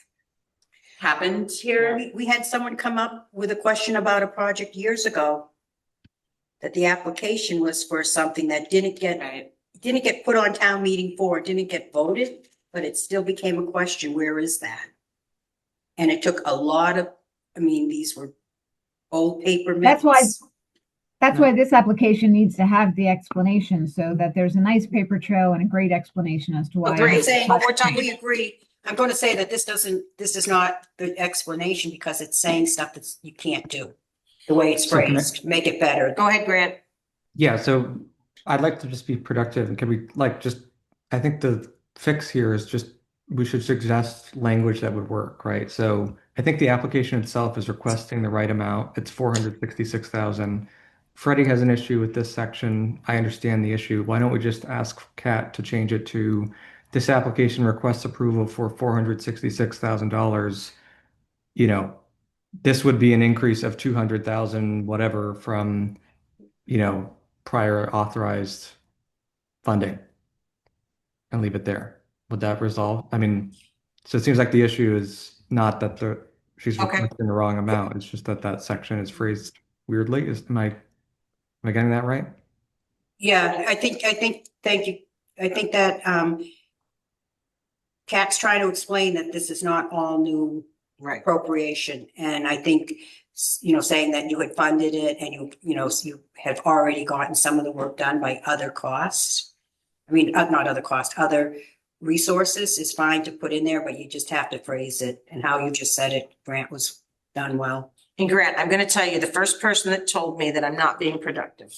happened here? We had someone come up with a question about a project years ago that the application was for something that didn't get put on town meeting floor, didn't get voted, but it still became a question. Where is that? And it took a lot of, these were old paper That's minutes. why this application needs to have the explanation so that there's a nice paper trail and a great explanation as to why. Agreed. We agree. I'm going to say that this is not the explanation because it's saying stuff that you can't do. The way it's So can I- phrased, make it better. Go ahead, Grant. yeah, so I'd like to just be productive and can we I think the fix here is just, we should suggest language that would work, right? So I think the application itself is requesting the right amount. It's 466,000. Freddie has an issue with this section. I understand the issue. Why don't we just ask Kat to change it to this application requests approval for $466,000. This would be an increase of 200,000, whatever, from, prior authorized funding. And leave it there. Would that resolve? I mean, So it seems like the issue is not that she's Okay. requesting the wrong amount. It's just that that section is phrased weirdly. Am I getting that right? Yeah, I think, thank you. I think that, Kat's trying to explain that this is not all new Right. appropriation. And I think, saying that you had funded it and you have already gotten some of the work done by other costs. I mean, not other costs, other resources is fine to put in there, but you just have to phrase it. And how you just said it, Grant, was done well. And Grant, I'm gonna tell you, the first person that told me that I'm not being productive.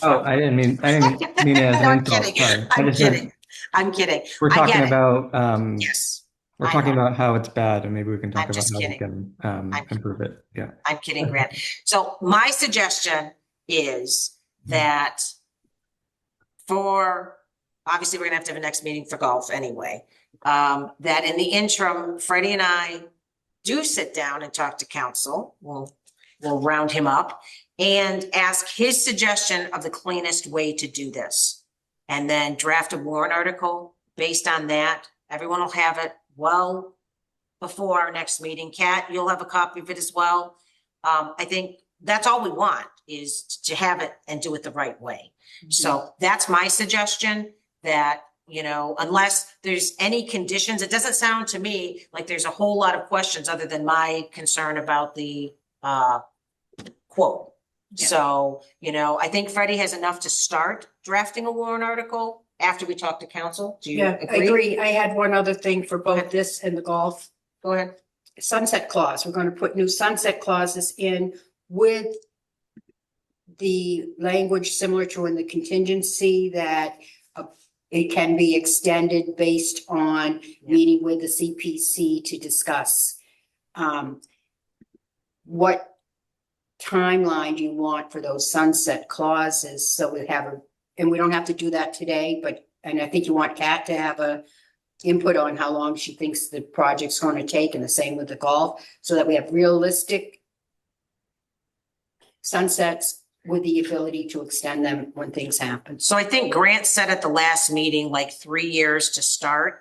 Oh, I didn't mean it as an I'm insult. kidding. Sorry. I'm I just meant- kidding. I'm kidding. We're I talking get it. about Yes, we're I talking know. about how it's bad, and maybe we can talk I'm about just how we kidding. can I'm- improve it. Yeah. I'm kidding, Grant. So my suggestion is that obviously, we're gonna have to have a next meeting for golf anyway. That in the interim, Freddie and I do sit down and talk to council. We'll round him up and ask his suggestion of the cleanest way to do this. And then draft a warrant article based on that. Everyone will have it well before our next meeting. Kat, you'll have a copy of it as well. I think that's all we want, is to have it and do it the right way. So that's my suggestion, that, unless there's any conditions, it doesn't sound to me like there's a whole lot of questions other than my concern about the quote. Yeah. So, I think Freddie has enough to start drafting a warrant article after we talk to council. Do you Yeah, I agree. I had one other thing for both this and the golf. Go ahead. Sunset clause. We're going to put new sunset clauses in with the language similar to in the contingency that it can be extended based on meeting with the CPC to discuss what timeline do you want for those sunset clauses? So and we don't have to do that today, and I think you want Kat to have a input on how long she thinks the project's going to take, and the same with the golf, so that we have realistic sunsets with the ability to extend them when things happen. So I think Grant said at the last meeting, like 3 years to start.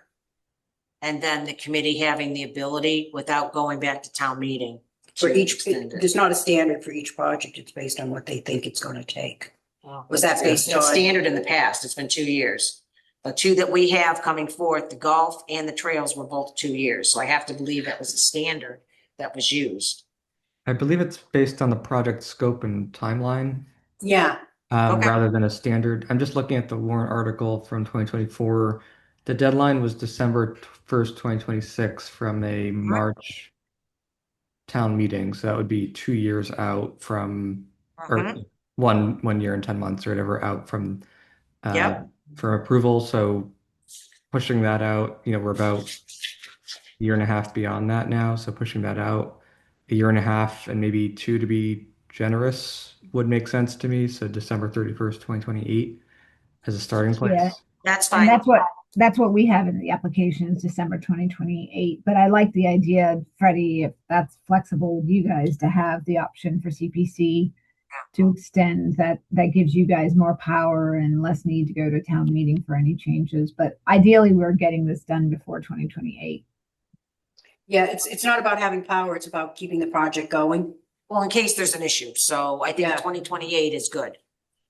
And then the committee having the ability without going back to town meeting. For to each, extend it. there's not a standard for each project. It's based on what they think it's going to take. Was that It's based been on? standard in the past. It's been 2 years. The two that we have coming forth, the golf and the trails, were both 2 years. So I have to believe that was a standard that was used. I believe it's based on the project scope and timeline, Yeah, Okay. rather than a standard. I'm just looking at the warrant article from 2024. The deadline was December 1st, 2026 from a March town meeting. So that would be 2 years out from, or Mhm. one year and 10 months or whatever out from Yep. from approval. So pushing that out, we're about a year and a half beyond that now. So pushing that out a year and a half and maybe 2 to be generous would make sense to me. So December 31st, 2028 as a starting place. Yeah. That's And fine. that's what we have in the application is December 2028. But I like the idea, Freddie, if that's flexible with you guys, to have the option for CPC to extend that gives you guys more power and less need to go to town meeting for any changes. But ideally, we're getting this done before 2028. yeah, it's not about having power. It's about keeping the project going. Well, in case there's an issue. So I think Yeah. 2028 is good.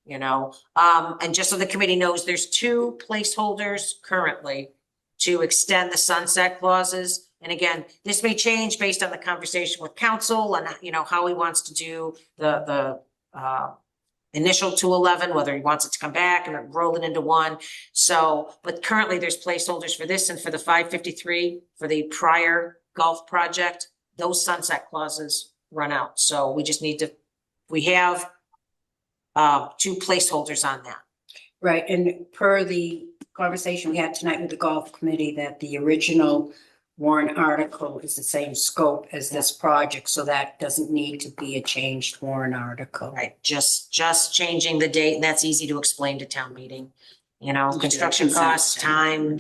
And just so the committee knows, there's 2 placeholders currently to extend the sunset clauses. And again, this may change based on the conversation with council and, how he wants to do the initial 211, whether he wants it to come back and roll it into one. So, but currently there's placeholders for this and for the 553 for the prior golf project. Those sunset clauses run out. So we just we have 2 placeholders on that. Right, and per the conversation we had tonight with the golf committee, that the original warrant article is the same scope as this project, so that doesn't need to be a changed warrant article. Right, just changing the date, and that's easy to explain to town meeting. do Construction consent costs, agenda. time,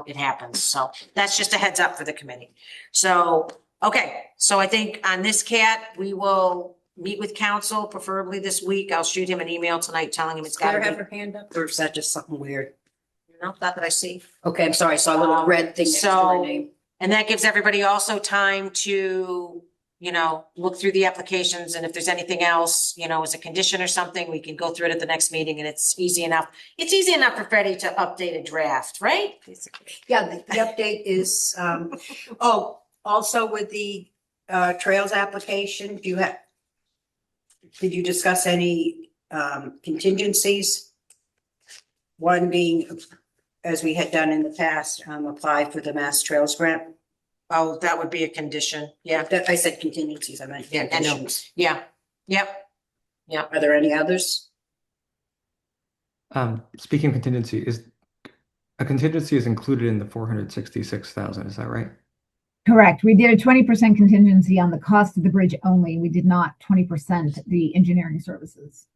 it happens. So that's just a heads up for the committee. So, okay, so I think on this, Kat, we will meet with council, preferably this week. I'll shoot him an email tonight telling him it's Claire gotta have be. her hand up, or is that just something weird? No, not that I see. Okay, I'm sorry, I saw a little red thing next to her So- name. And that gives everybody also time to, you know, look through the applications, and if there's anything else, you know, as a condition or something, we can go through it at the next meeting, and it's easy enough. It's easy enough for Freddie to update a draft, right? Yeah, the update is, also with the trails application, did you discuss any contingencies? One being, as we had done in the past, apply for the Mass Trails Grant. Oh, that would be a condition. Yeah, I said contingencies, I meant Yeah, I know. conditions. yeah, yep. Are there any others? Speaking of contingency, a contingency is included in the 466,000, is that right? Correct. We did a 20% contingency on the cost of the bridge only. We did not 20% the engineering services.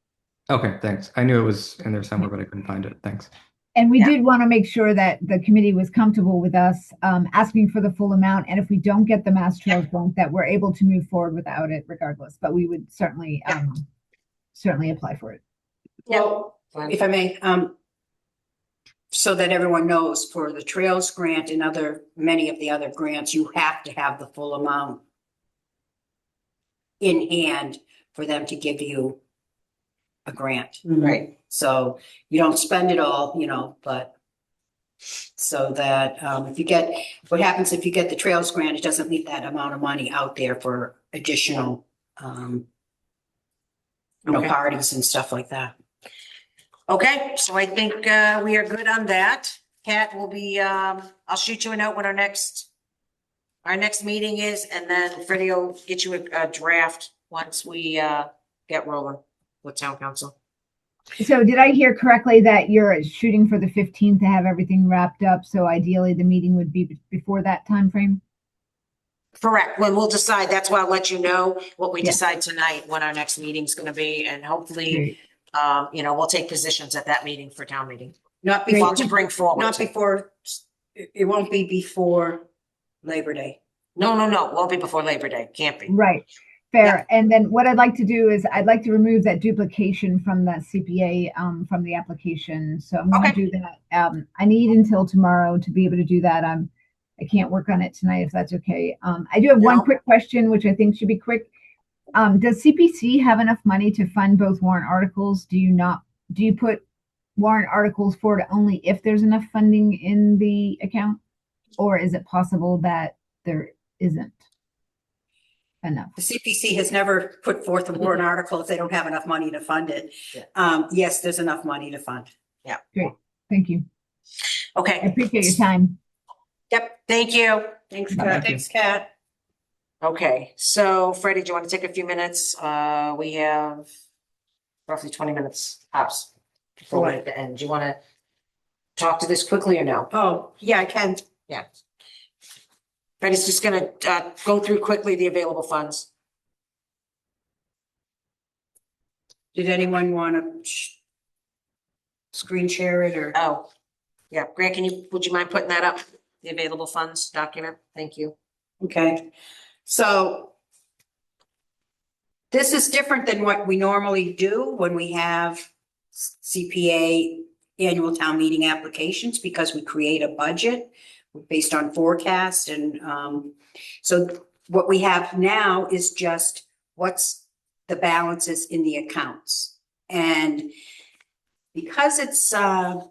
Okay, thanks. I knew it was in there somewhere, but I couldn't find it. Thanks. And we Yeah. did want to make sure that the committee was comfortable with us asking for the full amount. And if we don't get the Mass Trails grant, that we're able to move forward without it regardless. But we would certainly apply for it. Well, if I may, so that everyone knows, for the Trails Grant and many of the other grants, you have to have the full amount in hand for them to give you a grant. Right. So you don't spend it all, you know, but so that what happens if you get the Trails Grant, it doesn't leave that amount of money out there for additional Okay. parties and stuff like that. Okay, so I think we are good on that. Kat will be, I'll shoot you a note when our next meeting is, and then Freddie will get you a draft once we get rolling with town council. So did I hear correctly that you're shooting for the 15th to have everything wrapped up? So ideally the meeting would be before that time frame? Correct. When we'll decide, that's why I'll let you know what we Yeah. decide tonight, when our next meeting's gonna be, and hopefully, Great. you know, we'll take positions at that meeting for town meeting. Not Great. Well, before, to bring forward. not before, it won't be before Labor Day. No, it won't be before Labor Day. Can't be. Right. Fair. And then what I'd like to do is I'd like to remove that duplication from the CPA from the application. So I'm going to do that. I need until tomorrow to be able to do that. I can't work on it tonight if that's okay. I do have one No. quick question, which I think should be quick. Does CPC have enough money to fund both warrant articles? Do you put warrant articles forward only if there's enough funding in the account? Or is it possible that there isn't enough? The CPC has never put forth a warrant article if they don't have enough money to fund it. Yes, there's enough money to fund. Thank you. I Okay. appreciate your time. Yep. Thank you. Thanks, Bye. Kat. Thanks, Kat. Okay, so Freddie, do you want to take a few minutes? We have roughly 20 minutes tops before we the end. Do you want to talk to this quickly or no? Oh, yeah, I can. Yeah. Freddie's just gonna go through quickly the available funds. Did anyone want to screen share it or? Oh, yeah. Grant, would you mind putting that up? The available funds document? Thank you. Okay, so this is different than what we normally do when we have CPA annual town meeting applications, because we create a budget based on forecast. And so what we have now is just what's the balances in the accounts. And because it's a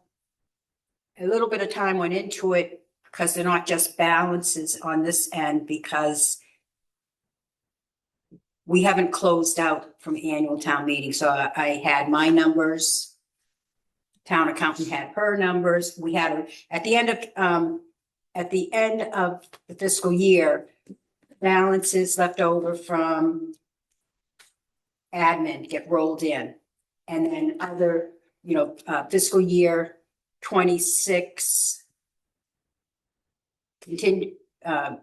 little bit of time went into it, because they're not just balances on this end, because we haven't closed out from annual town meeting. So I had my numbers, town accountant had her numbers. We had, at the end of the fiscal year, balances left over from admin get rolled in. And then other, fiscal year 26 continue, I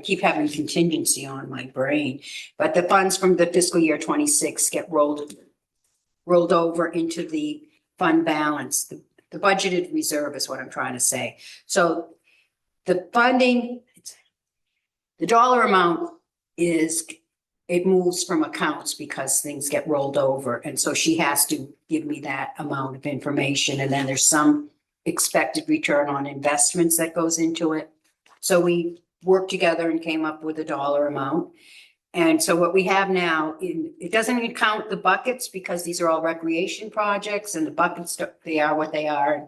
keep having contingency on my brain, but the funds from the fiscal year 26 get rolled over into the fund balance. The budgeted reserve is what I'm trying to say. So the funding, the dollar amount it moves from accounts because things get rolled over. And so she has to give me that amount of information. And then there's some expected return on investments that goes into it. So we worked together and came up with a dollar amount. And so what we have now, it doesn't even count the buckets because these are all recreation projects and the buckets, they are what they are.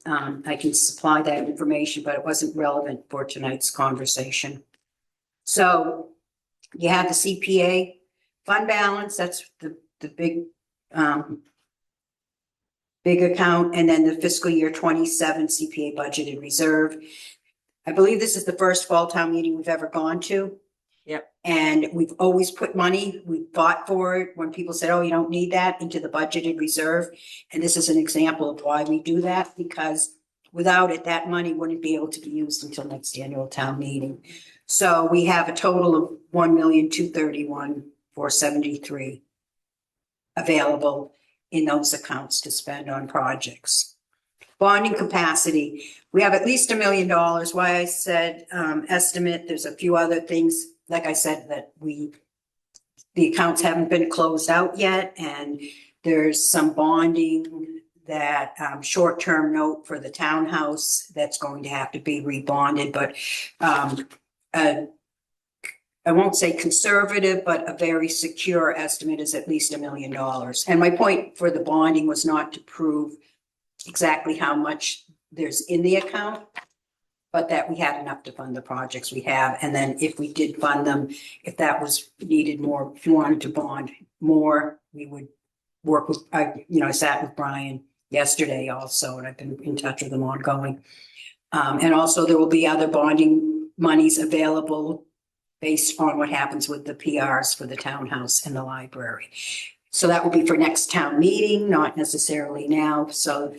I can supply that information, but it wasn't relevant for tonight's conversation. So you have the CPA fund balance, that's the big, big account, and then the fiscal year 27 CPA budgeted reserve. I believe this is the first fall town meeting we've ever gone to. Yep. And we've always put money, we fought for it when people said, oh, you don't need that, into the budgeted reserve. And this is an example of why we do that, because without it, that money wouldn't be able to be used until next annual town meeting. So we have a total of 1,231,473 available in those accounts to spend on projects. Bonding capacity, we have at least $1 million. Why I said estimate, there's a few other things, like I said, that the accounts haven't been closed out yet, and there's some bonding that short-term note for the townhouse that's going to have to be rebonded, but I won't say conservative, but a very secure estimate is at least $1 million. And my point for the bonding was not to prove exactly how much there's in the account, but that we had enough to fund the projects we have. And then if we did fund them, if that was needed more, if you wanted to bond more, we would work with, I sat with Brian yesterday also, and I've been in touch with him ongoing. And also there will be other bonding monies available based on what happens with the PRs for the townhouse and the library. So that will be for next town meeting, not necessarily now. So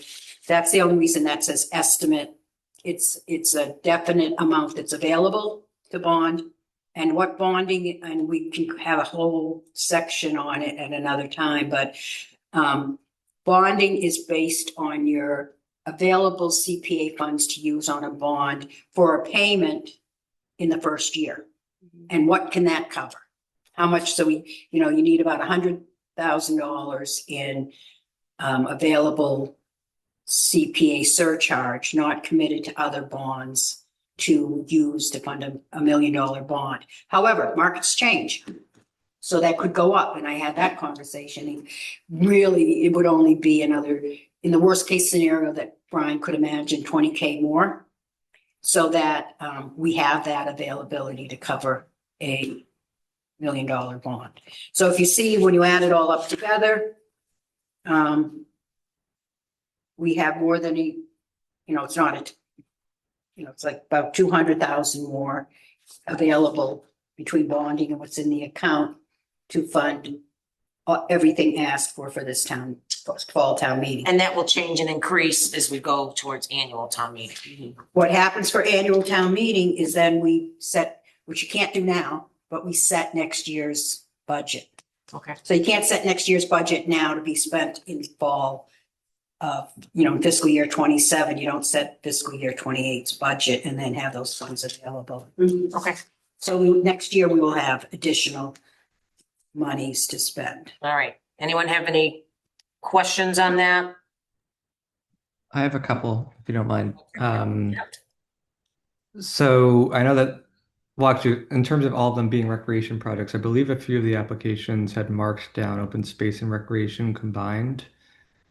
that's the only reason that says estimate. It's a definite amount that's available to bond. And what bonding, and we can have a whole section on it at another time, but bonding is based on your available CPA funds to use on a bond for a payment in the first year. And what can that cover? How much? So you need about $100,000 in available CPA surcharge, not committed to other bonds, to use to fund a $1 million bond. However, markets change. So that could go up. And I had that conversation. And really, it would only be another, in the worst case scenario that Brian could imagine, 20K more. So that we have that availability to cover a $1 million bond. So if you see, when you add it all up together, we have more than it's not it's like about 200,000 more available between bonding and what's in the account to fund everything asked for this fall town meeting. And that will change and increase as we go towards annual town meeting. What happens for annual town meeting is then we set, which you can't do now, but we set next year's budget. Okay. So you can't set next year's budget now to be spent in fall of, in fiscal year 27. You don't set fiscal year 28's budget and then have those funds available. Okay. So next year we will have additional monies to spend. All right. Anyone have any questions on that? I have a couple, if you don't mind. So I know that, well, actually, in terms of all of them being recreation projects, I believe a few of the applications had marked down open space and recreation combined.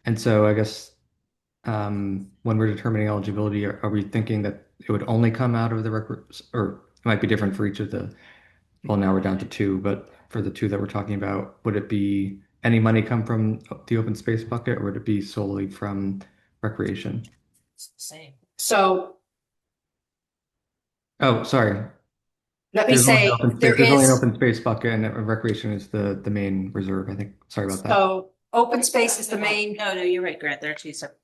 And so I guess when we're determining eligibility, are we thinking that it would only come out of the or it might be different for each of the, well, now we're down to two, but for the two that we're talking about, would it be any money come from the open space bucket, or would it be solely from recreation? It's the same. So Oh, sorry. let me There's say, there's only an open space bucket, and recreation is the main reserve, I think. Sorry about that. So open space is the main, No, you're right, Grant. There are two separate.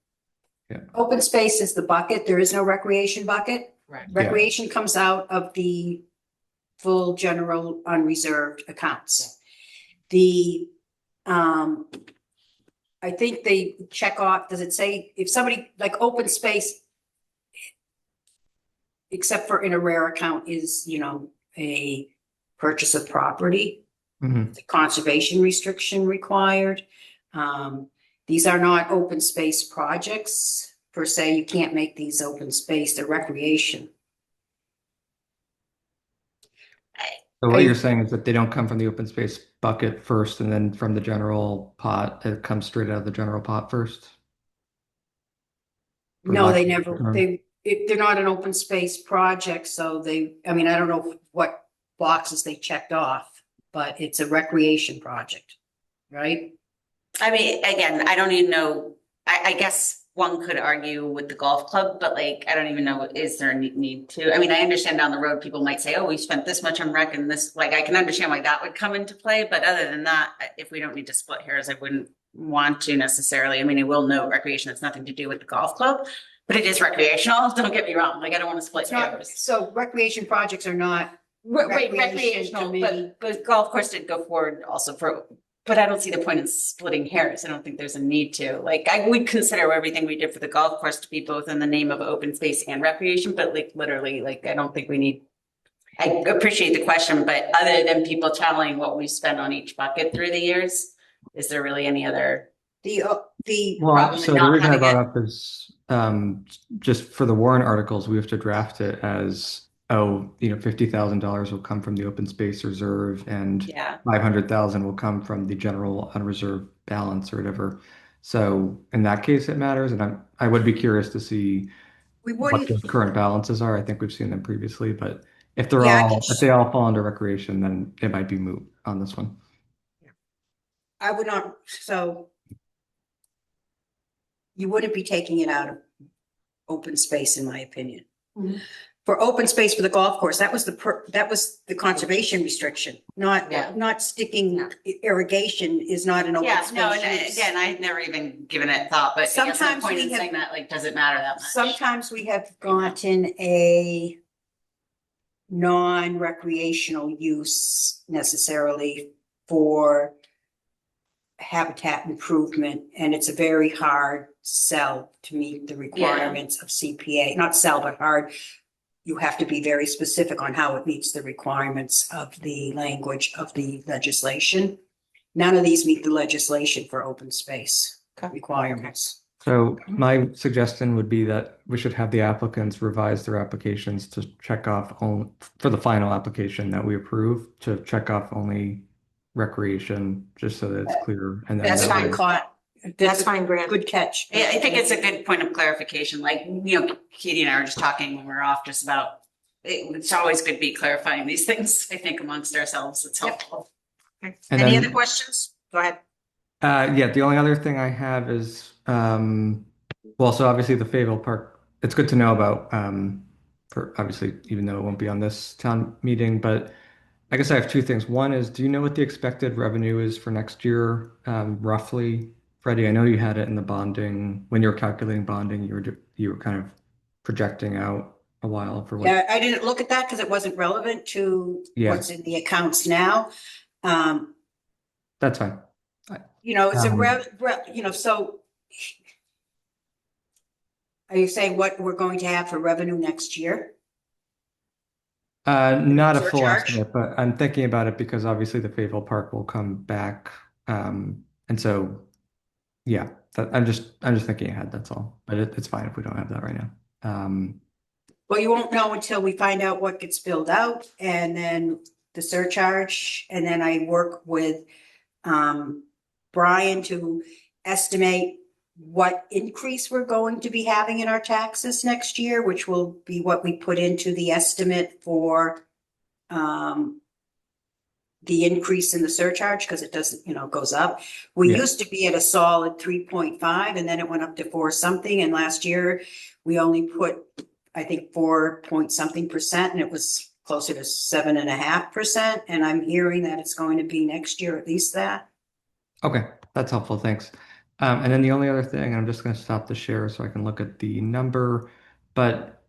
open space is the bucket. There is no recreation bucket. Right. Recreation comes out of the full general unreserved accounts. I think they check off, does it say if somebody like open space, except for in a rare account, is, a purchase of property, Mhm. the conservation restriction required. These are not open space projects. per se, you can't make these open space, they're recreation. So what you're saying is that they don't come from the open space bucket first and then from the general pot, it comes straight out of the general pot first? No, they never, they're not an open space project, so I mean, I don't know what boxes they checked off, but it's a recreation project, right? I mean, again, I don't even know, I guess one could argue with the golf club, but like, I don't even know, is there a need to? I mean, I understand down the road, people might say, oh, we spent this much on rec and this, like, I can understand why that would come into play, but other than that, if we don't need to split hairs, I wouldn't want to necessarily. I mean, I will note recreation has nothing to do with the golf club, but it is recreational, don't get me wrong, like, I don't want to split hairs. So recreation projects are not. Right, Recreation recreational, committee. but golf course did go forward also but I don't see the point in splitting hairs. I don't think there's a need to. Like, I would consider everything we did for the golf course to be both in the name of open space and recreation, but like literally, like, I don't think we need. I appreciate the question, but other than people telling what we spent on each bucket through the years, is there really any other? Well, problem so in the not reason I having brought it? up is just for the warrant articles, we have to draft it as, oh, $50,000 will come from the open space reserve and Yeah. 500,000 will come from the general unreserved balance or whatever. So in that case, it matters, and I would be curious to see We what wouldn't, the current balances are. I think we've seen them previously, but if they're Yeah, I all, can- if they all fall under recreation, then it might be moot on this one. I would not, so. You wouldn't be taking it out of open space, in my opinion. Mhm. For open space for the golf course, that was the conservation restriction, Yeah. not sticking irrigation is not an open Yeah, space no, and use. again, I had never even given it thought, but I guess my Sometimes point we in have- saying that, like, does it matter that much? Sometimes we have gotten a non-recreational use necessarily for habitat improvement, and it's a very hard sell to meet the requirements of CPA, not sell, but hard. You have to be very specific on how it meets the requirements of the language of the legislation. None of these meet the legislation for open space requirements. So my suggestion would be that we should have the applicants revise their applications to check off only for the final application that we approve, to check off only recreation, just so that it's clear. And then That's that fine, way- caught. That's fine, Grant. Good catch. I think it's a good point of clarification, like, Katie and I were just talking when we were off just about, it's always good to be clarifying these things, I think amongst ourselves, it's helpful. And Any then- other questions? Go ahead. Yeah, the only other thing I have is, well, so obviously the Fayetteville Park, it's good to know about, for obviously, even though it won't be on this town meeting, but I guess I have two things. One is, do you know what the expected revenue is for next year, roughly? Freddie, I know you had it in the bonding, when you were calculating bonding, you were kind of projecting out a while for what. Yeah, I didn't look at that because it wasn't relevant to Yeah. what's in the accounts now. That's fine. It's Um, so. Are you saying what we're going to have for revenue next year? Not a full Surcharge? estimate, but I'm thinking about it because obviously the Fayetteville Park will come back. And so, yeah, I'm just thinking ahead, that's all. But it's fine if we don't have that right now. Well, you won't know until we find out what gets billed out and then the surcharge. And then I work with Brian to estimate what increase we're going to be having in our taxes next year, which will be what we put into the estimate for the increase in the surcharge, because it doesn't, goes up. We Yeah. used to be at a solid 3.5 and then it went up to 4 something. And last year we only put, I think, 4 point something percent, and it was closer to 7.5%. And I'm hearing that it's going to be next year at least that. Okay, that's helpful, thanks. And then the only other thing, I'm just going to stop the share so I can look at the number. But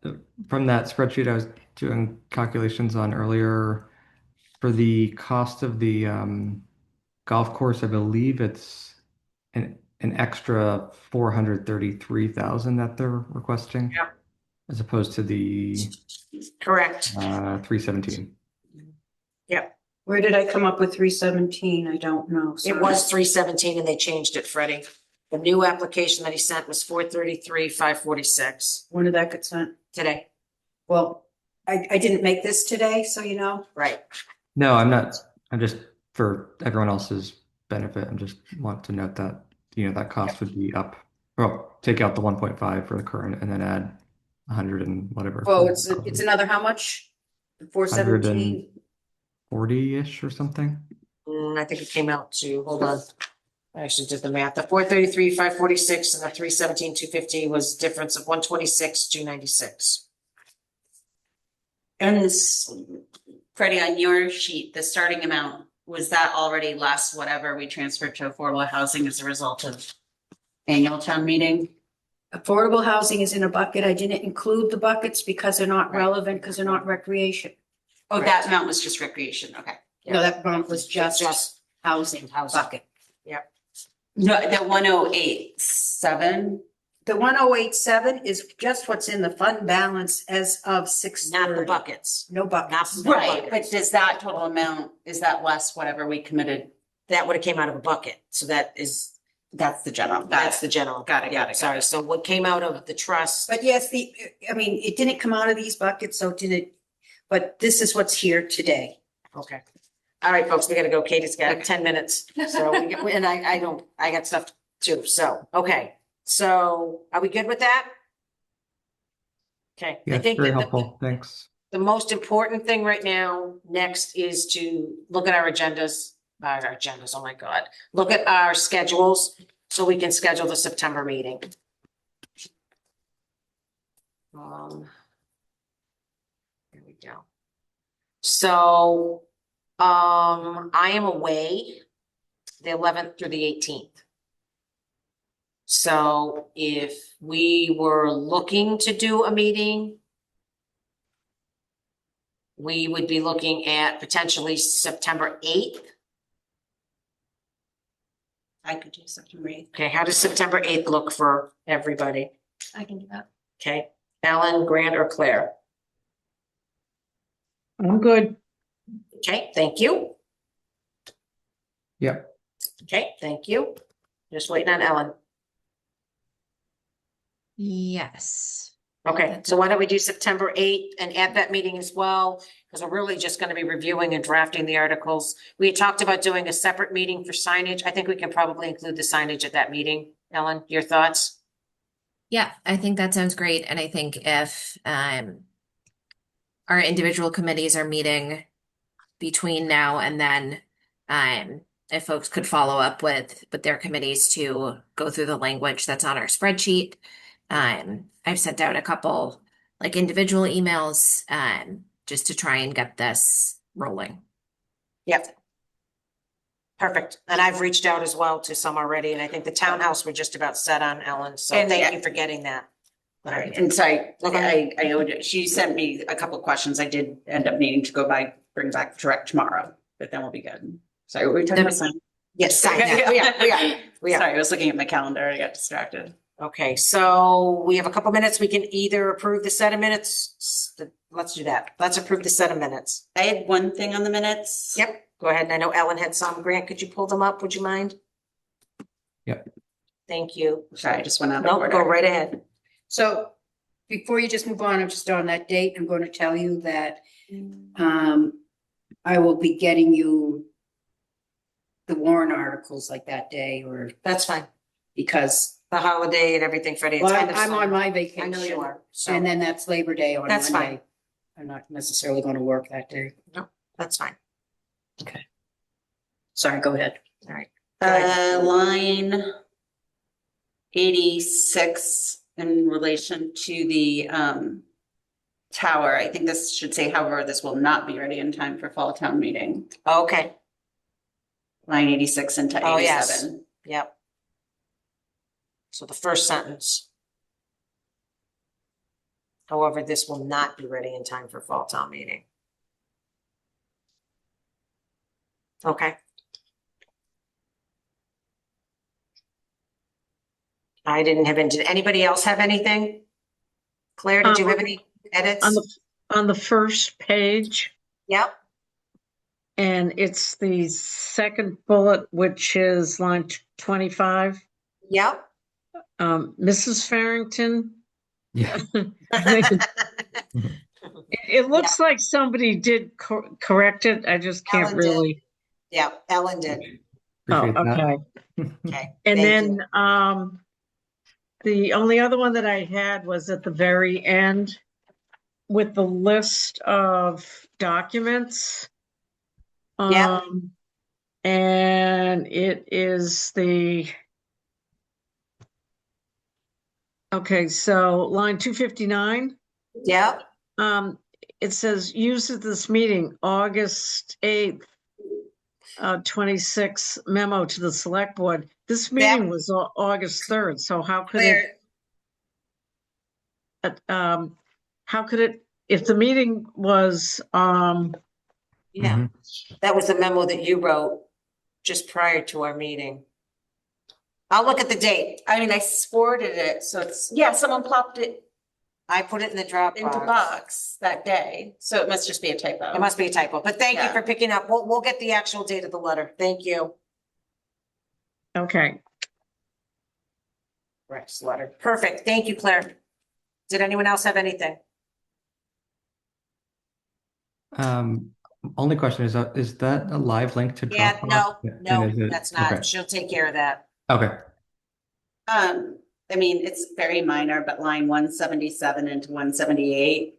from that spreadsheet I was doing calculations on earlier, for the cost of the golf course, I believe it's an extra 433,000 that they're requesting. Yeah. As opposed to the Correct. 317. Where did I come up with 317? I don't know. It was 317 and they changed it, Freddie. The new application that he sent was 433,546 When did that get sent? today. Well, I didn't make this today, so you know. Right. No, I'm not. I'm just for everyone else's benefit. I'm just want to note that, that cost would be up. Well, take out the 1.5 for the current and then add 100 and whatever. Well, for it's another how much? 417? 40-ish or something. I think it came out to, hold on. I actually did the math. The 433,546 and the 317,250 was difference of 126,296. And this, Freddie, on your sheet, the starting amount, was that already less whatever we transferred to affordable housing as a result of annual town meeting? Affordable housing is in a bucket. I didn't include the buckets because they're not relevant, because they're not recreation. Oh, that amount was just recreation, okay. No, that amount was just housing Housing. bucket. No, the 108.7, The 1087 is just what's in the fund balance as of 6:30. Not the buckets. No buckets. Not- right, but does that total amount, is that less whatever we committed? That would have came out of a bucket. So that's the general. the general. Got it, got it. Sorry. So what came out of the trust? But yes, it didn't come out of these buckets, so did it, but this is what's here today. Okay. All right, folks, we gotta go. Katie's got 10 minutes. So, and I got stuff too. So, okay. So are we good with that? Okay. Yeah, I think very that helpful. Thanks. the most important thing right now, next is to look at our agendas, oh my God. Look at our schedules so we can schedule the September meeting. There we go. So, I am away the 11th through the 18th. So if we were looking to do a meeting, we would be looking at potentially September 8th. I could do September 8th. Okay, how does September 8th look for everybody? I can do that. Okay, Ellen, Grant, or Claire? I'm good. Okay, thank you. Yep. Okay, thank you. Just waiting on Ellen. Yes. Okay, so why don't we do September 8th and at that meeting as well, because we're really just going to be reviewing and drafting the articles. We had talked about doing a separate meeting for signage. I think we can probably include the signage at that meeting. Ellen, your thoughts? Yeah, I think that sounds great. And I think if our individual committees are meeting between now and then, if folks could follow up with their committees to go through the language that's on our spreadsheet. I've sent out a couple like individual emails just to try and get this rolling. Yep. Perfect. And I've reached out as well to some already, and I think the townhouse we're just about set on, Ellen. So And thank you for getting that. All right, and sorry, Okay. I owed, she sent me a couple of questions. I did end up needing to bring back direct tomorrow, but then we'll be good. Sorry, what were we talking about? Yes, sign that. We are. Sorry, I was looking at my calendar. I got distracted. Okay, so we have a couple minutes. We can either approve the set of minutes. Let's do that. Let's approve the set of minutes. I had one thing on the minutes. Yep, go ahead. And I know Ellen had some. Grant, could you pull them up? Would you mind? Yep. Thank you. Sorry, I just went out of No, order. go right ahead. So before you just move on, I'm just on that date, I'm going to tell you that I will be getting you the warrant articles like that day, or That's fine. because The holiday and everything, Freddie. It's well, kind of I'm on fun. my I vacation. know you are. So And then that's Labor Day on That's Monday. fine. I'm not necessarily going to work that day. that's fine. Sorry, go ahead. All right. Line 86 in relation to the tower. I think this should say, however, this will not be ready in time for fall town meeting. Okay. Line 86 into 87. Oh, yes. Yep. So the first sentence. However, this will not be ready in time for fall town meeting. Okay. I didn't have any, did anybody else have anything? Claire, did you have any edits? On the first page, Yep, and it's the second bullet, which is line 25. Yep. Mrs. Farrington. Yeah. It looks like somebody did correct it. I just can't Ellen did. really. Yeah, Ellen did. Oh, Appreciate that. okay. Okay. And thank then, you. the only other one that I had was at the very end with the list of documents. Yep. And it is okay, so line 259. Yep. It says use of this meeting, August 8th, 26 memo to the select board. This meeting was August 3rd, so how could it, if the meeting was, Yeah, Mhm. that was the memo that you wrote just prior to our meeting. I'll look at the date. I mean, I forwarded it, so it's, yeah, someone plopped it I put it in the Dropbox. into box that day, so it must just be a typo. It must be a typo, but thank you Yeah. for picking up. We'll get the actual date of the letter. Thank you. okay. Rex letter. Perfect. Thank you, Claire. Did anyone else have anything? Only question is that a live link to Yeah, Dropbox? no, And is it- that's not. Okay. She'll take care of that. Okay. I mean, it's very minor, but line 177 into 178,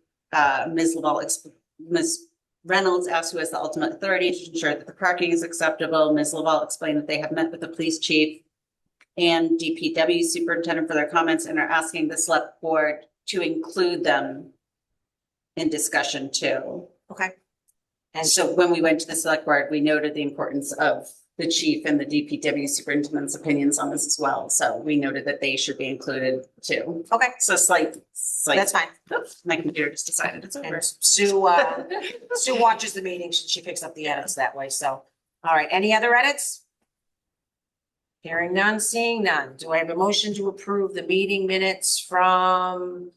Ms. Reynolds asked who has the ultimate authority to ensure that the parking is acceptable. Ms. Laval explained that they have met with the police chief and DPW superintendent for their comments and are asking the select board to include them in discussion too. Okay. And so when we went to the select board, we noted the importance of the chief and the DPW superintendent's opinions on this as well. So we noted that they should be included too. Okay. So slight. That's fine. Oops, my computer just decided it's over. And Sue watches the meeting. She picks up the edits that way. So, all right. Any other edits? Hearing none, seeing none. Do I have a motion to approve the meeting minutes from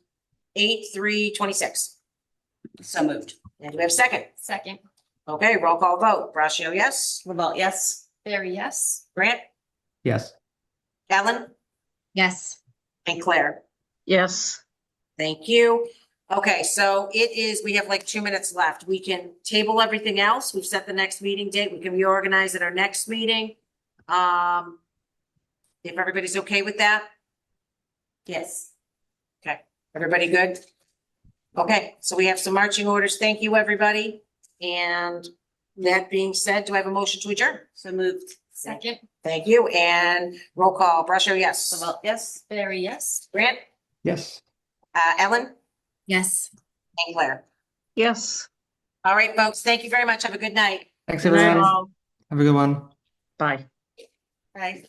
8/3/26? So moved. And do we have a second? Second. Okay, roll call vote. Braccio, yes. Laval, yes. Barry, yes. Grant, Yes. Ellen, Yes. and Claire. Yes. Thank you. Okay, so we have like 2 minutes left. We can table everything else. We've set the next meeting date. We can reorganize at our next meeting. If everybody's okay with that? Yes. Okay, everybody good? Okay, so we have some marching orders. Thank you, everybody. And that being said, do I have a motion to adjourn? So moved. Second. Thank you. And roll call. Brascio, yes. Laval, yes. Barry, yes. Grant, Yes. Ellen, Yes. and Claire. Yes. All right, folks. Thank you very much. Have a good night. Thanks, Good night, everyone. all. Have a good one. Bye. Right.